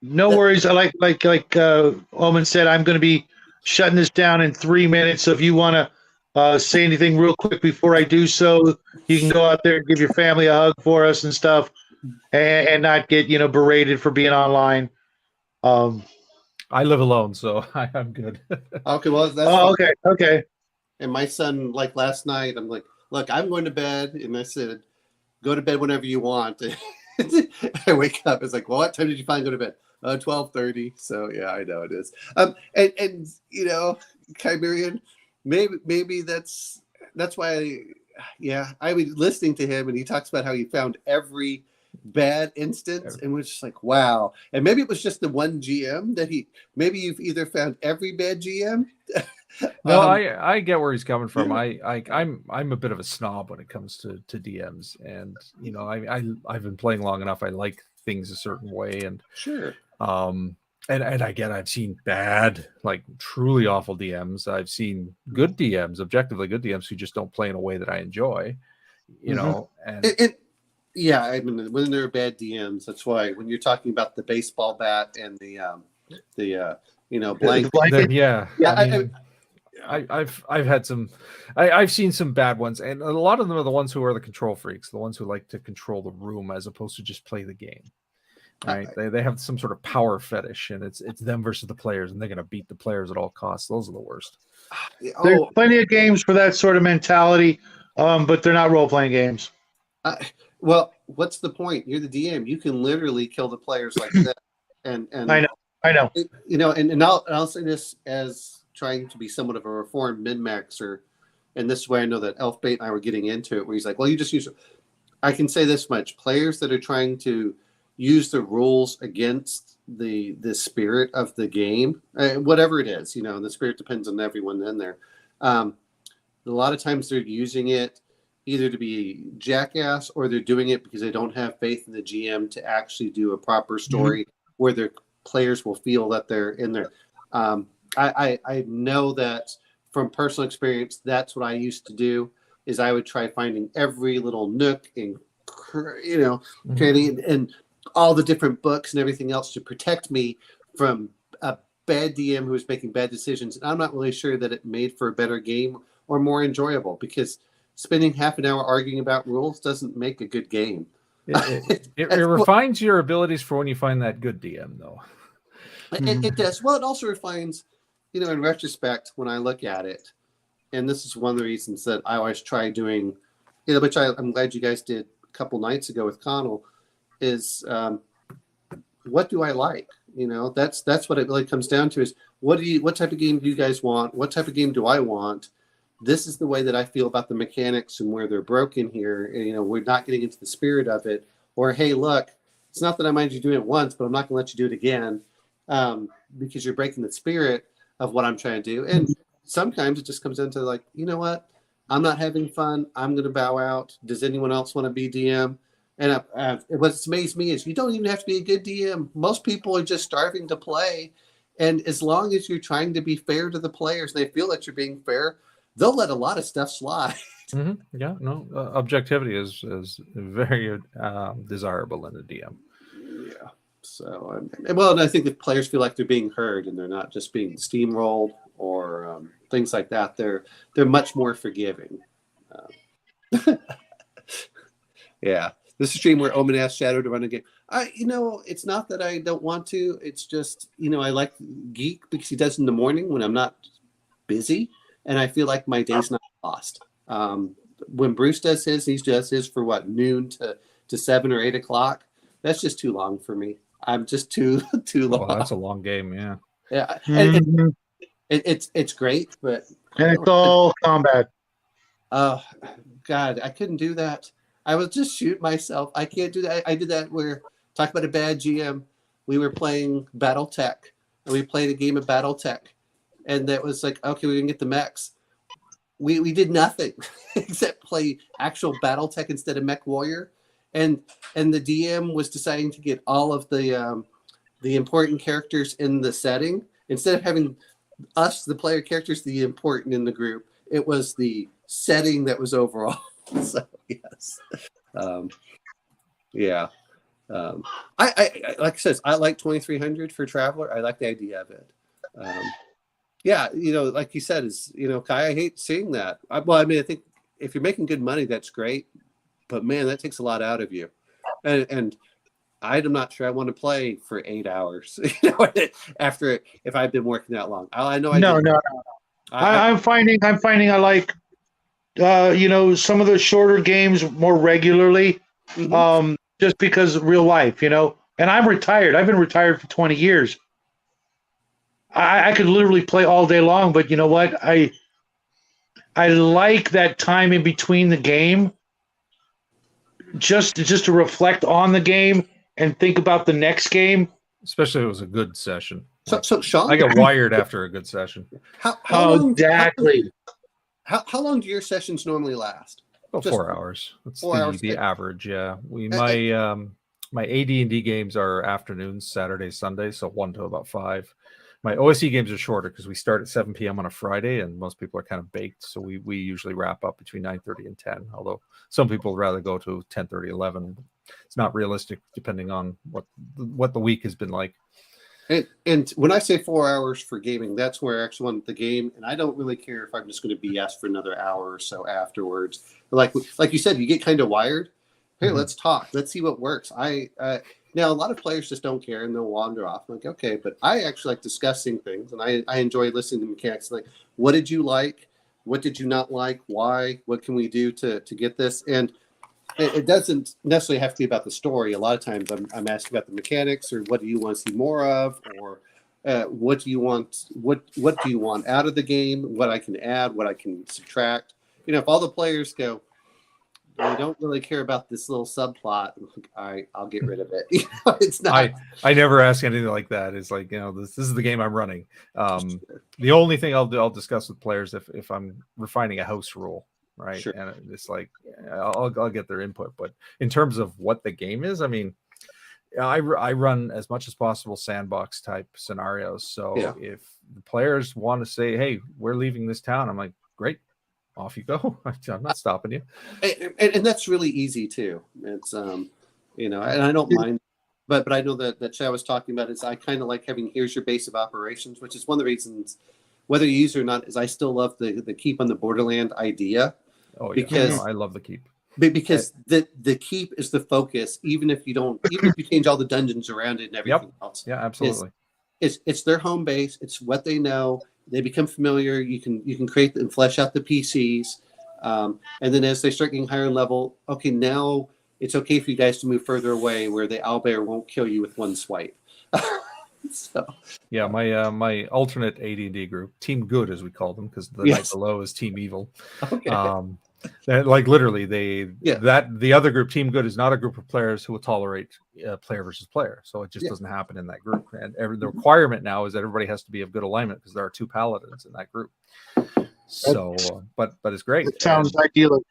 No worries. I like Omen said, I'm going to be shutting this down in 3 minutes. So if you want to say anything real quick before I do so, you can go out there and give your family a hug for us and stuff, and not get berated for being online. I live alone, so I'm good. Okay, well that's okay. And my son, like last night, I'm like, look, I'm going to bed, and I said, go to bed whenever you want. I wake up, it's like, well, what time did you finally go to bed? 12:30. So yeah, I know it is. And Chimerian, maybe that's why. I was listening to him, and he talks about how he found every bad instance, and was just like, wow. And maybe it was just the one GM that maybe you've either found every bad GM. No, I get where he's coming from. I'm a bit of a snob when it comes to DMs, and I've been playing long enough. I like things a certain way, and sure. And I've seen bad, like truly awful DMs. I've seen good DMs, objectively good DMs, who just don't play in a way that I enjoy. Yeah, I mean, when there are bad DMs, that's why when you're talking about the baseball bat and the blanket. Yeah. I've had some. I've seen some bad ones, and a lot of them are the ones who are the control freaks, the ones who like to control the room as opposed to just play the game. Right? They have some sort of power fetish, and it's them versus the players, and they're going to beat the players at all costs. Those are the worst. There's plenty of games for that sort of mentality, but they're not role-playing games. Well, what's the point? You're the DM. You can literally kill the players like that. And I know. And I'll say this as trying to be somewhat of a reformed min-maxer, and this is why I know that Elfbait and I were getting into it, where he's like, well, you just use it. I can say this much. Players that are trying to use the rules against the spirit of the game, whatever it is, and the spirit depends on everyone in there. A lot of times they're using it either to be jackass, or they're doing it because they don't have faith in the GM to actually do a proper story where their players will feel that they're in there. I know that from personal experience, that's what I used to do, is I would try finding every little nook and, and all the different books and everything else to protect me from a bad DM who was making bad decisions. And I'm not really sure that it made for a better game or more enjoyable, because spending half an hour arguing about rules doesn't make a good game. It refines your abilities for when you find that good DM, though. It does. Well, it also refines, in retrospect, when I look at it, and this is one of the reasons that I always try doing, which I'm glad you guys did a couple nights ago with Connell, is what do I like? That's what it really comes down to, is what type of game do you guys want? What type of game do I want? This is the way that I feel about the mechanics and where they're broken here. And, we're not getting into the spirit of it. Or, hey, look, it's not that I mind you doing it once, but I'm not going to let you do it again because you're breaking the spirit of what I'm trying to do. And sometimes it just comes down to like, you know what? I'm not having fun. I'm going to bow out. Does anyone else want to be DM? And what's amazed me is you don't even have to be a good DM. Most people are just starving to play. And as long as you're trying to be fair to the players, and they feel that you're being fair, they'll let a lot of stuff slide. Yeah, no, objectivity is very desirable in a DM. Yeah. So, and I think the players feel like they're being heard and they're not just being steamrolled or things like that. They're much more forgiving. Yeah. This is a stream where Omen asked Shadow to run a game. It's not that I don't want to. It's just, I like Geek because he does it in the morning when I'm not busy. And I feel like my day's not lost. When Bruce does his, he does his for noon to 7 or 8 o'clock. That's just too long for me. I'm just too long. Well, that's a long game, yeah. Yeah, and it's great, but it's all combat. Oh God, I couldn't do that. I would just shoot myself. I can't do that. I did that where talk about a bad GM. We were playing BattleTech, and we played a game of BattleTech, and that was like, okay, we're gonna get the mechs. We did nothing except play actual BattleTech instead of Mech Warrior, and the DM was deciding to get all of the important characters in the setting instead of having us, the player characters, the important in the group. It was the setting that was overall. So yes, yeah. I like I said, I like 2300 for Traveler. I like the idea of it. Yeah, like you said, is Kai, I hate seeing that. I think if you're making good money, that's great, but man, that takes a lot out of you. And I'm not sure I want to play for 8 hours. After if I've been working that long. No. I'm finding I like some of the shorter games more regularly, just because of real life, and I'm retired. I've been retired for 20 years. I could literally play all day long, but you know what? I like that time in between the game just to reflect on the game and think about the next game. Especially if it was a good session. So Sean, I get wired after a good session. How long, exactly? How long do your sessions normally last? About 4 hours. That's 4 hours. The average. Yeah, my AD&D games are afternoons, Saturday, Sunday, so 1 to about 5. My OSE games are shorter because we start at 7 p.m. on a Friday, and most people are kind of baked, so we usually wrap up between 9:30 and 10. Although some people would rather go to 10:30, 11. It's not realistic depending on what the week has been like. And when I say 4 hours for gaming, that's where I actually want the game, and I don't really care if I'm just going to BS for another hour or so afterwards. But like you said, you get kind of wired. Hey, let's talk. Let's see what works. Now a lot of players just don't care and they'll wander off. I'm like, okay, but I actually like discussing things, and I enjoy listening to mechanics. Like, what did you like? What did you not like? Why? What can we do to get this? And it doesn't necessarily have to be about the story. A lot of times I'm asking about the mechanics, or what do you want to see more of, or what do you want? What do you want out of the game? What I can add, what I can subtract. If all the players go, we don't really care about this little subplot, I'll get rid of it. It's not. I never ask anything like that. It's like, this is the game I'm running. The only thing I'll discuss with players if I'm refining a house rule, right? Sure. And it's like I'll get their input. But in terms of what the game is, I mean, I run as much as possible sandbox type scenarios. So if the players want to say, "Hey, we're leaving this town," I'm like, "Great. Off you go." I'm not stopping you. And that's really easy too. It's and I don't mind, but I know that Chad was talking about is I kind of like having here's your base of operations, which is one of the reasons, whether you use it or not, is I still love the keep on the borderland idea. Oh yeah, because I love the keep. Because the keep is the focus, even if you change all the dungeons around it and everything else. Yeah, absolutely. It's their home base. It's what they know. They become familiar. You can create and flesh out the PCs, and then as they start getting higher level, okay, now it's okay for you guys to move further away where the owlbear won't kill you with one swipe. So yeah, my alternate AD&D group, Team Good as we call them, because the night below is Team Evil. Okay. Like literally, the other group, Team Good, is not a group of players who will tolerate player versus player. So it just doesn't happen in that group. And the requirement now is that everybody has to be of good alignment because there are 2 paladins in that group. So, but it's great. It sounds ideal.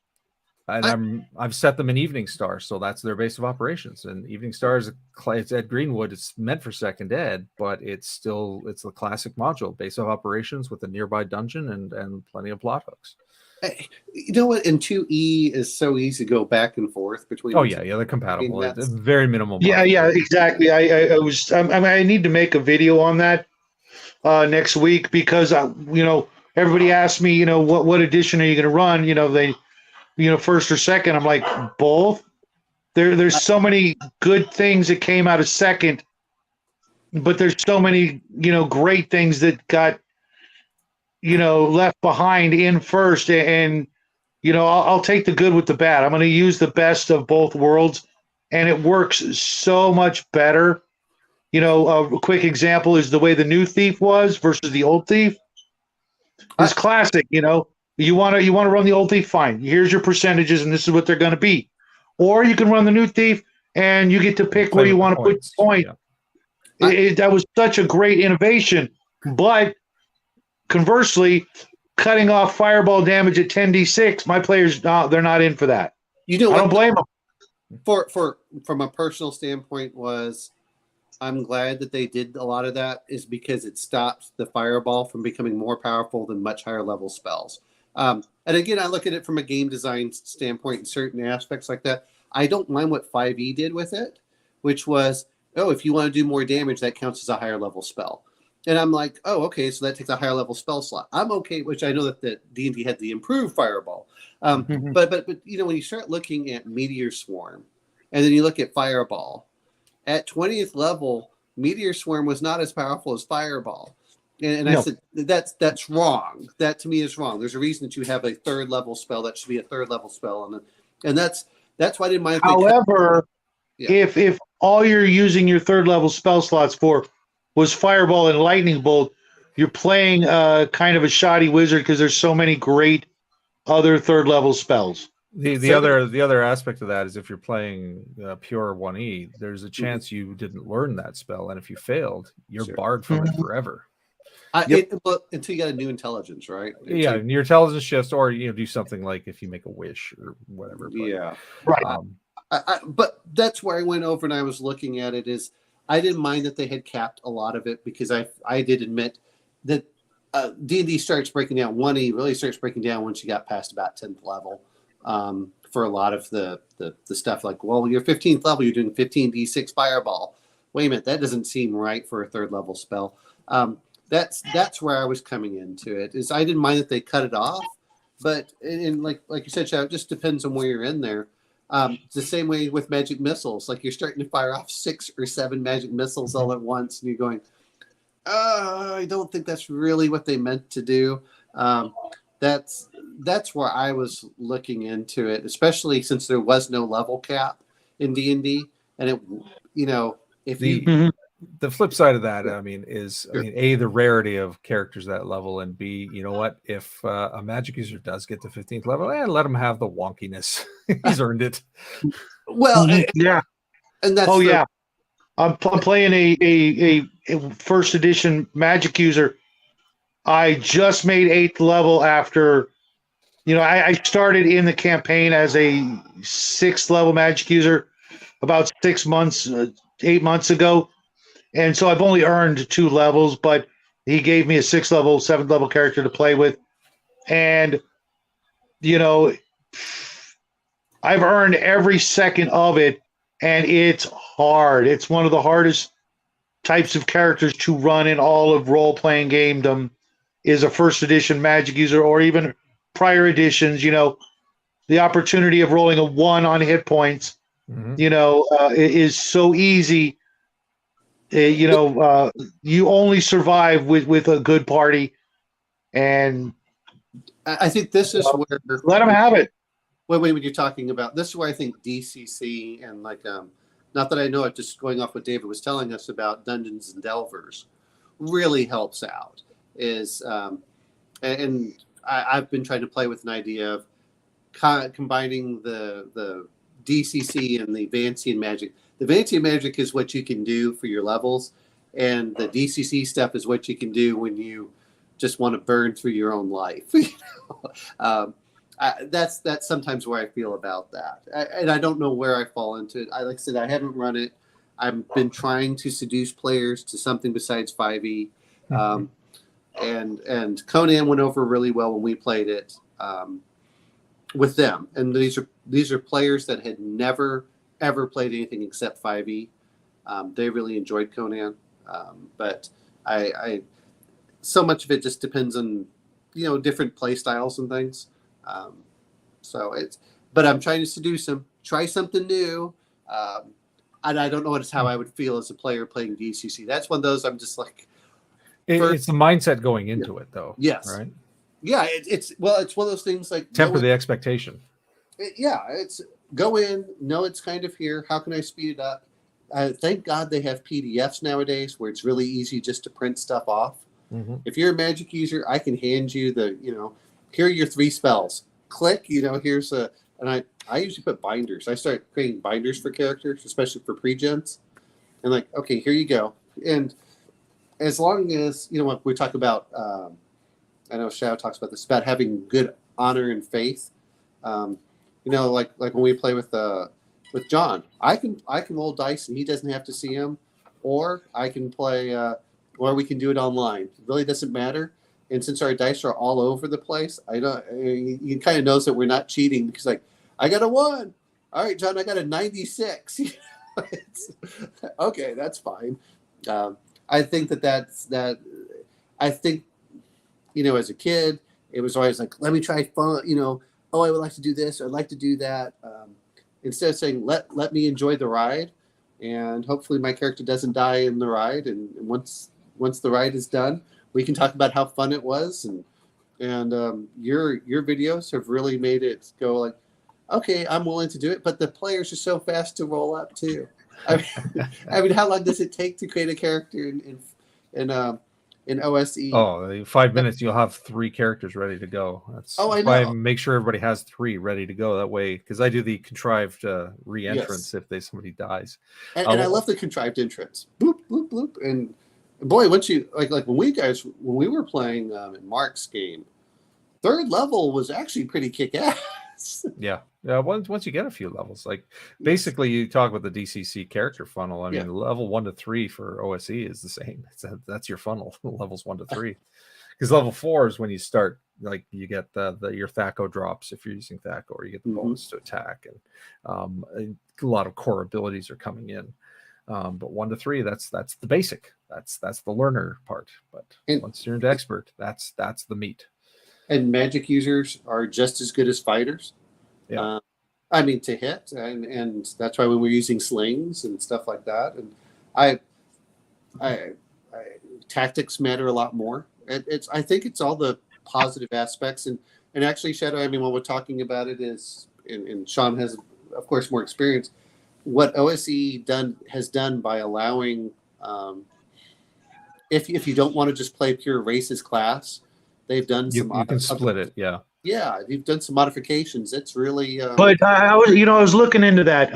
And I've set them in Evening Star, so that's their base of operations. And Evening Star it's at Greenwood. It's meant for second ed, but it's the classic module, base of operations with a nearby dungeon and plenty of plot hooks. You know what? And 2E is so easy to go back and forth between. Oh yeah, they're compatible. It's very minimal. Yeah, exactly. I need to make a video on that next week because everybody asked me, what edition are you going to run? First or second. I'm like, both. There's so many good things that came out of second, but there's so many great things that got left behind in first, and I'll take the good with the bad. I'm going to use the best of both worlds, and it works so much better. A quick example is the way the new Thief was versus the old Thief. It's classic. You want to run the old Thief, fine. Here's your percentages, and this is what they're going to be. Or you can run the new Thief, and you get to pick where you want to put the point. Yeah. That was such a great innovation, but conversely, cutting off fireball damage at 10d6, my players, they're not in for that. I don't blame them. From a personal standpoint, I'm glad that they did a lot of that, is because it stops the fireball from becoming more powerful than much higher level spells. And again, I look at it from a game design standpoint in certain aspects like that. I don't mind what 5e did with it, which was, if you want to do more damage, that counts as a higher level spell. And I'm like, okay, so that takes a higher level spell slot. I'm okay, which I know that the D&D had the improved fireball. But when you start looking at Meteor Swarm, and then you look at Fireball, at 20th level, Meteor Swarm was not as powerful as Fireball. And I said, that's wrong. That to me is wrong. There's a reason that you have a 3rd level spell. That should be a 3rd level spell. And that's why I didn't mind. However, if all you're using your 3rd level spell slots for was Fireball and Lightning Bolt, you're playing kind of a shoddy wizard because there's so many great other 3rd level spells. The other aspect of that is if you're playing pure 1E, there's a chance you didn't learn that spell, and if you failed, you're barred from it forever. Until you got a new intelligence, right? Yeah, your intelligence shifts, or do something like if you make a wish or whatever. But, right. But that's where I went over and I was looking at it. Is I didn't mind that they had capped a lot of it, because I did admit that D&D starts breaking down. 1E really starts breaking down once you got past about 10th level. For a lot of the stuff, like, you're 15th level, you're doing 15d6 fireball. Wait a minute, that doesn't seem right for a 3rd level spell. That's where I was coming into it. Is I didn't mind that they cut it off, but and like you said, Shadow, it just depends on where you're in there. It's the same way with magic missiles. Like, you're starting to fire off 6 or 7 magic missiles all at once, and you're going, I don't think that's really what they meant to do. That's where I was looking into it, especially since there was no level cap in D&D, and it, if the flip side of that, is A, the rarity of characters that level, and B, if a magic user does get to 15th level, let him have the wonkiness. He's earned it. Well, yeah, and that's I'm playing a 1st edition magic user. I just made 8th level after, I started in the campaign as a 6th level magic user about 8 months ago. And so I've only earned 2 levels, but he gave me a 6th level, 7th level character to play with. And, I've earned every second of it, and it's hard. It's one of the hardest types of characters to run in all of role-playing gamedom, is a 1st edition magic user, or even prior editions. the opportunity of rolling a 1 on hit points, is so easy. You only survive with a good party, and I think this is where let them have it. when you're talking about this is where I think DCC and not that I know it, just going off what David was telling us about Dungeons and Delvers really helps out. And I've been trying to play with an idea of combining the DCC and the Vancian magic. The Vancian magic is what you can do for your levels, and the DCC stuff is what you can do when you just want to burn through your own life. That's sometimes where I feel about that, and I don't know where I fall into it. Like I said, I haven't run it. I've been trying to seduce players to something besides 5e, and Conan went over really well when we played it with them. And these are players that had never ever played anything except 5e. They really enjoyed Conan, but I so much of it just depends on different play styles and things. But I'm trying to seduce them, try something new. And I don't know how I would feel as a player playing DCC. That's one of those I'm just like. It's the mindset going into it, though. Yes. Right. Yeah. It's one of those things like temper the expectation. It's go in, know it's kind of here. How can I speed it up? Thank God they have PDFs nowadays where it's really easy just to print stuff off. Mm-hmm. If you're a magic user, I can hand you here are your 3 spells. Click, here's and I usually put binders. I start creating binders for characters, especially for pre-gens. And okay, here you go. And as long as, when we talk about, I know Shadow talks about this, about having good honor and faith. Like when we play with John, I can roll dice and he doesn't have to see them, or I can play, or we can do it online. It really doesn't matter. And since our dice are all over the place, you kind of knows that we're not cheating because I got a 1. All right, John, I got a 96. Okay, that's fine. I think that's that. I think, as a kid, it was always let me try fun. Oh, I would like to do this. Or I'd like to do that. Instead of saying, let me enjoy the ride, and hopefully my character doesn't die in the ride. And once the ride is done, we can talk about how fun it was. And your videos have really made it go okay, I'm willing to do it. But the players are so fast to roll up too. I mean, how long does it take to create a character in OSE? Oh, 5 minutes, you'll have 3 characters ready to go. That's I know. why I make sure everybody has 3 ready to go. That way, because I do the contrived re-entrance if somebody dies. And I love the contrived entrance. Bloop, bloop, bloop. And boy, once you when we were playing in Mark's game, 3rd level was actually pretty kick-ass. Yeah. Once you get a few levels, basically you talk about the DCC character funnel. I mean, level 1 to 3 for OSE is the same. That's your funnel, levels 1 to 3. Because level 4 is when you start, you get your Thaco drops if you're using Thaco, or you get the bonus to attack, and a lot of core abilities are coming in. But 1 to 3, that's the basic. That's the learner part. But once you're into expert, that's the meat. And magic users are just as good as fighters. Yeah. To hit, and that's why when we're using slings and stuff like that, and I tactics matter a lot more. I think it's all the positive aspects, and actually, Shadow. When we're talking about it is, and Sean has, of course, more experience. What OSE has done by allowing, if you don't want to just play pure races class, they've done you can split it. Yeah, you've done some modifications. It's really. But I was looking into that.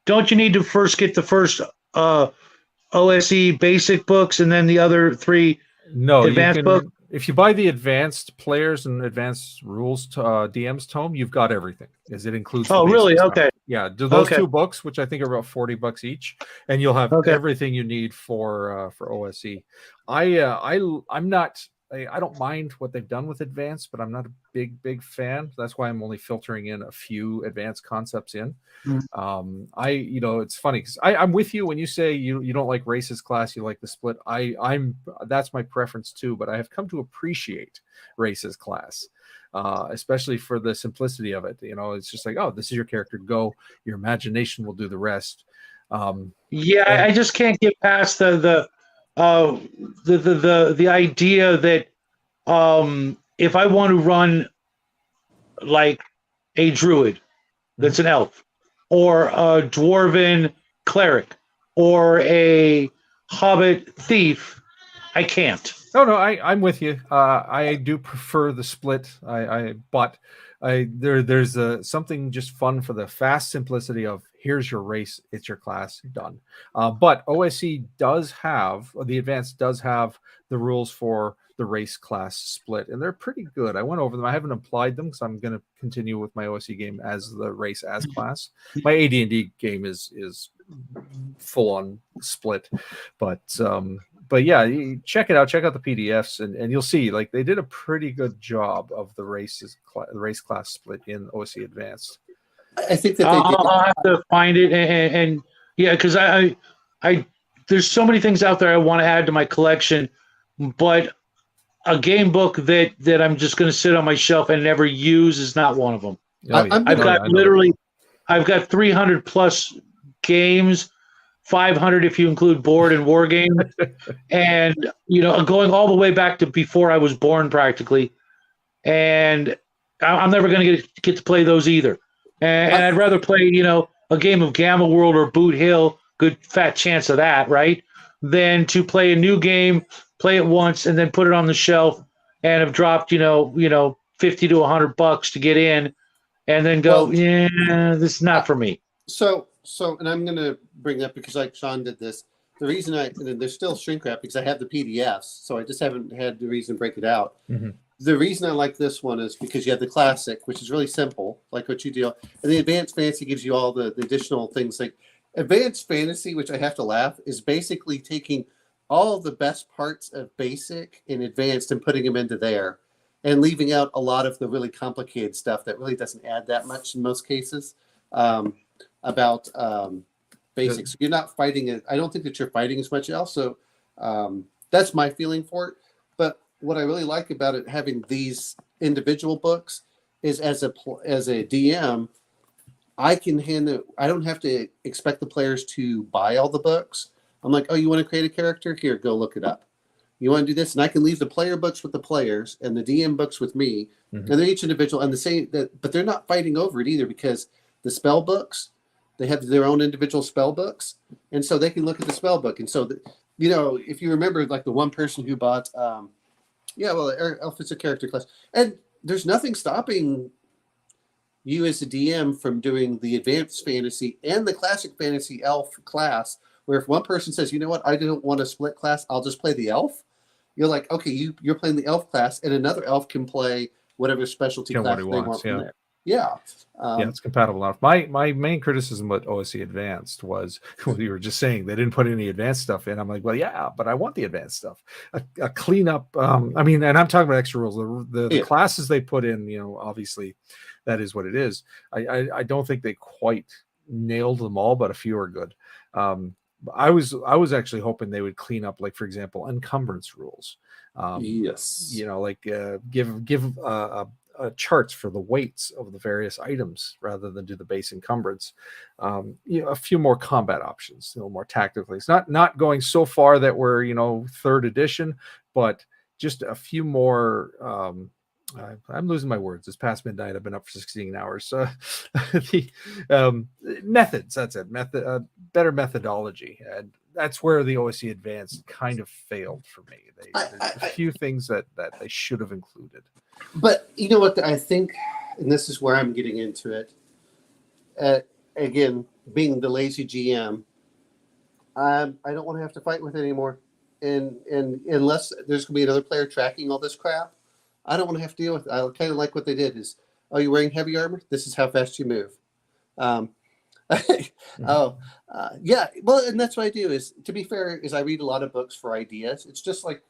Don't you need to first get the first OSE basic books and then the other 3 advanced books? If you buy the advanced players and advanced rules DM's tome, you've got everything, as it includes. Oh, really? Stuff. Okay. Yeah, do those 2 books, which I think are about $40 each, and you'll have everything you need for OSE. I'm not I don't mind what they've done with advanced, but I'm not a big fan. That's why I'm only filtering in a few advanced concepts in. It's funny because I'm with you when you say you don't like races class, you like the split. I'm that's my preference too, but I have come to appreciate races class. Especially for the simplicity of it. It's just like, oh, this is your character, go, your imagination will do the rest. I just can't get past the idea that if I want to run like a druid that's an elf, or a dwarven cleric, or a hobbit thief, I can't. No, I'm with you. I do prefer the split. There's something just fun for the fast simplicity of here's your race, it's your class, done. But OSE does have the advanced does have the rules for the race class split, and they're pretty good. I went over them. I haven't applied them because I'm going to continue with my OSE game as the race as class. My AD&D game is full on split, but yeah, you check it out. Check out the PDFs, and you'll see like they did a pretty good job of the race class split in OSE Advanced. I think that I'll have to find it, and yeah, because I there's so many things out there I want to add to my collection, but a game book that I'm just going to sit on my shelf and never use is not one of them. I've got 300 plus games. 500 if you include board and war games, and going all the way back to before I was born practically, and I'm never going to get to play those either. And I'd rather play a game of Gamma World or Boot Hill, good fat chance of that, right, than to play a new game, play it once, and then put it on the shelf and have dropped $50 to $100 to get in, and then go, this is not for me. So, and I'm going to bring up, because like Sean did this, the reason there's still shrink wrap because I have the PDFs, so I just haven't had the reason to break it out. Mm-hmm. The reason I like this one is because you have the classic, which is really simple, like what you do, and the advanced fantasy gives you all the additional things. Like advanced fantasy, which I have to laugh, is basically taking all the best parts of basic and advanced and putting them into there, and leaving out a lot of the really complicated stuff that really doesn't add that much in most cases. About basics. You're not fighting it. I don't think that you're fighting as much else. So that's my feeling for it. But what I really like about it, having these individual books, is as a DM, I can hand it. I don't have to expect the players to buy all the books. I'm like, oh, you want to create a character? Here, go look it up. You want to do this, and I can leave the player books with the players and the DM books with me, and they're each individual and the same. But they're not fighting over it either, because the spell books, they have their own individual spell books, and so they can look at the spell book. And so, if you remember, like the one person who bought, elf is a character class, and there's nothing stopping you as a DM from doing the advanced fantasy and the classic fantasy elf class. Where if one person says, you know what, I don't want to split class, I'll just play the elf. You're like, okay, you're playing the elf class, and another elf can play whatever specialty class they want from there. Yeah. It's compatible enough. My main criticism with OSE Advanced was what you were just saying. They didn't put any advanced stuff in. I'm like, well, yeah, but I want the advanced stuff. A cleanup. And I'm talking about extra rules. The classes they put in, obviously that is what it is. I don't think they quite nailed them all, but a few are good. I was actually hoping they would clean up, like, for example, encumbrance rules. Yes. Give charts for the weights of the various items rather than do the base encumbrance. A few more combat options, more tactically. It's not going so far that we're third edition, but just a few more. I'm losing my words. It's past midnight. I've been up for 16 hours. The methods. That's it. Better methodology, and that's where the OSE Advanced kind of failed for me. A few things that they should have included. But you know what? I think, and this is where I'm getting into it. Again, being the lazy GM, I don't want to have to fight with it anymore. And unless there's going to be another player tracking all this crap, I don't want to have to deal with it. I kind of like what they did is, oh, you're wearing heavy armor? This is how fast you move. Yeah. Well, and that's what I do is, to be fair, is I read a lot of books for ideas. It's just like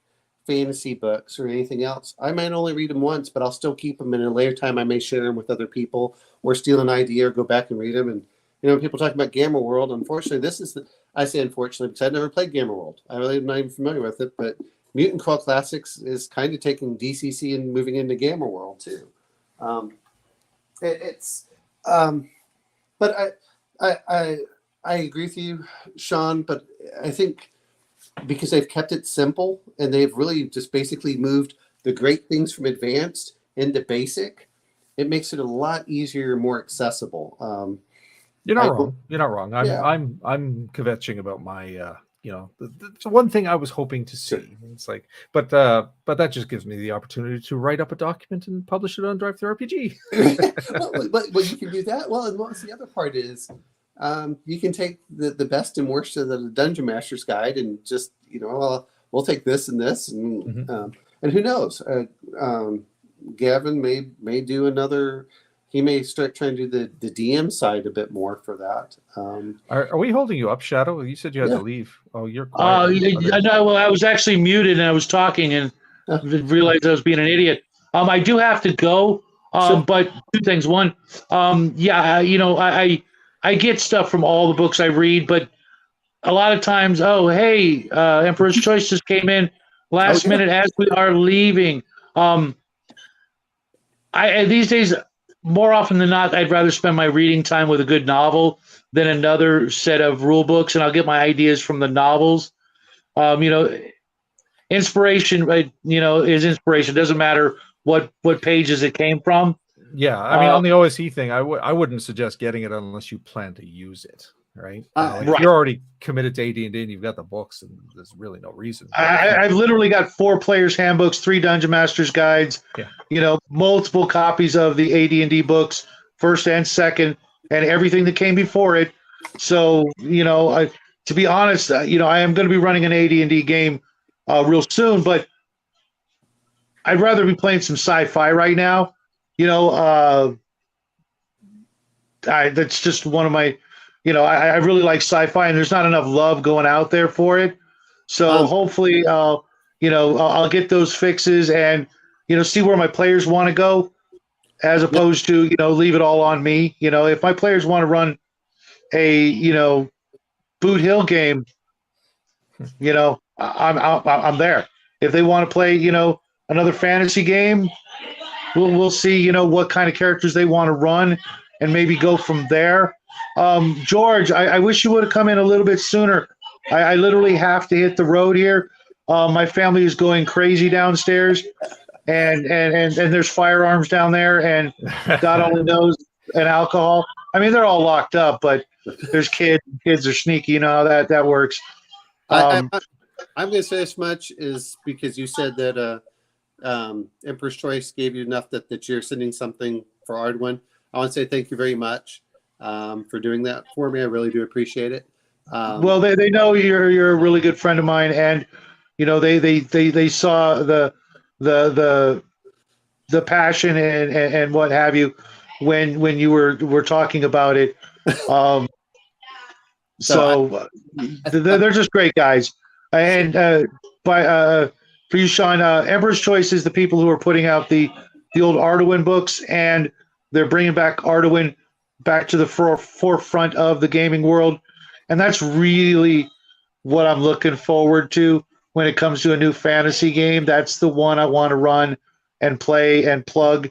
fantasy books or anything else, I might only read them once, but I'll still keep them. And at a later time, I may share them with other people or steal an idea or go back and read them. And people talk about Gamma World. Unfortunately, I say unfortunately because I've never played Gamma World. I really am not even familiar with it. But Mutant Crawl Classics is kind of taking DCC and moving into Gamma World too. But I agree with you, Sean. But I think because they've kept it simple and they've really just basically moved the great things from advanced into basic, it makes it a lot easier, more accessible. You're not wrong. You're not wrong. I'm kvetching about my it's one thing I was hoping to see. Sure. It's like, but that just gives me the opportunity to write up a document and publish it on Drive Through RPG. well, you can do that. Well, and what's the other part is, you can take the best and worst of the Dungeon Master's Guide and just we'll take this and this and and who knows, Gavin may do another. He may start trying to do the DM side a bit more for that. Are we holding you up, Shadow? You said you had to leave. Oh, you're quiet. No, well, I was actually muted and I was talking and realized I was being an idiot. I do have to go. Sure. But two things. One, I get stuff from all the books I read, but a lot of times, Emperor's Choice just came in last minute as we are leaving. These days, more often than not, I'd rather spend my reading time with a good novel than another set of rule books, and I'll get my ideas from the novels. Inspiration, is inspiration. It doesn't matter what pages it came from. Yeah, I mean, on the OSE thing, I wouldn't suggest getting it unless you plan to use it, right? Right. You're already committed to AD&D and you've got the books, and there's really no reason. I've literally got 4 players' handbooks, 3 Dungeon Masters guides, multiple copies of the AD&D books, first and second, and everything that came before it. So, to be honest, I am going to be running an AD&D game real soon, but I'd rather be playing some sci-fi right now. That's just one of my, I really like sci-fi, and there's not enough love going out there for it. So hopefully, I'll get those fixes and, see where my players want to go, as opposed to, leave it all on me. If my players want to run a, Boot Hill game, I'm there. If they want to play, another fantasy game, we'll see, what kind of characters they want to run and maybe go from there. George, I wish you would have come in a little bit sooner. I literally have to hit the road here. My family is going crazy downstairs, and there's firearms down there, and God only knows, and alcohol. I mean, they're all locked up, but there's kids. Kids are sneaky. You know how that works. I'm going to say as much is because you said that Emperor's Choice gave you enough that you're sending something for Ardwin. I want to say thank you very much for doing that for me. I really do appreciate it. Well, they know you're a really good friend of mine, and they saw the passion and what have you when you were talking about it. So they're just great guys. And for you, Sean, Emperor's Choice is the people who are putting out the old Arduin books, and they're bringing back Arduin back to the forefront of the gaming world. And that's really what I'm looking forward to when it comes to a new fantasy game. That's the one I want to run and play and plug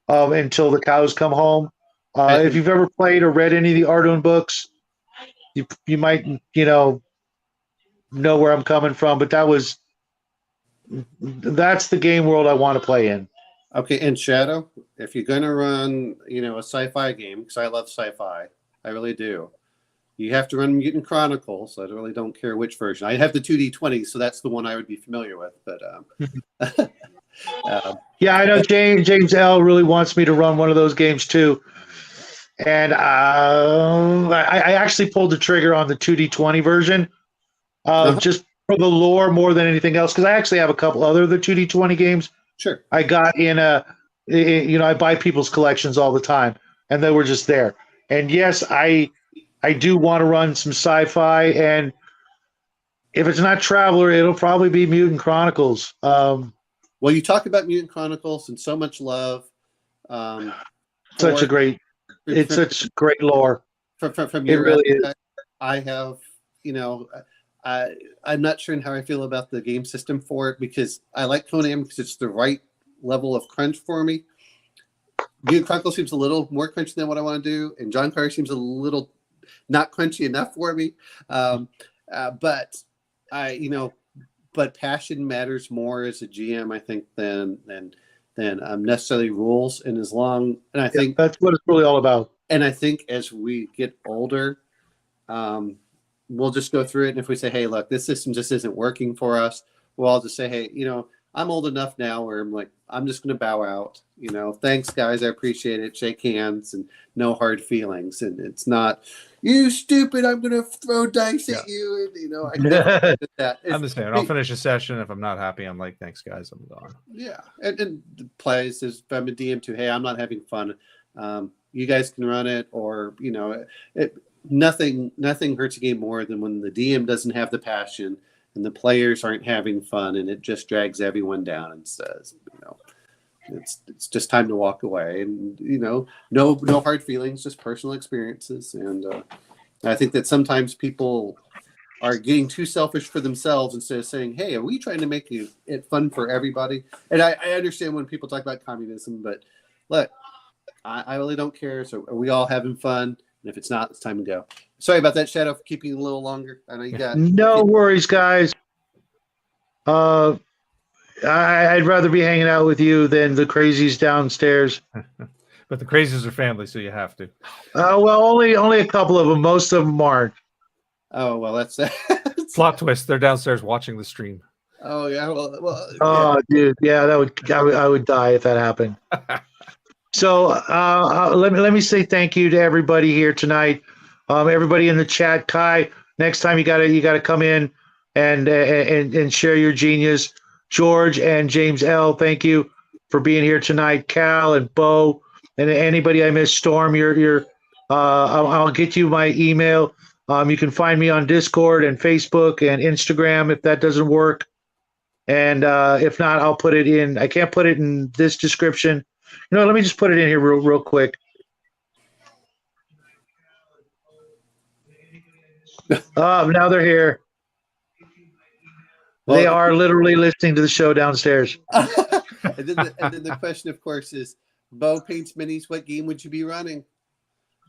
until the cows come home. If you've ever played or read any of the Arduin books, you might, know where I'm coming from, but that's the game world I want to play in. Okay, and Shadow, if you're going to run, a sci-fi game, because I love sci-fi, I really do, you have to run Mutant Chronicles. I really don't care which version. I have the 2D20, so that's the one I would be familiar with. But yeah, I know James L. really wants me to run one of those games too. And I actually pulled the trigger on the 2D20 version, just for the lore more than anything else, because I actually have a couple other the 2D20 games. Sure. I got in I buy people's collections all the time, and they were just there. And yes, I do want to run some sci-fi, and If it's not Traveler, it'll probably be Mutant Chronicles. Well, you talk about Mutant Chronicles and so much love. Such a great, it's such great lore. From It your really is. aspect, I have, I'm not sure how I feel about the game system for it, because I like Conan because it's the right level of crunch for me. Mutant Chronicles seems a little more crunchy than what I want to do, and John Carter seems a little not crunchy enough for me. But passion matters more as a GM, I think, than necessarily rules. And I think that's what it's really all about. And I think as we get older, we'll just go through it. And if we say, hey, look, this system just isn't working for us, we'll all just say, hey, I'm old enough now where I'm like, I'm just going to bow out. Thanks, guys. I appreciate it. Shake hands and no hard feelings. And it's not, you stupid, I'm going to throw dice at you. And, I never did that. I'm the same. I'll finish a session. If I'm not happy, I'm like, thanks, guys. I'm gone. Yeah. And the plays is, if I'm a DM too, hey, I'm not having fun. You guys can run it, or, nothing hurts a game more than when the DM doesn't have the passion and the players aren't having fun, and it just drags everyone down and says, it's just time to walk away. And, no hard feelings, just personal experiences. And I think that sometimes people are getting too selfish for themselves instead of saying, hey, are we trying to make it fun for everybody? And I understand when people talk about communism, but look, I really don't care. So are we all having fun? And if it's not, it's time to go. Sorry about that, Shadow, for keeping you a little longer. I know you got no worries, guys. I'd rather be hanging out with you than the crazies downstairs. But the crazies are family, so you have to. Well, only a couple of them. Most of them aren't. Oh, well, that's plot twist. They're downstairs watching the stream. Oh yeah. Well. Oh, dude, yeah, I would die if that happened. So let me say thank you to everybody here tonight. Everybody in the chat. Kai, next time you gotta come in and share your genius. George and James L, thank you for being here tonight. Cal and Bo and anybody I missed. Storm, I'll get you my email. You can find me on Discord and Facebook and Instagram if that doesn't work. And if not, I'll put it in. I can't put it in this description. Let me just put it in here real quick. Now they're here. Well, they are literally listening to the show downstairs. and then the question, of course, is, Bo paints minis. What game would you be running?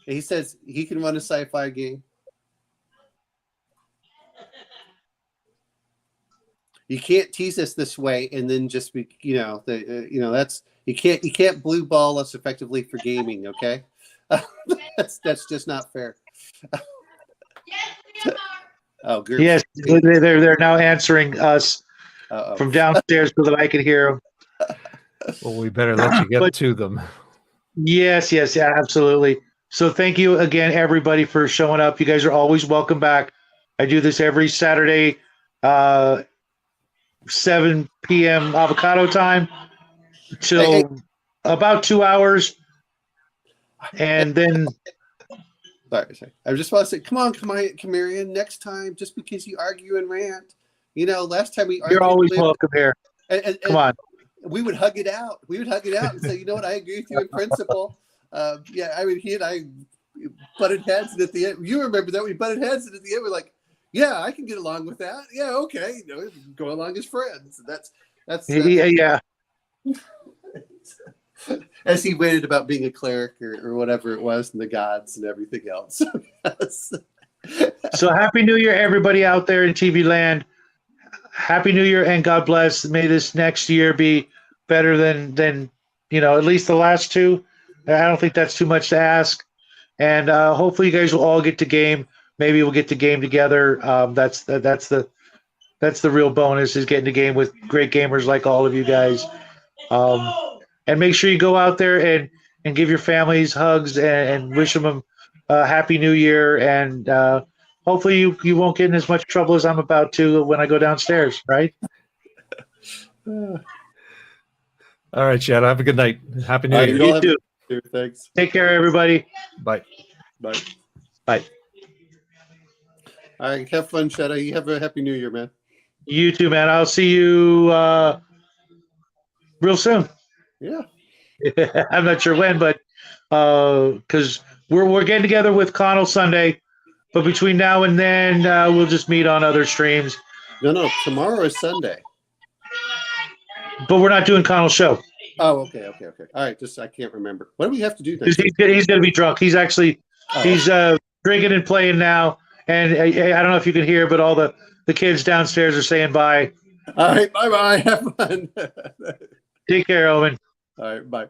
And he says he can run a sci-fi game. You can't tease us this way and then just be, that's you can't blue ball us effectively for gaming. Okay, that's just not fair. Oh, good. Yes, they're now answering us from downstairs so that I can hear them. Well, we better let you get to them. Yes, yeah, absolutely. So thank you again, everybody, for showing up. You guys are always welcome back. I do this every Saturday, 7 p.m. avocado time till about 2 hours, and then. Sorry. I just want to say, come on, Camarian, next time, just because you argue and rant. Last time we argued. You're always welcome here. And come on. We would hug it out. And say, you know what, I agree with you in principle. He and I butted heads, and at the end, you remember that we butted heads, and at the end we're like, yeah, I can get along with that. Yeah, okay, go along as friends. That's yeah. As he waited about being a cleric or whatever it was, and the gods and everything else. So happy New Year, everybody out there in TV land. Happy New Year, and God bless. May this next year be better than at least the last two. I don't think that's too much to ask. And hopefully you guys will all get to game. Maybe we'll get to game together. That's the real bonus, is getting to game with great gamers like all of you guys. And make sure you go out there and give your families hugs and wish them a happy New Year. And hopefully you won't get in as much trouble as I'm about to when I go downstairs, right? All right, Shadow. Have a good night. Happy New Year. You too. Thanks. Take care, everybody. Bye. Bye. Bye. All right, have fun, Shadow. You have a happy New Year, man. You too, man. I'll see you real soon. Yeah. I'm not sure when, but because we're getting together with Connell Sunday, but between now and then we'll just meet on other streams. No. Tomorrow is Sunday. But we're not doing Connell's show. Oh, okay. All right, just I can't remember. What do we have to do next He's week? going to be drunk. He's actually he's drinking and playing now, and I don't know if you can hear, but all the kids downstairs are saying bye. All right, bye. Have fun. Take care, Owen. All right, bye.